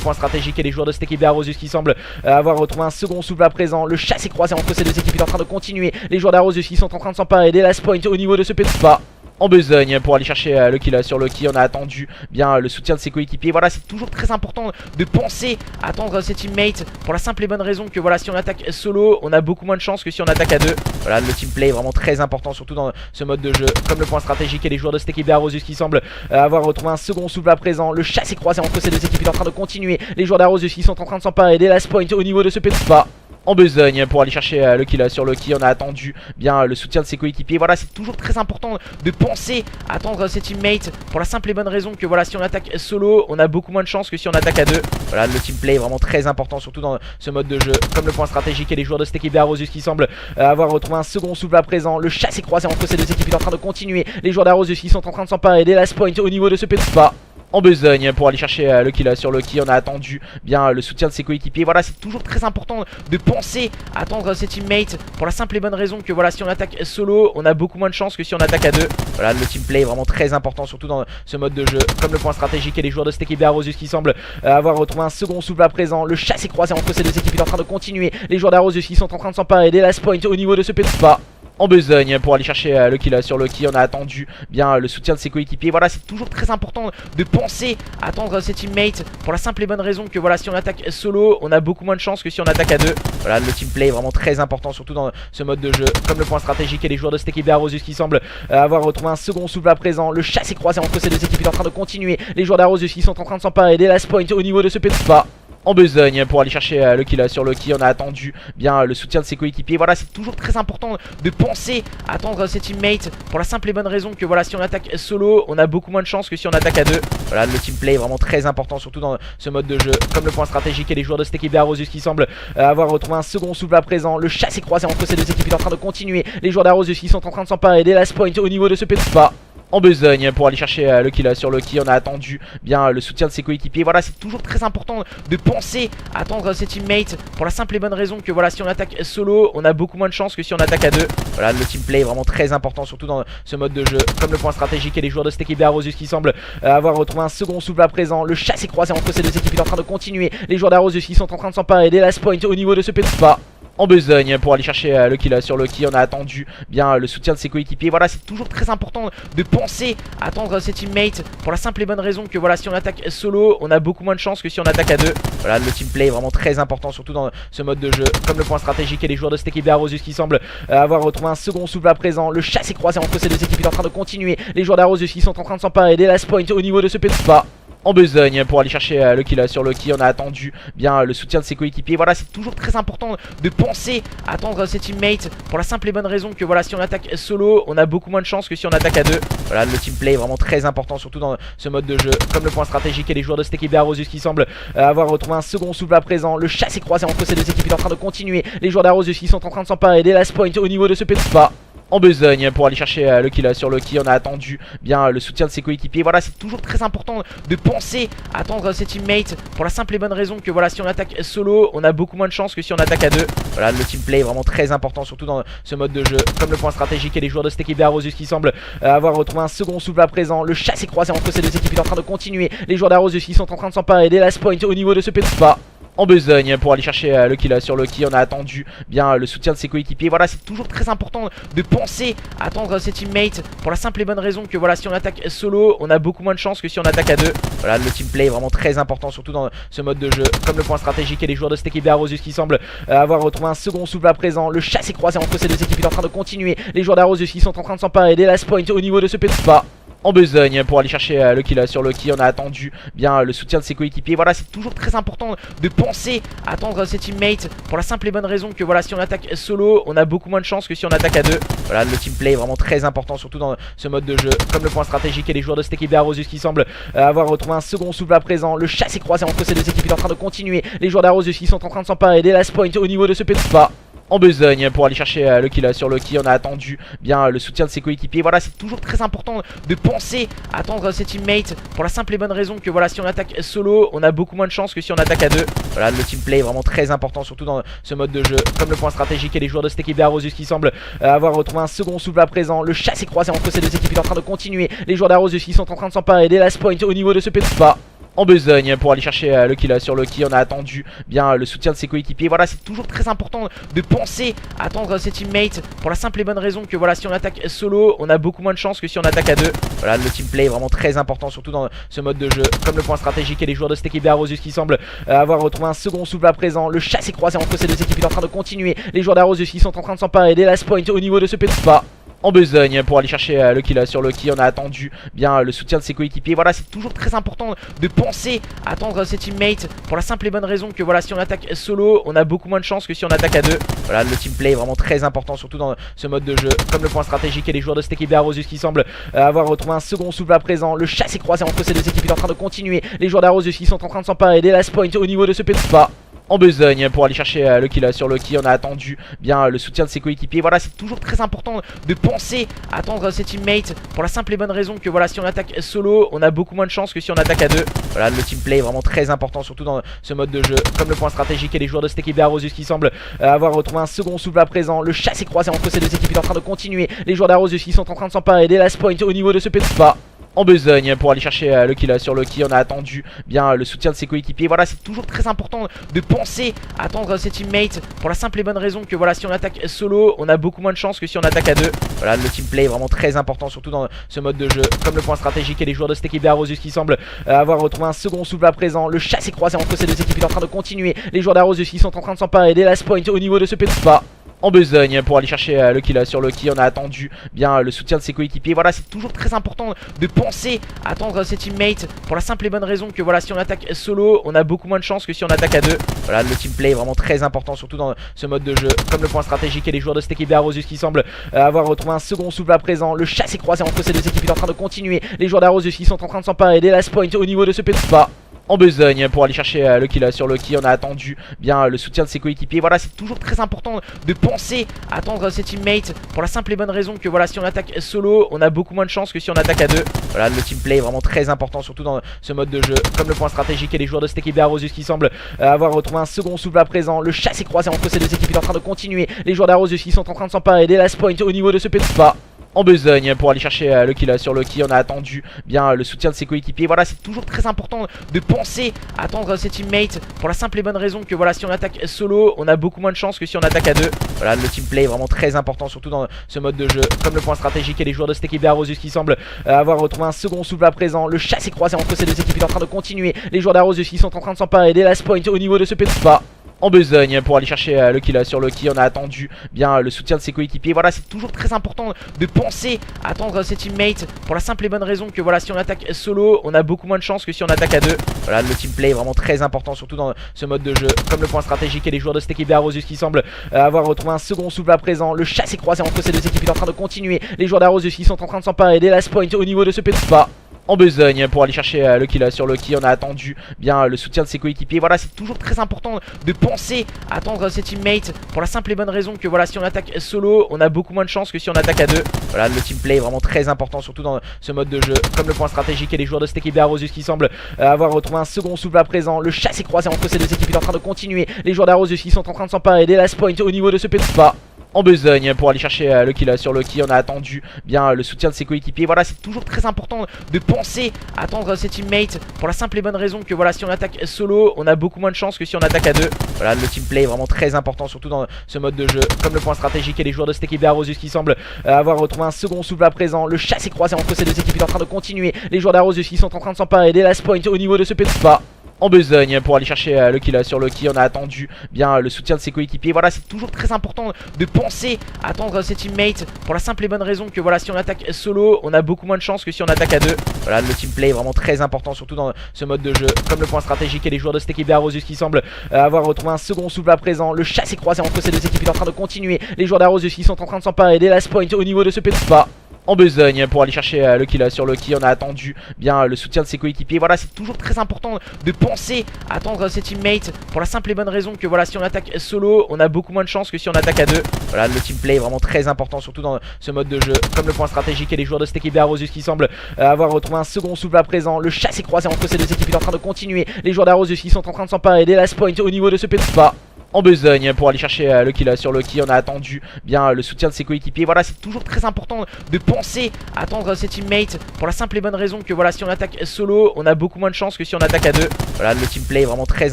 point stratégique et les joueurs de cette équipe d'Arosus qui semblent avoir retrouvé un second souffle à présent. Le chassé croisé entre ces deux équipes est en train de continuer. Les joueurs d'Arosus qui sont en train de s'emparer des last points au niveau de ce P2 en besogne pour aller chercher le kill sur Loki. On a attendu bien le soutien de ses coéquipiers. Voilà, c'est toujours très important de penser à attendre ses teammates pour la simple et bonne raison que voilà, si on attaque solo, on a beaucoup moins de chances que si on attaque à deux. Voilà, le team play est vraiment très important, surtout dans ce mode de jeu. Comme le point stratégique et les joueurs de cette équipe d'Arosus qui semblent avoir retrouvé un second souffle à présent. Le chassé croisé entre ces deux équipes est en train de continuer. Les joueurs d'Arosus qui sont en train de s'emparer des last points au niveau de ce P2 en besogne pour aller chercher le kill sur Loki. On a attendu bien le soutien de ses coéquipiers. Voilà, c'est toujours très important de penser à attendre ses teammates pour la simple et bonne raison que voilà, si on attaque solo, on a beaucoup moins de chances que si on attaque à deux. Voilà, le team play est vraiment très important, surtout dans ce mode de jeu. Comme le point stratégique et les joueurs de cette équipe d'Arosus qui semblent avoir retrouvé un second souffle à présent. Le chassé croisé entre ces deux équipes est en train de continuer. Les joueurs d'Arosus qui sont en train de s'emparer des last points au niveau de ce P2 en besogne pour aller chercher le kill sur Loki. On a attendu bien le soutien de ses coéquipiers. Voilà, c'est toujours très important de penser à attendre ses teammates pour la simple et bonne raison que voilà, si on attaque solo, on a beaucoup moins de chances que si on attaque à deux. Voilà, le team play est vraiment très important, surtout dans ce mode de jeu. Comme le point stratégique et les joueurs de cette équipe d'Arosus qui semblent avoir retrouvé un second souffle à présent. Le chassé croisé entre ces deux équipes est en train de continuer. Les joueurs d'Arosus qui sont en train de s'emparer des last points au niveau de ce P2 en besogne pour aller chercher le kill sur Loki. On a attendu bien le soutien de ses coéquipiers. Voilà, c'est toujours très important de penser à attendre ses teammates pour la simple et bonne raison que voilà, si on attaque solo, on a beaucoup moins de chances que si on attaque à deux. Voilà, le team play est vraiment très important, surtout dans ce mode de jeu. Comme le point stratégique et les joueurs de cette équipe d'Arosus qui semblent avoir retrouvé un second souffle à présent. Le chassé croisé entre ces deux équipes est en train de continuer. Les joueurs d'Arosus qui sont en train de s'emparer des last points au niveau de ce P2 en besogne pour aller chercher le kill sur Loki. On a attendu bien le soutien de ses coéquipiers. Voilà, c'est toujours très important de penser à attendre ses teammates pour la simple et bonne raison que voilà, si on attaque solo, on a beaucoup moins de chances que si on attaque à deux. Voilà, le team play est vraiment très important, surtout dans ce mode de jeu. Comme le point stratégique et les joueurs de cette équipe d'Arosus qui semblent avoir retrouvé un second souffle à présent. Le chassé croisé entre ces deux équipes est en train de continuer. Les joueurs d'Arosus qui sont en train de s'emparer des last points au niveau de ce P2 en besogne pour aller chercher le kill sur Loki. On a attendu bien le soutien de ses coéquipiers. Voilà, c'est toujours très important de penser à attendre ses teammates pour la simple et bonne raison que voilà, si on attaque solo, on a beaucoup moins de chances que si on attaque à deux. Voilà, le team play est vraiment très important, surtout dans ce mode de jeu. Comme le point stratégique et les joueurs de cette équipe d'Arosus qui semblent avoir retrouvé un second souffle à présent. Le chassé croisé entre ces deux équipes est en train de continuer. Les joueurs d'Arosus qui sont en train de s'emparer des last points au niveau de ce P2 en besogne pour aller chercher le kill sur Loki. On a attendu bien le soutien de ses coéquipiers. Voilà, c'est toujours très important de penser à attendre ses teammates pour la simple et bonne raison que voilà, si on attaque solo, on a beaucoup moins de chances que si on attaque à deux. Voilà, le team play est vraiment très important, surtout dans ce mode de jeu. Comme le point stratégique et les joueurs de cette équipe d'Arosus qui semblent avoir retrouvé un second souffle à présent. Le chassé croisé entre ces deux équipes est en train de continuer. Les joueurs d'Arosus qui sont en train de s'emparer des last points au niveau de ce P2 en besogne pour aller chercher le kill sur Loki. On a attendu bien le soutien de ses coéquipiers. Voilà, c'est toujours très important de penser à attendre ses teammates pour la simple et bonne raison que voilà, si on attaque solo, on a beaucoup moins de chances que si on attaque à deux. Voilà, le team play est vraiment très important, surtout dans ce mode de jeu. Comme le point stratégique et les joueurs de cette équipe d'Arosus qui semblent avoir retrouvé un second souffle à présent. Le chassé croisé entre ces deux équipes est en train de continuer. Les joueurs d'Arosus qui sont en train de s'emparer des last points au niveau de ce P2 en besogne pour aller chercher le kill sur Loki. On a attendu bien le soutien de ses coéquipiers. Voilà, c'est toujours très important de penser à attendre ses teammates pour la simple et bonne raison que voilà, si on attaque solo, on a beaucoup moins de chances que si on attaque à deux. Voilà, le team play est vraiment très important, surtout dans ce mode de jeu. Comme le point stratégique et les joueurs de cette équipe d'Arosus qui semblent avoir retrouvé un second souffle à présent. Le chassé croisé entre ces deux équipes est en train de continuer. Les joueurs d'Arosus qui sont en train de s'emparer des last points au niveau de ce P2 en besogne pour aller chercher le kill sur Loki. On a attendu bien le soutien de ses coéquipiers. Voilà, c'est toujours très important de penser à attendre ses teammates pour la simple et bonne raison que voilà, si on attaque solo, on a beaucoup moins de chances que si on attaque à deux. Voilà, le team play est vraiment très important, surtout dans ce mode de jeu. Comme le point stratégique et les joueurs de cette équipe d'Arosus qui semblent avoir retrouvé un second souffle à présent. Le chassé croisé entre ces deux équipes est en train de continuer. Les joueurs d'Arosus qui sont en train de s'emparer des last points au niveau de ce P2 en besogne pour aller chercher le kill sur Loki. On a attendu bien le soutien de ses coéquipiers. Voilà, c'est toujours très important de penser à attendre ses teammates pour la simple et bonne raison que voilà, si on attaque solo, on a beaucoup moins de chance que si on attaque à deux. Voilà, le team play est vraiment très important, surtout dans ce mode de jeu. Comme le point stratégique et les joueurs de cette équipe d'Arosus qui semblent avoir retrouvé un second souffle à présent. Le chassé croisé entre ces deux équipes est en train de continuer. Les joueurs d'Arosus qui sont en train de s'emparer des last points au niveau de ce P2 en besogne pour aller chercher le kill sur Loki. On a attendu bien le soutien de ses coéquipiers. Voilà, c'est toujours très important de penser à attendre ses teammates pour la simple et bonne raison que voilà, si on attaque solo, on a beaucoup moins de chance que si on attaque à deux. Voilà, le team play est vraiment très important, surtout dans ce mode de jeu. Comme le point stratégique et les joueurs de cette équipe d'Arosus qui semblent avoir retrouvé un second souffle à présent. Le chassé croisé entre ces deux équipes est en train de continuer. Les joueurs d'Arosus qui sont en train de s'emparer des last points au niveau de ce P2 en besogne pour aller chercher le kill sur Loki. On a attendu bien le soutien de ses coéquipiers. Voilà, c'est toujours très important de penser à attendre ses teammates pour la simple et bonne raison que voilà, si on attaque solo, on a beaucoup moins de chance que si on attaque à deux. Voilà, le team play est vraiment très important, surtout dans ce mode de jeu. Comme le point stratégique et les joueurs de cette équipe d'Arosus qui semblent avoir retrouvé un second souffle à présent. Le chassé croisé entre ces deux équipes est en train de continuer. Les joueurs d'Arosus qui sont en train de s'emparer des last points au niveau de ce P2 en besogne pour aller chercher le kill sur Loki. On a attendu bien le soutien de ses coéquipiers. Voilà, c'est toujours très important de penser à attendre ses teammates pour la simple et bonne raison que voilà, si on attaque solo, on a beaucoup moins de chance que si on attaque à deux. Voilà, le team play est vraiment très important, surtout dans ce mode de jeu. Comme le point stratégique et les joueurs de cette équipe d'Arosus qui semblent avoir retrouvé un second souffle à présent. Le chassé croisé entre ces deux équipes est en train de continuer. Les joueurs d'Arosus qui sont en train de s'emparer des last points au niveau de ce P2 en besogne pour aller chercher le kill sur Loki. On a attendu bien le soutien de ses coéquipiers. Voilà, c'est toujours très important de penser à attendre ses teammates pour la simple et bonne raison que voilà, si on attaque solo, on a beaucoup moins de chance que si on attaque à deux. Voilà, le team play est vraiment très important, surtout dans ce mode de jeu. Comme le point stratégique et les joueurs de cette équipe d'Arosus qui semblent avoir retrouvé un second souffle à présent. Le chassé croisé entre ces deux équipes est en train de continuer. Les joueurs d'Arosus qui sont en train de s'emparer des last points au niveau de ce P2 en besogne pour aller chercher le kill sur Loki. On a attendu bien le soutien de ses coéquipiers. Voilà, c'est toujours très important de penser à attendre ses teammates pour la simple et bonne raison que voilà, si on attaque solo, on a beaucoup moins de chance que si on attaque à deux. Voilà, le team play est vraiment très important, surtout dans ce mode de jeu. Comme le point stratégique et les joueurs de cette équipe d'Arosus qui semblent avoir retrouvé un second souffle à présent. Le chassé croisé entre ces deux équipes est en train de continuer. Les joueurs d'Arosus qui sont en train de s'emparer des last points au niveau de ce P2 en besogne pour aller chercher le kill sur Loki. On a attendu bien le soutien de ses coéquipiers. Voilà, c'est toujours très important de penser à attendre ses teammates pour la simple et bonne raison que voilà, si on attaque solo, on a beaucoup moins de chance que si on attaque à deux. Voilà, le team play est vraiment très important, surtout dans ce mode de jeu. Comme le point stratégique et les joueurs de cette équipe d'Arosus qui semblent avoir retrouvé un second souffle à présent. Le chassé croisé entre ces deux équipes est en train de continuer. Les joueurs d'Arosus qui sont en train de s'emparer des last points au niveau de ce P2 en besogne pour aller chercher le kill sur Loki. On a attendu bien le soutien de ses coéquipiers. Voilà, c'est toujours très important de penser à attendre ses teammates pour la simple et bonne raison que voilà, si on attaque solo, on a beaucoup moins de chance que si on attaque à deux. Voilà, le team play est vraiment très important, surtout dans ce mode de jeu. Comme le point stratégique et les joueurs de cette équipe d'Arosus qui semblent avoir retrouvé un second souffle à présent. Le chassé croisé entre ces deux équipes est en train de continuer. Les joueurs d'Arosus qui sont en train de s'emparer des last points au niveau de ce P2 en besogne pour aller chercher le kill sur Loki. On a attendu bien le soutien de ses coéquipiers. Voilà, c'est toujours très important de penser à attendre ses teammates pour la simple et bonne raison que voilà, si on attaque solo, on a beaucoup moins de chance que si on attaque à deux. Voilà, le team play est vraiment très important, surtout dans ce mode de jeu. Comme le point stratégique et les joueurs de cette équipe d'Arosus qui semblent avoir retrouvé un second souffle à présent. Le chassé croisé entre ces deux équipes est en train de continuer. Les joueurs d'Arosus qui sont en train de s'emparer des last points au niveau de ce P2 en besogne pour aller chercher le kill sur Loki. On a attendu bien le soutien de ses coéquipiers. Voilà, c'est toujours très important de penser à attendre ses teammates pour la simple et bonne raison que voilà, si on attaque solo, on a beaucoup moins de chance que si on attaque à deux. Voilà, le team play est vraiment très important, surtout dans ce mode de jeu. Comme le point stratégique et les joueurs de cette équipe d'Arosus qui semblent avoir retrouvé un second souffle à présent. Le chassé croisé entre ces deux équipes est en train de continuer. Les joueurs d'Arosus qui sont en train de s'emparer des last points au niveau de ce P2 en besogne pour aller chercher le kill sur Loki. On a attendu bien le soutien de ses coéquipiers. Voilà, c'est toujours très important de penser à attendre ses teammates pour la simple et bonne raison que voilà, si on attaque solo, on a beaucoup moins de chance que si on attaque à deux. Voilà, le team play est vraiment très important, surtout dans ce mode de jeu. Comme le point stratégique et les joueurs de cette équipe d'Arosus qui semblent avoir retrouvé un second souffle à présent. Le chassé croisé entre ces deux équipes est en train de continuer. Les joueurs d'Arosus qui sont en train de s'emparer des last points au niveau de ce P2 en besogne pour aller chercher le kill sur Loki. On a attendu bien le soutien de ses coéquipiers. Voilà, c'est toujours très important de penser à attendre ses teammates pour la simple et bonne raison que voilà, si on attaque solo, on a beaucoup moins de chance que si on attaque à deux. Voilà, le team play est vraiment très important, surtout dans ce mode de jeu. Comme le point stratégique et les joueurs de cette équipe d'Arosus qui semblent avoir retrouvé un second souffle à présent. Le chassé croisé entre ces deux équipes est en train de continuer. Les joueurs d'Arosus qui sont en train de s'emparer des last points au niveau de ce P2 en besogne pour aller chercher le kill sur Loki. On a attendu bien le soutien de ses coéquipiers. Voilà, c'est toujours très important de penser à attendre ses teammates pour la simple et bonne raison que voilà, si on attaque solo, on a beaucoup moins de chances que si on attaque à deux. Voilà, le team play est vraiment très important, surtout dans ce mode de jeu. Comme le point stratégique et les joueurs de cette équipe d'Arrosus qui semblent avoir retrouvé un second souffle à présent. Le chassé croisé entre ces deux équipes est en train de continuer. Les joueurs d'Arrosus qui sont en train de s'emparer des last points au niveau de ce petit pas. En besogne pour aller chercher le kill sur Loki. On a attendu bien le soutien de ses coéquipiers. Voilà, c'est toujours très important de penser à attendre ses teammates pour la simple et bonne raison que voilà, si on attaque solo, on a beaucoup moins de chances que si on attaque à deux. Voilà, le team play est vraiment très important, surtout dans ce mode de jeu. Comme le point stratégique et les joueurs de cette équipe d'Arrosus qui semblent avoir retrouvé un second souffle à présent. Le chassé croisé entre ces deux équipes est en train de continuer. Les joueurs d'Arrosus qui sont en train de s'emparer des last points au niveau de ce petit pas. En besogne pour aller chercher le kill sur Loki. On a attendu bien le soutien de ses coéquipiers. Voilà, c'est toujours très important de penser à attendre ses teammates pour la simple et bonne raison que voilà, si on attaque solo, on a beaucoup moins de chances que si on attaque à deux. Voilà, le team play est vraiment très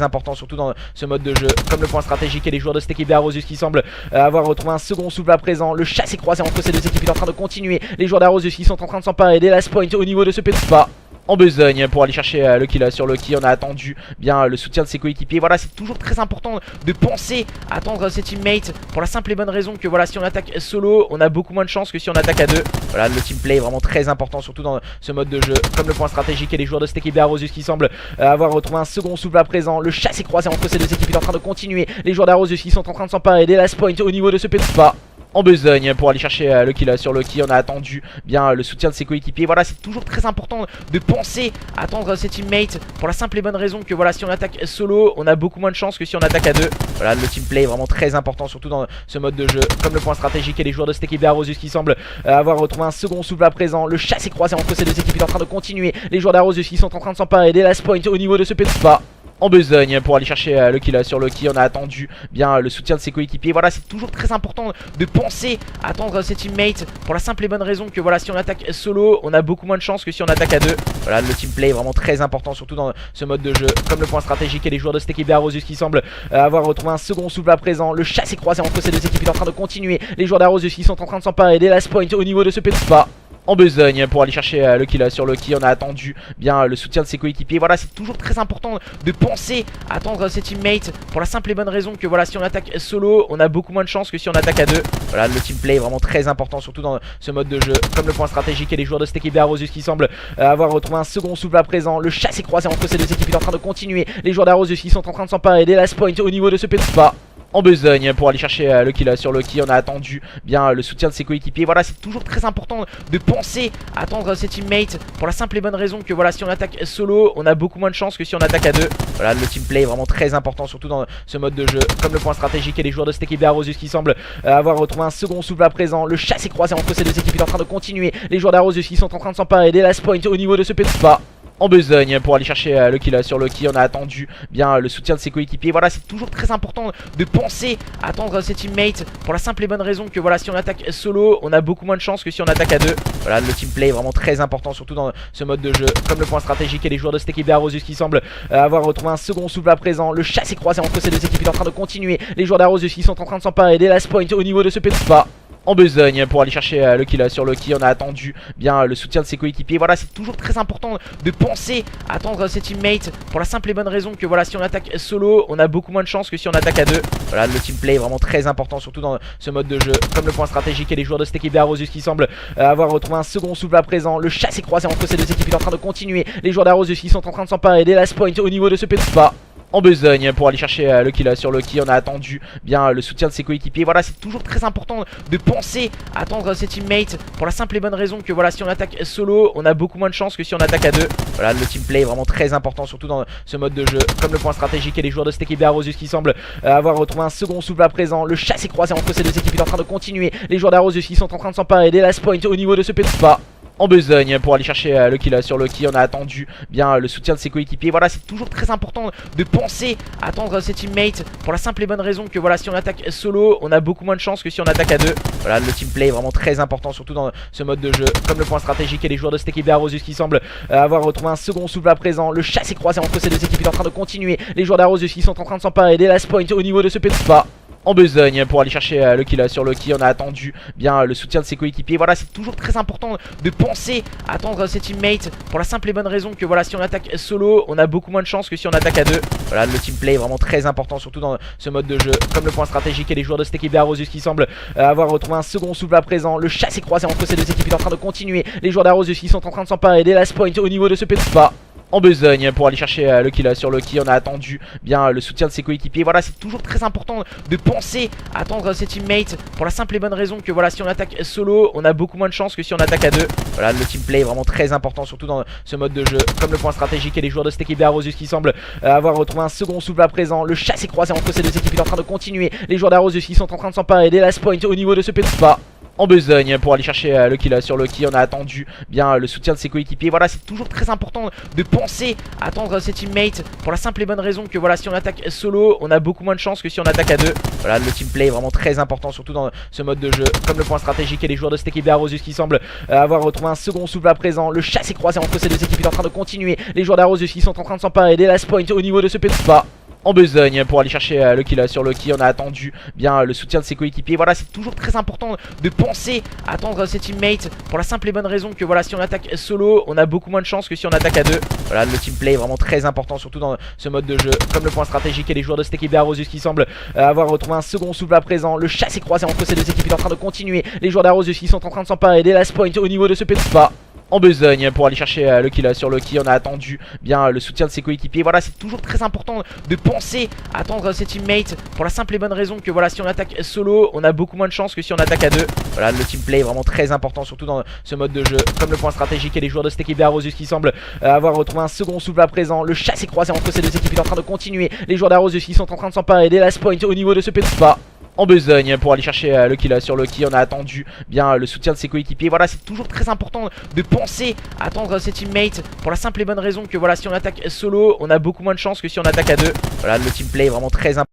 important, surtout dans ce mode de jeu. Comme le point stratégique et les joueurs de cette équipe d'Arrosus qui semblent avoir retrouvé un second souffle à présent. Le chassé croisé entre ces deux équipes est en train de continuer. Les joueurs d'Arrosus qui sont en train de s'emparer des last points au niveau de ce petit pas. En besogne pour aller chercher le kill sur Loki. On a attendu bien le soutien de ses coéquipiers. Voilà, c'est toujours très important de penser à attendre ses teammates pour la simple et bonne raison que voilà, si on attaque solo, on a beaucoup moins de chances que si on attaque à deux. Voilà, le team play est vraiment très important, surtout dans ce mode de jeu. Comme le point stratégique et les joueurs de cette équipe d'Arrosus qui semblent avoir retrouvé un second souffle à présent. Le chassé croisé entre ces deux équipes est en train de continuer. Les joueurs d'Arrosus qui sont en train de s'emparer des last points au niveau de ce petit pas. En besogne pour aller chercher le kill sur Loki. On a attendu bien le soutien de ses coéquipiers. Voilà, c'est toujours très important de penser à attendre ses teammates pour la simple et bonne raison que voilà, si on attaque solo, on a beaucoup moins de chances que si on attaque à deux. Voilà, le team play est vraiment très important, surtout dans ce mode de jeu. Comme le point stratégique et les joueurs de cette équipe d'Arrosus qui semblent avoir retrouvé un second souffle à présent. Le chassé croisé entre ces deux équipes est en train de continuer. Les joueurs d'Arrosus qui sont en train de s'emparer des last points au niveau de ce petit pas. En besogne pour aller chercher le kill sur Loki. On a attendu bien le soutien de ses coéquipiers. Voilà, c'est toujours très important de penser à attendre ses teammates pour la simple et bonne raison que voilà, si on attaque solo, on a beaucoup moins de chances que si on attaque à deux. Voilà, le team play est vraiment très important, surtout dans ce mode de jeu. Comme le point stratégique et les joueurs de cette équipe d'Arrosus qui semblent avoir retrouvé un second souffle à présent. Le chassé croisé entre ces deux équipes est en train de continuer. Les joueurs d'Arrosus qui sont en train de s'emparer des last points au niveau de ce petit pas. En besogne pour aller chercher le kill sur Loki. On a attendu bien le soutien de ses coéquipiers. Voilà, c'est toujours très important de penser à attendre ses teammates pour la simple et bonne raison que voilà, si on attaque solo, on a beaucoup moins de chances que si on attaque à deux. Voilà, le team play est vraiment très important, surtout dans ce mode de jeu. Comme le point stratégique et les joueurs de cette équipe d'Arrosus qui semblent avoir retrouvé un second souffle à présent. Le chassé croisé entre ces deux équipes est en train de continuer. Les joueurs d'Arrosus qui sont en train de s'emparer des last points au niveau de ce petit pas. En besogne pour aller chercher le kill sur Loki. On a attendu bien le soutien de ses coéquipiers. Voilà, c'est toujours très important de penser à attendre ses teammates pour la simple et bonne raison que voilà, si on attaque solo, on a beaucoup moins de chances que si on attaque à deux. Voilà, le team play est vraiment très important, surtout dans ce mode de jeu. Comme le point stratégique et les joueurs de cette équipe d'Arrosus qui semblent avoir retrouvé un second souffle à présent. Le chassé croisé entre ces deux équipes est en train de continuer. Les joueurs d'Arrosus qui sont en train de s'emparer des last points au niveau de ce petit pas. En besogne pour aller chercher le kill sur Loki. On a attendu bien le soutien de ses coéquipiers. Voilà, c'est toujours très important de penser à attendre ses teammates pour la simple et bonne raison que voilà, si on attaque solo, on a beaucoup moins de chances que si on attaque à deux. Voilà, le team play est vraiment très important, surtout dans ce mode de jeu. Comme le point stratégique et les joueurs de cette équipe d'Arrosus qui semblent avoir retrouvé un second souffle à présent. Le chassé croisé entre ces deux équipes est en train de continuer. Les joueurs d'Arrosus qui sont en train de s'emparer des last points au niveau de ce petit pas. En besogne pour aller chercher le kill sur Loki. On a attendu bien le soutien de ses coéquipiers. Voilà, c'est toujours très important de penser à attendre ses teammates pour la simple et bonne raison que voilà, si on attaque solo, on a beaucoup moins de chances que si on attaque à deux. Voilà, le team play est vraiment très important, surtout dans ce mode de jeu. Comme le point stratégique et les joueurs de cette équipe d'Arrosus qui semblent avoir retrouvé un second souffle à présent. Le chassé croisé entre ces deux équipes est en train de continuer. Les joueurs d'Arrosus qui sont en train de s'emparer des last points au niveau de ce petit pas. En besogne pour aller chercher le kill sur Loki. On a attendu bien le soutien de ses coéquipiers. Voilà, c'est toujours très important de penser à attendre ses teammates pour la simple et bonne raison que voilà, si on attaque solo, on a beaucoup moins de chances que si on attaque à deux. Voilà, le team play est vraiment très important, surtout dans ce mode de jeu. Comme le point stratégique et les joueurs de cette équipe d'Arrosus qui semblent avoir retrouvé un second souffle à présent. Le chassé croisé entre ces deux équipes est en train de continuer. Les joueurs d'Arrosus qui sont en train de s'emparer des last points au niveau de ce petit pas. En besogne pour aller chercher le kill sur Loki. On a attendu bien le soutien de ses coéquipiers. Voilà, c'est toujours très important de penser à attendre ses teammates pour la simple et bonne raison que voilà, si on attaque solo, on a beaucoup moins de chances que si on attaque à deux. Voilà, le team play est vraiment très important, surtout dans ce mode de jeu. Comme le point stratégique et les joueurs de cette équipe d'Arrosus qui semblent avoir retrouvé un second souffle à présent. Le chassé croisé entre ces deux équipes est en train de continuer. Les joueurs d'Arrosus qui sont en train de s'emparer des last points au niveau de ce petit pas. en besogne pour aller chercher le kill sur Loki. On a attendu bien le soutien de ses coéquipiers. Voilà, c'est toujours très important de penser à attendre ses teammates pour la simple et bonne raison que voilà, si on attaque solo, on a beaucoup moins de chances que si on attaque à deux. Voilà, le team play est vraiment très important, surtout dans ce mode de jeu. Comme le point stratégique et les joueurs de cette équipe d'Arosius qui semblent avoir retrouvé un second souffle à présent. Le chassé croisé entre ces deux équipes est en train de continuer. Les joueurs d'Arosius qui sont en train de s'emparer des last points au niveau de ce P2 en besogne pour aller chercher le kill sur Loki. On a attendu bien le soutien de ses coéquipiers. Voilà, c'est toujours très important de penser à attendre ses teammates pour la simple et bonne raison que voilà, si on attaque solo, on a beaucoup moins de chances que si on attaque à deux. Voilà, le team play est vraiment très important, surtout dans ce mode de jeu. Comme le point stratégique et les joueurs de cette équipe d'Arosius qui semblent avoir retrouvé un second souffle à présent. Le chassé croisé entre ces deux équipes est en train de continuer. Les joueurs d'Arosius qui sont en train de s'emparer des last points au niveau de ce P2 en besogne pour aller chercher le kill sur Loki. On a attendu bien le soutien de ses coéquipiers. Voilà, c'est toujours très important de penser à attendre ses teammates pour la simple et bonne raison que voilà, si on attaque solo, on a beaucoup moins de chances que si on attaque à deux. Voilà, le team play est vraiment très important, surtout dans ce mode de jeu. Comme le point stratégique et les joueurs de cette équipe d'Arosius qui semblent avoir retrouvé un second souffle à présent. Le chassé croisé entre ces deux équipes est en train de continuer. Les joueurs d'Arosius qui sont en train de s'emparer des last points au niveau de ce P2 en besogne pour aller chercher le kill sur Loki. On a attendu bien le soutien de ses coéquipiers. Voilà, c'est toujours très important de penser à attendre ses teammates pour la simple et bonne raison que voilà, si on attaque solo, on a beaucoup moins de chances que si on attaque à deux. Voilà, le team play est vraiment très important, surtout dans ce mode de jeu. Comme le point stratégique et les joueurs de cette équipe d'Arosius qui semblent avoir retrouvé un second souffle à présent. Le chassé croisé entre ces deux équipes est en train de continuer. Les joueurs d'Arosius qui sont en train de s'emparer des last points au niveau de ce P2 en besogne pour aller chercher le kill sur Loki. On a attendu bien le soutien de ses coéquipiers. Voilà, c'est toujours très important de penser à attendre ses teammates pour la simple et bonne raison que voilà, si on attaque solo, on a beaucoup moins de chances que si on attaque à deux. Voilà, le team play est vraiment très important, surtout dans ce mode de jeu. Comme le point stratégique et les joueurs de cette équipe d'Arosius qui semblent avoir retrouvé un second souffle à présent. Le chassé croisé entre ces deux équipes est en train de continuer. Les joueurs d'Arosius qui sont en train de s'emparer des last points au niveau de ce P2 en besogne pour aller chercher le kill sur Loki. On a attendu bien le soutien de ses coéquipiers. Voilà, c'est toujours très important de penser à attendre ses teammates pour la simple et bonne raison que voilà, si on attaque solo, on a beaucoup moins de chances que si on attaque à deux. Voilà, le team play est vraiment très important.